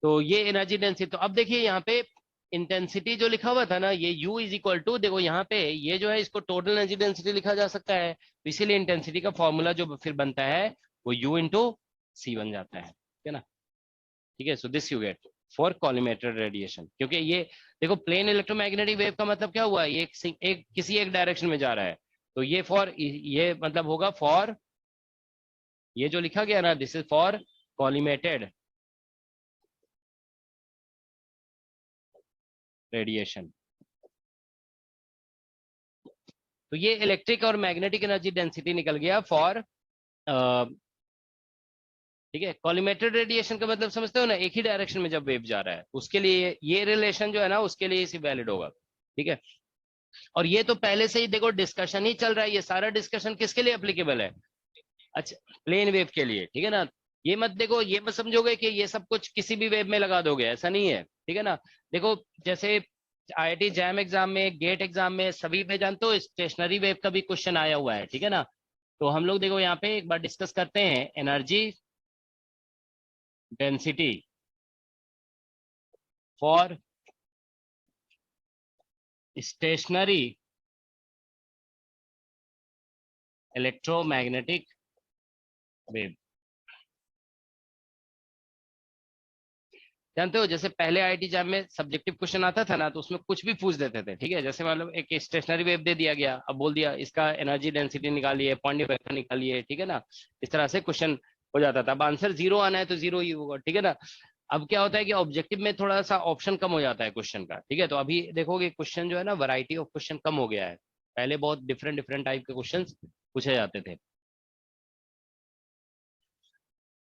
तो ये एनर्जी डेंसिटी। तो अब देखिए यहाँ पे इंटेंसिटी जो लिखा हुआ था ना, ये U इज इक्वल टू, देखो यहाँ पे ये जो है इसको टोटल एनर्जी डेंसिटी लिखा जा सकता है, तो इसीलिए इंटेंसिटी का फॉर्मूला जो फिर बनता है वो U इंटू C बन जाता है, ठीक है ना। ठीक है, so this you get for collimated radiation. क्योंकि ये देखो प्लेन इलेक्ट्रोमैग्नेटिक वेव का मतलब क्या हुआ, ये एक किसी एक डायरेक्शन में जा रहा है, तो ये फॉर, ये मतलब होगा फॉर, ये जो लिखा गया ना this is for collimated radiation. तो ये इलेक्ट्रिक और मैग्नेटिक एनर्जी डेंसिटी निकल गया फॉर, ठीक है। कॉलीमेटेड रेडिएशन का मतलब समझते हो ना, एक ही डायरेक्शन में जब वेव जा रहा है उसके लिए ये रिलेशन जो है ना उसके लिए इसी वैलिड होगा, ठीक है। और ये तो पहले से ही देखो डिस्कशन ही चल रहा है, ये सारा डिस्कशन किसके लिए एप्लीकेबल है, अच्छा प्लेन वेव के लिए, ठीक है ना। ये मत देखो, ये मत समझोगे कि ये सब कुछ किसी भी वेव में लगा दोगे, ऐसा नहीं है, ठीक है ना। देखो जैसे IIT जैम एग्जाम में, गेट एग्जाम में, सभी पे जानते हो स्टेशनरी वेव का भी क्वेश्चन आया हुआ है, ठीक है ना। तो हम लोग देखो यहाँ पे एक बार डिस्कस करते हैं energy density for stationary electromagnetic wave. जानते हो जैसे पहले IIT जैम में सब्जेक्टिव क्वेश्चन आता था ना, तो उसमें कुछ भी पूछ देते थे, ठीक है। जैसे मतलब एक स्टेशनरी वेव दे दिया गया, अब बोल दिया इसका एनर्जी डेंसिटी निकालिए, पॉइंट वेक्टर निकालिए, ठीक है ना। इस तरह से क्वेश्चन हो जाता था। अब आंसर 0 आना है तो 0 ही होगा, ठीक है ना। अब क्या होता है कि ऑब्जेक्टिव में थोड़ा सा ऑप्शन कम हो जाता है क्वेश्चन का, ठीक है। तो अभी देखोगे क्वेश्चन जो है ना, वैरायटी ऑफ क्वेश्चन कम हो गया है, पहले बहुत डिफरेंट डिफरेंट टाइप के क्वेश्चन पूछे जाते थे।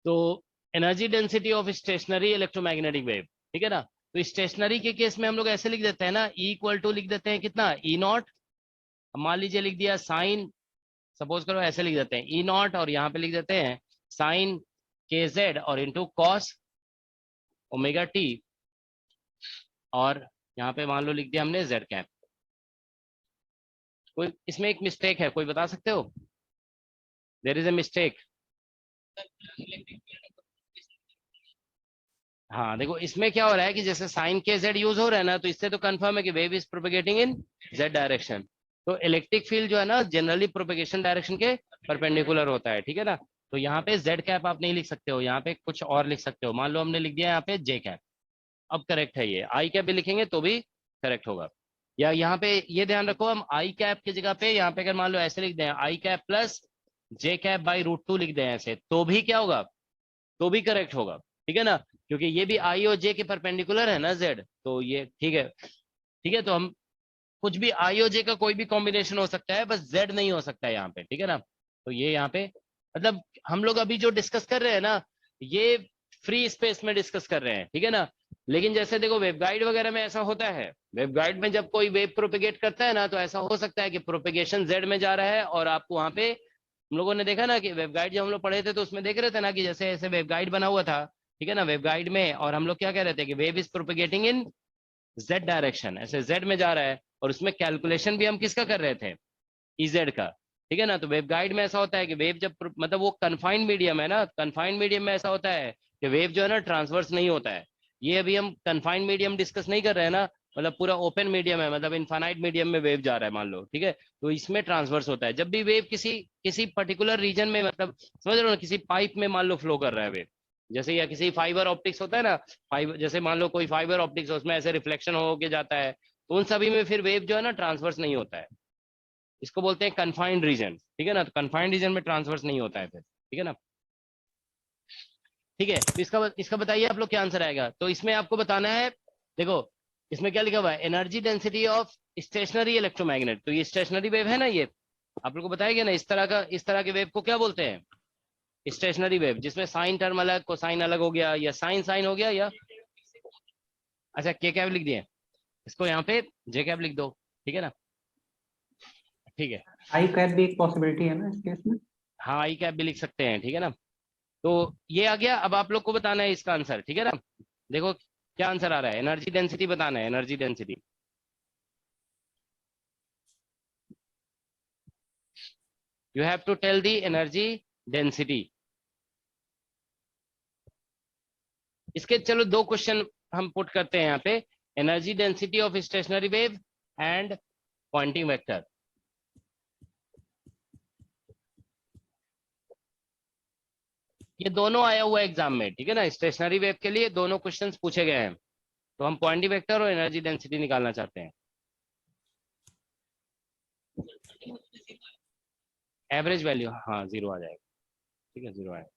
तो energy density of stationary electromagnetic wave, ठीक है ना। तो स्टेशनरी के केस में हम लोग ऐसे लिख देते हैं ना, E इक्वल टू लिख देते हैं कितना, E नॉट, मान लीजिए लिख दिया साइन, सपोज करो ऐसे लिख देते हैं E नॉट, और यहाँ पे लिख देते हैं साइन KZ और इंटू कॉस ओमेगा T, और यहाँ पे मान लो लिख दिया हमने Z कैप। कोई इसमें एक मिस्टेक है, कोई बता सकते हो, देयर इज ए मिस्टेक। हाँ देखो इसमें क्या हो रहा है कि जैसे साइन KZ यूज हो रहा है ना, तो इससे तो कंफर्म है कि wave is propagating in Z direction. तो इलेक्ट्रिक फील्ड जो है ना जनरली प्रोपेगेशन डायरेक्शन के परपेंडिकुलर होता है, ठीक है ना। तो यहाँ पे Z कैप आप नहीं लिख सकते हो, यहाँ पे कुछ और लिख सकते हो। मान लो हमने लिख दिया यहाँ पे J कैप, अब करेक्ट है ये। I कैप भी लिखेंगे तो भी करेक्ट होगा। या यहाँ पे ये ध्यान रखो, हम I कैप की जगह पे यहाँ पे अगर मान लो ऐसे लिख दें I cap plus J cap by √2 लिख दें ऐसे, तो भी क्या होगा, तो भी करेक्ट होगा, ठीक है ना। क्योंकि ये भी I और J के परपेंडिकुलर है ना Z, तो ये ठीक है, ठीक है। तो हम कुछ भी I और J का कोई भी कॉम्बिनेशन हो सकता है, बस Z नहीं हो सकता है यहाँ पे, ठीक है ना। तो ये यहाँ पे मतलब हम लोग अभी जो डिस्कस कर रहे हैं ना, ये फ्री स्पेस में डिस्कस कर रहे हैं, ठीक है ना। लेकिन जैसे देखो वेवगाइड वगैरह में ऐसा होता है, वेवगाइड में जब कोई वेव प्रोपेगेट करता है ना, तो ऐसा हो सकता है कि प्रोपेगेशन Z में जा रहा है, और आपको वहां पे हम लोगों ने देखा ना कि वेवगाइड जब हम लोग पढ़े थे तो उसमें देख रहे थे ना कि जैसे ऐसे वेवगाइड बना हुआ था, ठीक है ना, वेवगाइड में, और हम लोग क्या कह रहे थे कि wave is propagating in Z direction, ऐसे Z में जा रहा है, और उसमें कैलकुलेशन भी हम किसका कर रहे थे, EZ का, ठीक है ना। तो वेवगाइड में ऐसा होता है कि वेव जब मतलब वो कन्फाइंड मीडियम है ना, कन्फाइंड मीडियम में ऐसा होता है कि वेव जो है ना ट्रांसवर्स नहीं होता है। ये अभी हम कन्फाइंड मीडियम डिस्कस नहीं कर रहे हैं ना, मतलब पूरा ओपन मीडियम है, मतलब इनफाइनाइट मीडियम में वेव जा रहा है मान लो, ठीक है। तो इसमें ट्रांसवर्स होता है जब भी वेव किसी पर्टिकुलर रीजन में, मतलब समझ रहे हो ना, किसी पाइप में मान लो फ्लो कर रहा है वेव, जैसे या किसी फाइबर ऑप्टिक्स होता है ना, फाइबर जैसे मान लो कोई फाइबर ऑप्टिक्स है, उसमें ऐसे रिफ्लेक्शन हो के जाता है, तो उन सभी में फिर वेव जो है ना ट्रांसवर्स नहीं होता है, इसको बोलते हैं कन्फाइंड रीजन, ठीक है ना। तो कन्फाइंड रीजन में ट्रांसवर्स नहीं होता है फिर, ठीक है ना। ठीक है, तो इसका बताइए आप लोग क्या आंसर आएगा। तो इसमें आपको बताना है, देखो इसमें क्या लिखा हुआ है, energy density of stationary electromagnet. तो ये स्टेशनरी वेव है ना, ये आप लोग को बताया गया ना, इस तरह के वेव को क्या बोलते हैं, स्टेशनरी वेव, जिसमें साइन टर्म अलग, कोसाइन अलग हो गया, या साइन साइन हो गया, या अच्छा के क्या लिख दिए। इसको यहाँ पे जे कैप लिख दो, ठीक है ना, ठीक है। आई कैप भी एक पॉसिबिलिटी है ना इस केस में? हाँ आई कैप भी लिख सकते हैं, ठीक है ना। तो ये आ गया, अब आप लोग को बताना है इसका आंसर, ठीक है ना। देखो क्या आंसर आ रहा है, एनर्जी डेंसिटी बताना है, energy density. You have to tell the energy density. इसके चलो दो क्वेश्चन हम पुट करते हैं यहाँ पे, energy density of stationary wave and Poynting vector. ये दोनों आया हुआ एग्जाम में, ठीक है ना, स्टेशनरी वेव के लिए दोनों क्वेश्चंस पूछे गए हैं। तो हम पॉइंटिंग वेक्टर और एनर्जी डेंसिटी निकालना चाहते हैं। एवरेज वैल्यू हाँ 0 आ जाएगा, ठीक है 0 आएगा।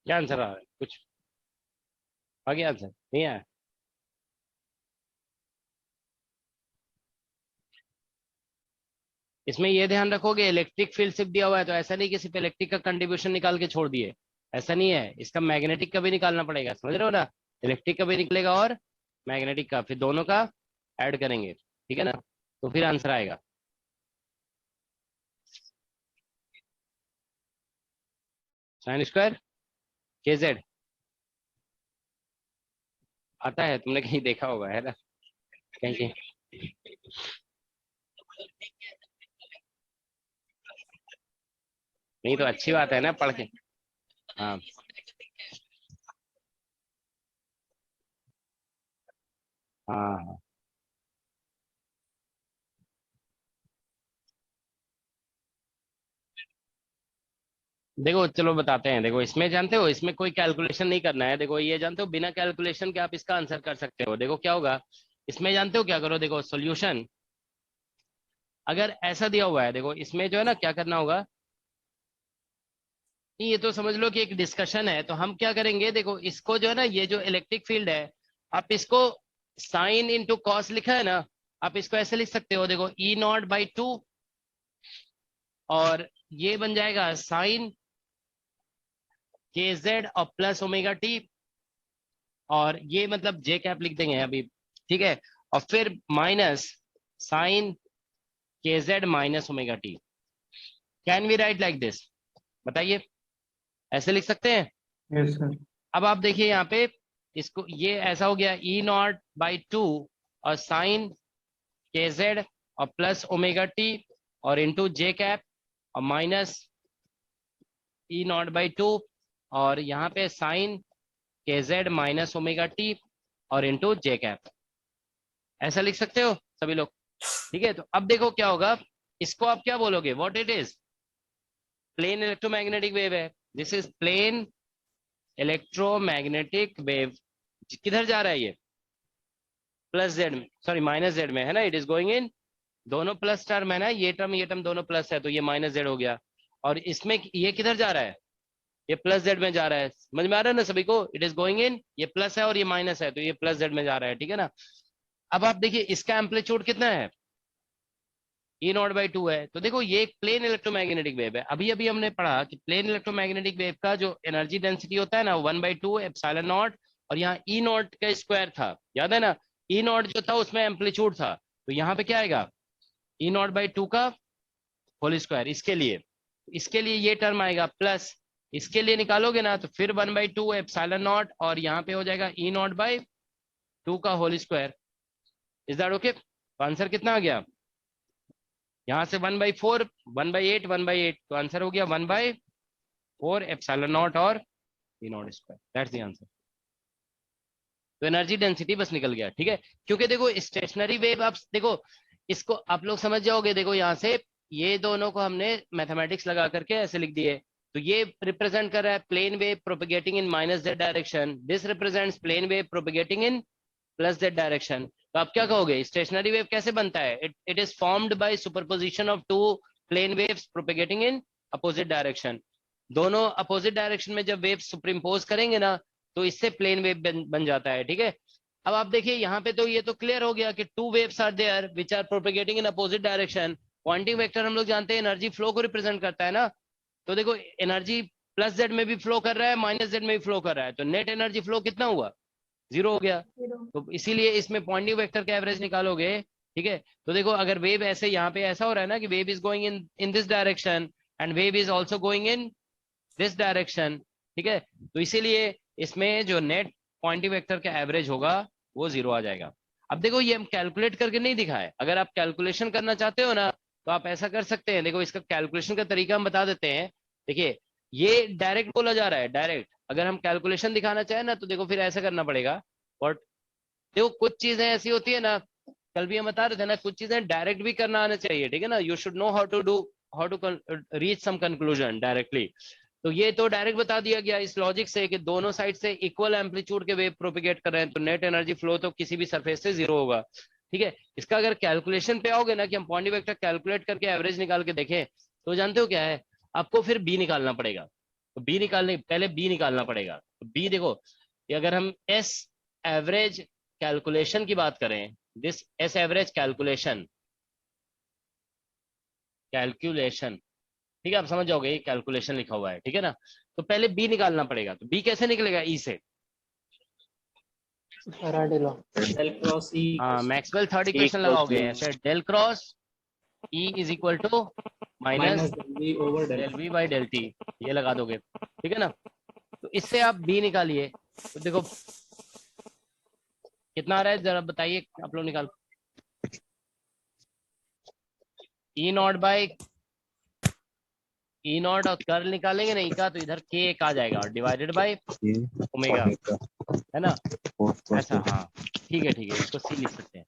क्या आंसर आ रहा है, कुछ आ गया आंसर, नहीं आया? इसमें ये ध्यान रखोगे इलेक्ट्रिक फील्ड सिर्फ दिया हुआ है, तो ऐसा नहीं कि सिर्फ इलेक्ट्रिक का कंट्रीब्यूशन निकाल के छोड़ दिए, ऐसा नहीं है, इसका मैग्नेटिक का भी निकालना पड़ेगा, समझ रहे हो ना। इलेक्ट्रिक का भी निकलेगा और मैग्नेटिक का, फिर दोनों का ऐड करेंगे, ठीक है ना, तो फिर आंसर आएगा। साइन स्क्वायर के जेड आता है, तुमने कहीं देखा होगा है ना, कहीं कहीं। नहीं तो अच्छी बात है ना, पढ़ के। हाँ हाँ हाँ। देखो चलो बताते हैं, देखो इसमें जानते हो, इसमें कोई कैलकुलेशन नहीं करना है, देखो ये जानते हो बिना कैलकुलेशन के आप इसका आंसर कर सकते हो। देखो क्या होगा इसमें, जानते हो क्या करो, देखो सॉल्यूशन अगर ऐसा दिया हुआ है, देखो इसमें जो है ना क्या करना होगा, ये तो समझ लो कि एक डिस्कशन है, तो हम क्या करेंगे, देखो इसको जो है ना, ये जो इलेक्ट्रिक फील्ड है, आप इसको साइन इंटू कॉस लिखा है ना, आप इसको ऐसे लिख सकते हो, देखो E0/2, और ये बन जाएगा साइन KZ और प्लस ओमेगा टी, और ये मतलब जे कैप लिख देंगे अभी, ठीक है, और फिर minus sine KZ minus omega T. Can we write like this, बताइए, ऐसे लिख सकते हैं? Yes sir. अब आप देखिए यहाँ पे, इसको ये ऐसा हो गया E0/2 और साइन KZ और प्लस ओमेगा टी और इंटू जे कैप और माइनस E0/2 और यहाँ पे sine KZ minus omega T और इंटू जे कैप, ऐसा लिख सकते हो सभी लोग, ठीक है। तो अब देखो क्या होगा, इसको आप क्या बोलोगे, what it is, plane electromagnetic wave है, this is plane electromagnetic wave. किधर जा रहा है ये? Plus z, sorry minus z में है ना, इट इज गोइंग इन, दोनों प्लस टर्म है ना, ये टर्म दोनों प्लस है, तो ये माइनस जेड हो गया। और इसमें ये किधर जा रहा है? ये प्लस जेड में जा रहा है। समझ में आ रहा है ना सभी को? इट इज गोइंग इन, ये प्लस है और ये माइनस है, तो ये प्लस जेड में जा रहा है, ठीक है ना। अब आप देखिए इसका एम्पलीट्यूड कितना है, E0/2 है। तो देखो ये एक प्लेन इलेक्ट्रोमैग्नेटिक वेव है। अभी अभी हमने पढ़ा कि प्लेन इलेक्ट्रोमैग्नेटिक वेव का जो एनर्जी डेंसिटी होता है ना 1/2 एप्सिलॉन नॉट, और यहाँ E0 का स्क्वायर था, याद है ना। E0 जो था उसमें एम्पलीट्यूड था, तो यहाँ पे क्या आएगा? E0/2 का होल स्क्वायर। इसके लिए ये टर्म आएगा प्लस, इसके लिए निकालोगे ना तो फिर 1/2 एप्सिलॉन नॉट, और यहाँ पे हो जाएगा E0/2 का whole square. Is that okay? तो आंसर कितना आ गया? यहाँ से 1/4, 1/8, 1/8, तो आंसर हो गया 1/4 एप्सिलॉन नॉट और E0 square. That's the answer. तो एनर्जी डेंसिटी बस निकल गया, ठीक है। क्योंकि देखो स्टेशनरी वेव, आप देखो इसको आप लोग समझ जाओगे। देखो यहाँ से ये दोनों को हमने मैथमेटिक्स लगा करके ऐसे लिख दिए, तो ये रिप्रेजेंट कर रहा है plane wave propagating in minus Z direction, this represents plane wave propagating in plus Z direction. तो आप क्या कहोगे, स्टेशनरी वेव कैसे बनता है? It is formed by superposition of two plane waves propagating in opposite direction. दोनों अपोजिट डायरेक्शन में जब वेव सुपरइम्पोज करेंगे ना, तो इससे प्लेन वेव बन जाता है, ठीक है। अब आप देखिए यहाँ पे तो ये तो क्लियर हो गया कि two waves are there which are propagating in opposite direction. Pointing vector हम लोग जानते हैं एनर्जी फ्लो को रिप्रेजेंट करता है ना। तो देखो एनर्जी प्लस जेड में भी फ्लो कर रहा है, माइनस जेड में भी फ्लो कर रहा है, तो नेट एनर्जी फ्लो कितना हुआ? 0 हो गया। तो इसीलिए इसमें पॉइंटिंग वेक्टर का एवरेज निकालोगे, ठीक है। तो देखो अगर वेव ऐसे यहाँ पे ऐसा हो रहा है ना कि wave is going in this direction and wave is also going in this direction, ठीक है। तो इसीलिए इसमें जो नेट पॉइंटिंग वेक्टर का एवरेज होगा वो 0 आ जाएगा। अब देखो ये हम कैलकुलेट करके नहीं दिखाए, अगर आप कैलकुलेशन करना चाहते हो ना तो आप ऐसा कर सकते हैं। देखो इसका कैलकुलेशन का तरीका हम बता देते हैं। देखिए ये डायरेक्ट बोला जा रहा है, डायरेक्ट। अगर हम कैलकुलेशन दिखाना चाहें ना तो देखो फिर ऐसा करना पड़ेगा। और देखो कुछ चीजें ऐसी होती है ना, कल भी हम बता रहे थे ना, कुछ चीजें डायरेक्ट भी करना आना चाहिए, ठीक है ना। You should know how to reach some conclusion directly. तो ये तो डायरेक्ट बता दिया गया इस लॉजिक से कि दोनों साइड से इक्वल एम्पलीट्यूड के वेव प्रोपिगेट कर रहे हैं, तो नेट एनर्जी फ्लो तो किसी भी सरफेस से 0 होगा, ठीक है। इसका अगर कैलकुलेशन पे आओगे ना कि हम पॉइंटिंग वेक्टर कैलकुलेट करके एवरेज निकाल के देखें, तो जानते हो क्या है, आपको फिर बी निकालना पड़ेगा। तो बी निकालने पहले बी निकालना पड़ेगा। तो बी देखो, अगर हम एस एवरेज कैलकुलेशन की बात करें, दिस एस एवरेज कैलकुलेशन, ठीक है, आप समझ जाओगे ये कैलकुलेशन लिखा हुआ है, ठीक है ना। तो पहले बी निकालना पड़ेगा। तो बी कैसे निकलेगा? ई से। Faraday law. Del cross E. हाँ, मैक्सवेल थर्ड इक्वेशन लगाओगे ऐसे, del cross E is equal to minus del B by del T, ये लगा दोगे, ठीक है ना। तो इससे आप बी निकालिए। तो देखो कितना आ रहा है, जरा बताइए आप लोग निकाल। ई नॉट और कर्ल निकालेंगे नहीं का, तो इधर के एक आ जाएगा और डिवाइडेड बाय ओमेगा, है ना ऐसा। हाँ ठीक है, इसको सी लिख सकते हैं।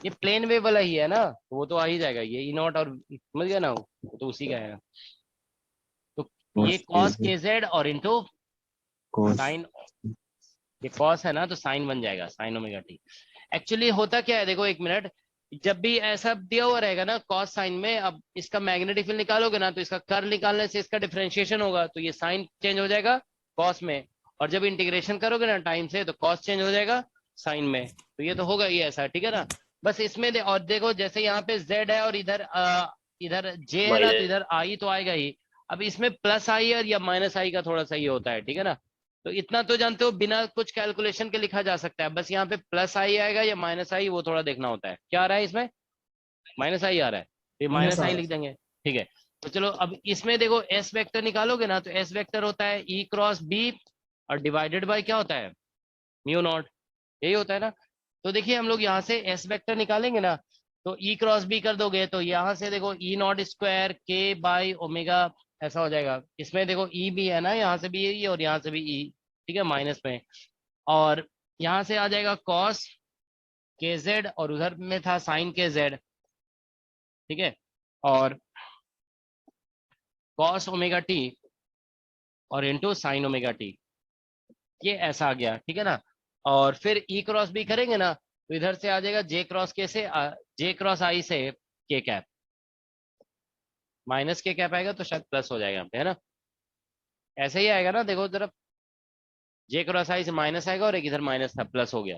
ये प्लेन वेव वाला ही है ना, तो वो तो आ ही जाएगा। ये ई नॉट और समझ गया ना, वो तो उसी का है। तो ये कॉस के जेड और इंटू साइन, ये कॉस है ना तो साइन बन जाएगा, साइन ओमेगा टी। एक्चुअली होता क्या है, देखो एक मिनट, जब भी ऐसा दिया हुआ रहेगा ना कॉस साइन में, अब इसका मैग्नेटिक फील्ड निकालोगे ना तो इसका कर्ल निकालने से इसका डिफरेंशिएशन होगा, तो ये साइन चेंज हो जाएगा कॉस में, और जब इंटीग्रेशन करोगे ना टाइम से तो कॉस चेंज हो जाएगा साइन में। तो ये तो होगा ही ऐसा, ठीक है ना। बस इसमें और देखो जैसे यहाँ पे जेड है और इधर इधर जे है ना, तो इधर आई तो आएगा ही। अब इसमें प्लस आई और या माइनस आई का थोड़ा सा ये होता है, ठीक है ना। तो इतना तो जानते हो बिना कुछ कैलकुलेशन के लिखा जा सकता है। बस यहाँ पे प्लस आई आएगा या माइनस आई, वो थोड़ा देखना होता है। क्या आ रहा है इसमें? माइनस आई आ रहा है, तो माइनस आई लिख देंगे, ठीक है। तो चलो अब इसमें देखो एस वेक्टर निकालोगे ना, तो एस वेक्टर होता है ई क्रॉस बी और डिवाइडेड बाय क्या होता है, म्यू नॉट, यही होता है ना। तो देखिए हम लोग यहाँ से एस वेक्टर निकालेंगे ना, तो ई क्रॉस बी कर दोगे तो यहाँ से देखो ई नॉट स्क्वायर के बाई ओमेगा ऐसा हो जाएगा। इसमें देखो ई भी है ना, यहाँ से भी ई और यहाँ से भी ई, ठीक है, माइनस में। और यहाँ से आ जाएगा कॉस के जेड और उधर में था साइन के जेड, ठीक है, और cos ओमेगा टी और इंटू साइन ओमेगा टी, ये ऐसा आ गया, ठीक है ना। और फिर ई क्रॉस बी करेंगे ना, तो इधर से आ जाएगा जे क्रॉस के से जे क्रॉस आई से के कैप, माइनस के कैप आएगा तो शायद प्लस हो जाएगा यहाँ पे, है ना। ऐसे ही आएगा ना, देखो जरा, जे क्रॉस आई से माइनस आएगा और एक इधर माइनस था, प्लस हो गया,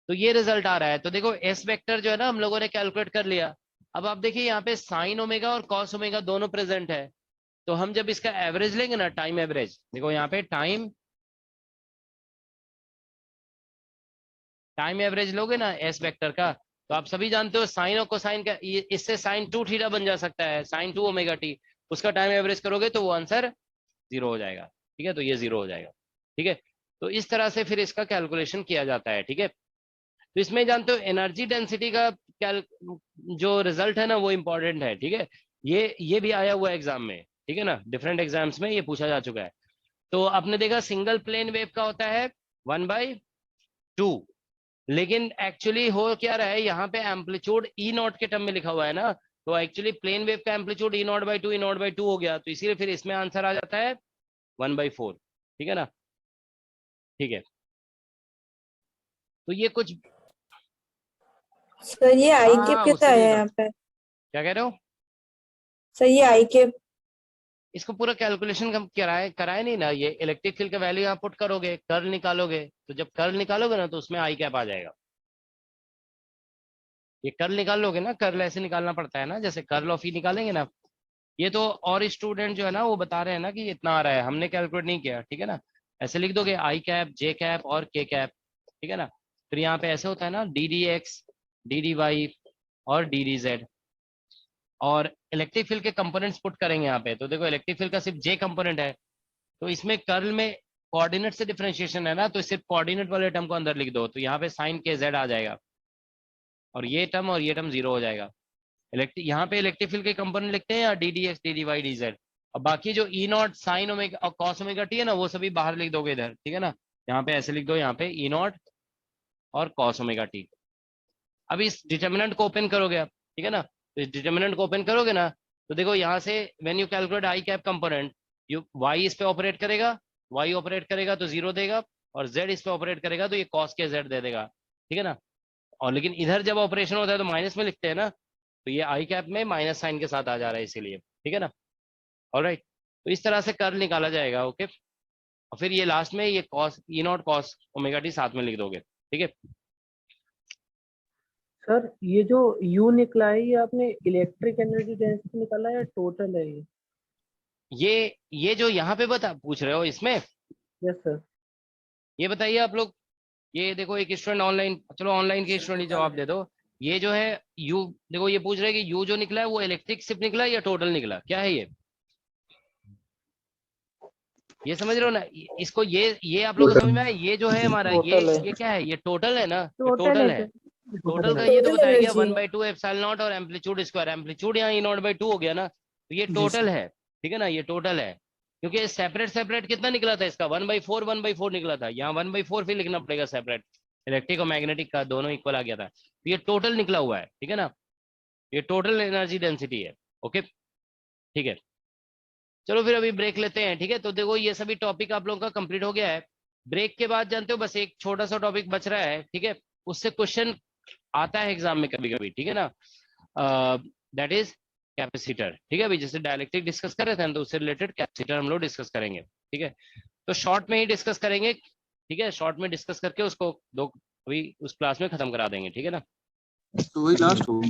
तो ये रिजल्ट आ रहा है। तो देखो एस वेक्टर जो है ना हम लोगों ने कैलकुलेट कर लिया। अब आप देखिए यहाँ पे साइन ओमेगा और कॉस ओमेगा दोनों प्रेजेंट है, तो हम जब इसका एवरेज लेंगे ना, टाइम एवरेज, देखो यहाँ पे टाइम एवरेज लोगे ना एस वेक्टर का, तो आप सभी जानते हो साइन और कोसाइन का, इससे साइन 2 थीटा बन जा सकता है, साइन 2 ओमेगा टी, उसका टाइम एवरेज करोगे तो वो आंसर 0 हो जाएगा, ठीक है, तो ये 0 हो जाएगा, ठीक है। तो इस तरह से फिर इसका कैलकुलेशन किया जाता है, ठीक है। तो इसमें जानते हो एनर्जी डेंसिटी का जो रिजल्ट है ना वो इंपॉर्टेंट है, ठीक है। ये भी आया हुआ एग्जाम में, ठीक है ना, डिफरेंट एग्जाम्स में ये पूछा जा चुका है। तो आपने देखा सिंगल प्लेन वेव का होता है 1/2, लेकिन एक्चुअली हो क्या रहा है, यहाँ पे एम्पलीट्यूड ई नॉट के टर्म में लिखा हुआ है ना, तो एक्चुअली प्लेन वेव का एम्पलीट्यूड E0/2 हो गया, तो इसीलिए फिर इसमें आंसर आ जाता है 1/4, ठीक है ना, ठीक है। तो ये कुछ, सर ये आई हाँ कैप हाँ, कितना उससे है भी यहाँ पे? क्या कह रहे हो, सर ये आई कैप इसको पूरा कैलकुलेशन कराए नहीं ना, ये इलेक्ट्रिक फील्ड का वैल्यू यहाँ पुट करोगे, कर्ल निकालोगे, तो जब कर्ल निकालोगे ना तो उसमें आई कैप आ जाएगा। ये कर्ल निकाल लोगे ना, कर्ल ऐसे निकालना पड़ता है ना, जैसे कर्ल ऑफ ई निकालेंगे ना, ये तो और स्टूडेंट जो है ना वो बता रहे हैं ना कि ये इतना आ रहा है, हमने कैलकुलेट नहीं किया, ठीक है ना। ऐसे लिख दोगे आई कैप, जे कैप और के कैप, ठीक है ना। फिर यहाँ पे ऐसे होता है ना DDX, DDY और DDZ, और इलेक्ट्रिक फील्ड के कंपोनेंट्स पुट करेंगे यहाँ पे। तो देखो इलेक्ट्रिक फील्ड का सिर्फ जे कंपोनेंट है, तो इसमें कर्ल में कोऑर्डिनेट से डिफरेंशिएशन है ना, तो सिर्फ कोऑर्डिनेट वाले टर्म को अंदर लिख दो, तो यहाँ पे साइन के जेड आ जाएगा, और ये टर्म 0 हो जाएगा। यहाँ पे इलेक्ट्रिक फील्ड के कंपोनेंट लिखते हैं या DDX, DDY, DZ, और बाकी जो E0 साइन ओमेगा और कॉस ओमेगा टी है ना वो सभी बाहर लिख दोगे इधर, ठीक है ना। यहाँ पे ऐसे लिख दो, यहाँ पे E0 और कॉस ओमेगा टी। अब इस डिटर्मिनेंट को ओपन करोगे आप, ठीक है ना, तो इस डिटर्मिनेंट को ओपन करोगे ना, तो देखो यहाँ से when you calculate I cap component, you Y इस पे ऑपरेट करेगा, वाई ऑपरेट करेगा तो 0 देगा, और जेड इस पे ऑपरेट करेगा तो ये कॉस के जेड दे देगा, ठीक है ना। और लेकिन इधर जब ऑपरेशन होता है तो माइनस में लिखते हैं ना, तो ये आई कैप में माइनस साइन के साथ आ जा रहा है इसीलिए, ठीक है ना। ऑलराइट, तो इस तरह से कर्ल निकाला जाएगा, ओके। और फिर ये लास्ट में ये cos E0 cos omega T साथ में लिख दोगे, ठीक है। सर ये जो यू निकला है ये आपने इलेक्ट्रिक एनर्जी डेंसिटी निकाला है या टोटल है ये जो यहाँ पे पूछ रहे हो इसमें, यस सर। ये बताइए आप लोग, ये देखो एक स्टूडेंट ऑनलाइन, चलो ऑनलाइन के स्टूडेंट जवाब दे दो, ये जो है यू, देखो ये पूछ रहे हैं कि यू जो निकला है वो इलेक्ट्रिक सिर्फ निकला है या टोटल निकला, क्या है ये समझ रहे हो ना इसको, ये आप लोगों को समझ में आया, ये जो है हमारा ये क्या है, ये टोटल है ना, टोटल है, टोटल का ये तो बताया गया 1/2 एप्सिलॉन नॉट और एम्पलीट्यूड स्क्वायर, एम्पलीट्यूड यहाँ E0/2 हो गया ना, तो ये टोटल है, ठीक है ना, ये टोटल है, क्योंकि सेपरेट कितना निकला था इसका 1/4 निकला था, यहाँ 1/4 फिर लिखना पड़ेगा सेपरेट, इलेक्ट्रिक और मैग्नेटिक का दोनों इक्वल आ गया था, तो ये टोटल निकला हुआ है, ठीक है ना, ये टोटल एनर्जी डेंसिटी है, ओके, ठीक है। चलो फिर अभी ब्रेक लेते हैं, ठीक है। तो देखो ये सभी टॉपिक आप लोगों का कंप्लीट हो गया है। ब्रेक के बाद जानते हो बस एक छोटा सा टॉपिक बच रहा है, ठीक है, उससे क्वेश्चन आता है एग्जाम में कभी कभी, ठीक है ना, दैट इज कैपेसिटर, ठीक है। अभी जैसे डायलेक्ट्रिक डिस्कस कर रहे थे तो उससे रिलेटेड कैपेसिटर हम लोग डिस्कस करेंगे, ठीक है। तो शॉर्ट में ही डिस्कस करेंगे, ठीक है, शॉर्ट में डिस्कस करके उसको अभी उस क्लास में खत्म करा देंगे, ठीक है ना। तो वही लास्ट हो